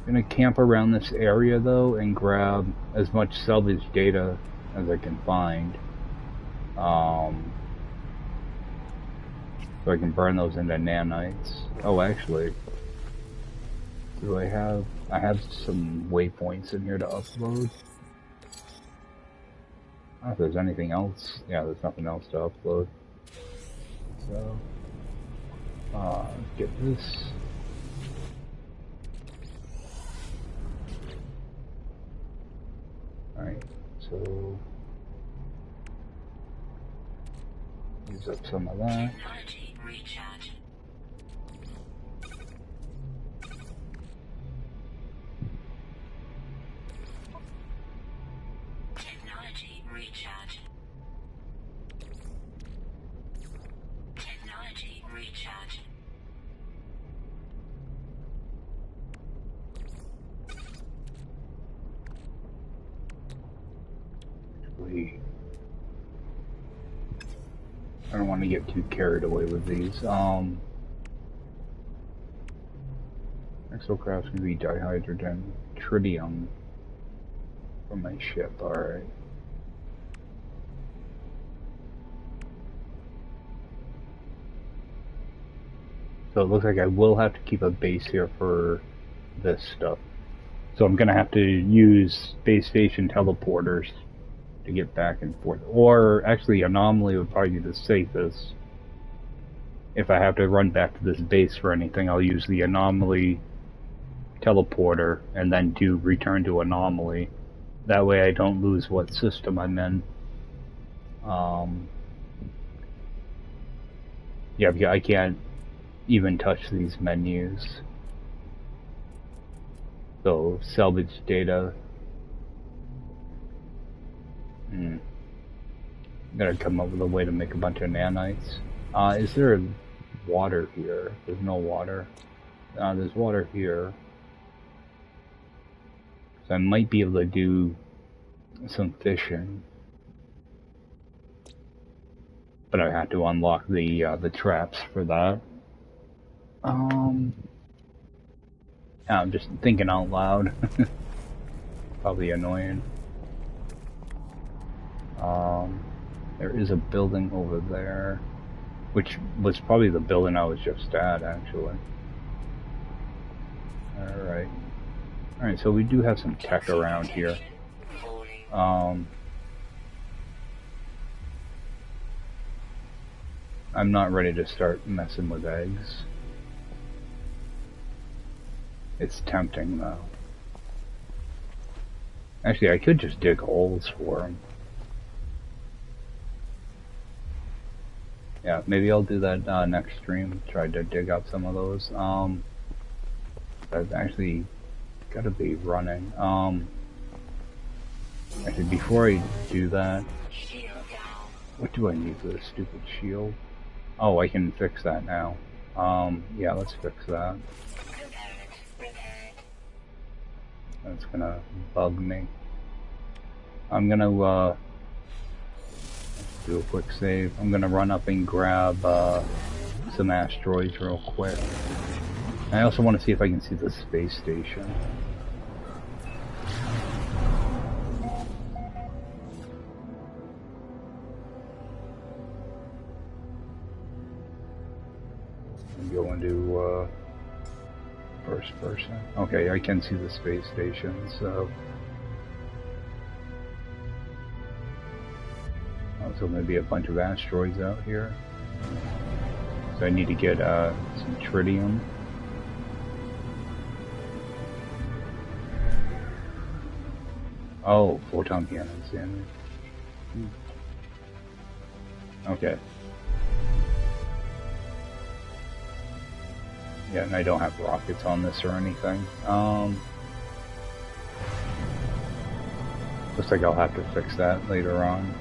Gonna camp around this area though and grab as much salvage data as I can find. So I can burn those into nanites. Oh, actually, do I have some waypoints in here to upload? I don't know if there's anything else. Yeah, there's nothing else to upload. So, get this. Alright, so use up some of that. Technology recharge. Technology recharge. Technology recharge. I don't want to get too carried away with these. Exocraft's gonna be dihydrogen tritium for my ship. Alright. So it looks like I will have to keep a base here for this stuff. So I'm gonna have to use space station teleporters to get back and forth. Or actually, anomaly would probably be the safest. If I have to run back to this base for anything, I'll use the anomaly teleporter and then do return to anomaly. That way I don't lose what system I'm in. Yeah, I can't even touch these menus. So, salvage data. Gotta come up with a way to make a bunch of nanites. Is there water here? There's no water. There's water here. So I might be able to do some fishing, but I have to unlock the traps for that. I'm just thinking out loud. Probably annoying. There is a building over there, which was probably the building I was just at, actually. Alright, so we do have some tech around here. I'm not ready to start messing with eggs. It's tempting, though. Actually, I could just dig holes for them. Yeah, maybe I'll do that next stream. Try to dig up some of those. I've actually got to be running. Actually, before I do that, what do I need for this stupid shield? Oh, I can fix that now. Yeah, let's fix that. That's gonna bug me. I'm gonna do a quick save. I'm gonna run up and grab some asteroids real quick. I also want to see if I can see the space station. I'm going to first person. Okay, I can see the space station, so... So maybe a bunch of asteroids out here. So I need to get some tritium. Oh, photon cannons, damn it. Okay. Yeah, and I don't have rockets on this or anything. Looks like I'll have to fix that later on.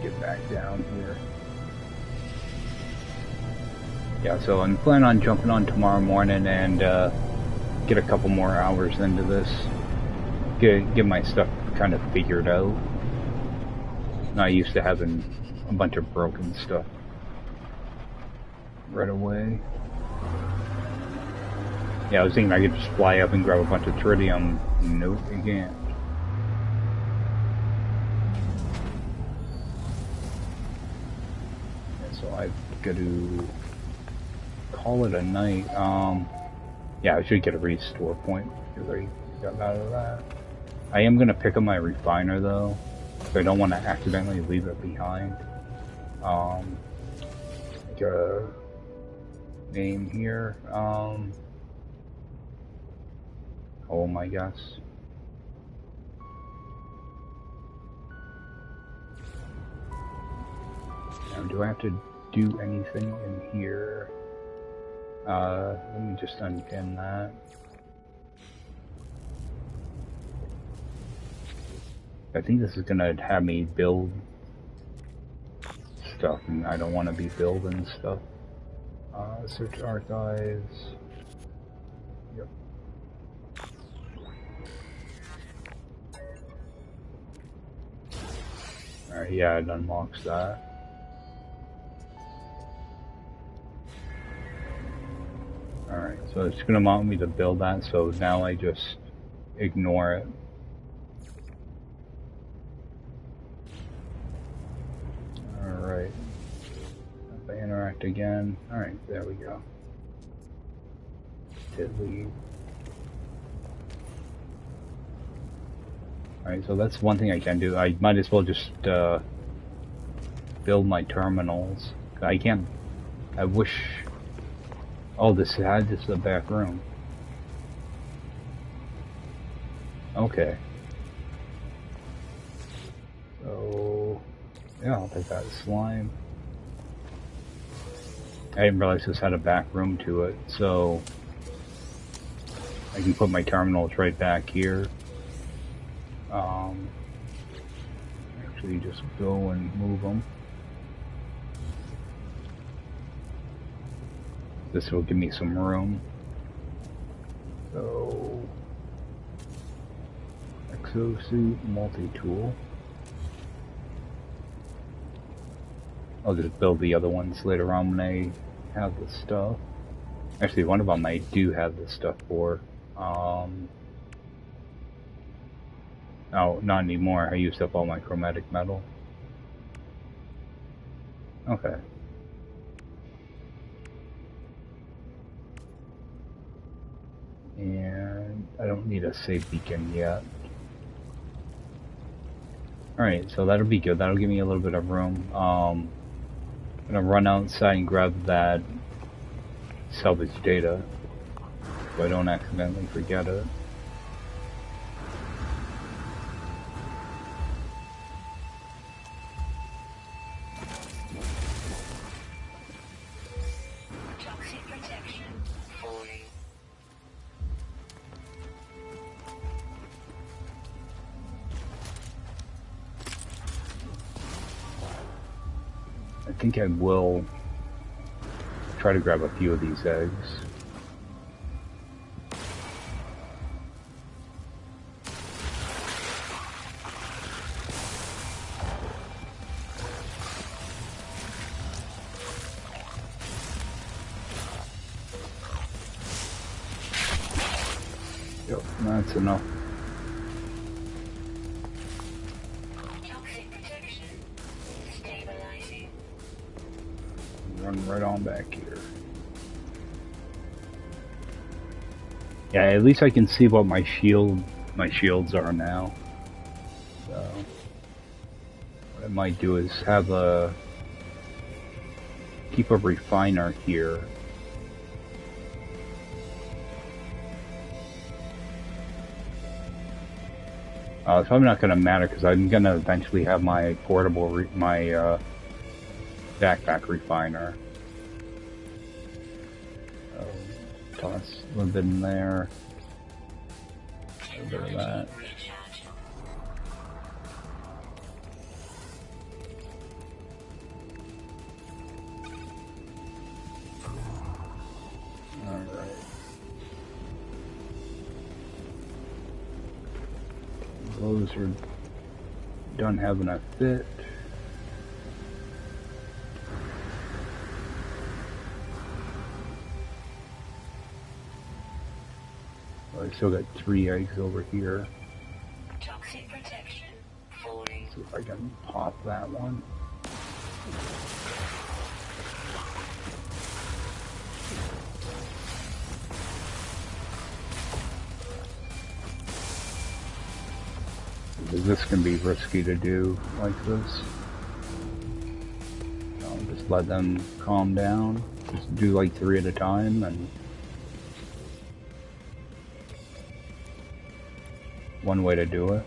Get back down here. Yeah, so I'm planning on jumping on tomorrow morning and get a couple more hours into this. Get my stuff kind of figured out. Not used to having a bunch of broken stuff right away. Yeah, I was thinking I could just fly up and grab a bunch of tritium. Nope, you can't. So I've got to call it a night. Yeah, I should get a restore point because I got out of that. I am going to pick up my refiner though, so I don't want to accidentally leave it behind. Like a name here. Oh my gosh. Now, do I have to do anything in here? Let me just unpin that. I think this is gonna have me build stuff, and I don't want to be building stuff. Search archives. Yep. Alright, yeah, it unlocks that. Alright, so it's gonna want me to build that, so now I just ignore it. Alright. If I interact again. Alright, there we go. Did leave. Alright, so that's one thing I can do. I might as well just build my terminals. I can't... I wish... Oh, this is the back room. Okay. So... yeah, I'll take that slime. I didn't realize this had a back room to it, so... I can put my terminals right back here. Actually just go and move them. This will give me some room. So, exosuit, multi-tool. I'll just build the other ones later on when I have the stuff. Actually, one of them I do have the stuff for. Oh, not anymore. I used up all my chromatic metal. Okay. And I don't need a save beacon yet. Alright, so that'll be good. That'll give me a little bit of room. I'm gonna run outside and grab that salvage data so I don't accidentally forget it. Toxic protection falling. I think I will try to grab a few of these eggs. Yep, that's enough. Toxic protection stabilizing. Run right on back here. Yeah, at least I can see what my shields are now. So what I might do is keep a refiner here. It's probably not going to matter because I'm going to eventually have my portable backpack refiner. So, toss a little bit in there. A little bit of that. Recharge. Alright. Those are done having a fit. I still got 3 eggs over here. Toxic protection falling. See if I can pop that one. This can be risky to do like this. I'll just let them calm down. Just do like 3 at a time and one way to do it.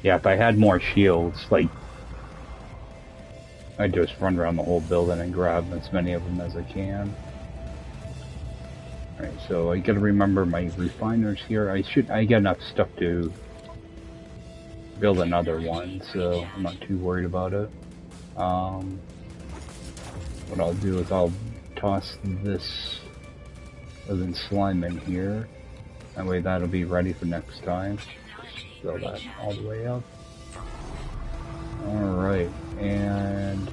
Yeah, if I had more shields, like I'd just run around the whole building and grab as many of them as I can. Alright, so I gotta remember my refiners here. I got enough stuff to build another one, so I'm not too worried about it. What I'll do is I'll toss this other slime in here. That way that'll be ready for next time. Just fill that all the way up. Alright, and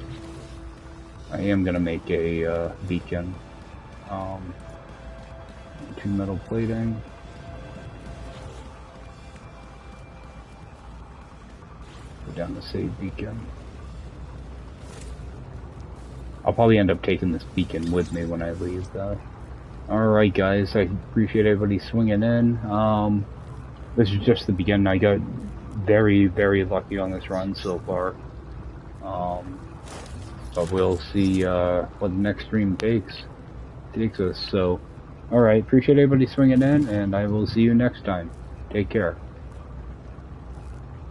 I am gonna make a beacon. 2 metal plating. Put down the save beacon. I'll probably end up taking this beacon with me when I leave though. Alright guys, I appreciate everybody swinging in. This is just the beginning. I got very, very lucky on this run so far. But we'll see what the next stream takes us. So, alright, appreciate everybody swinging in, and I will see you next time. Take care.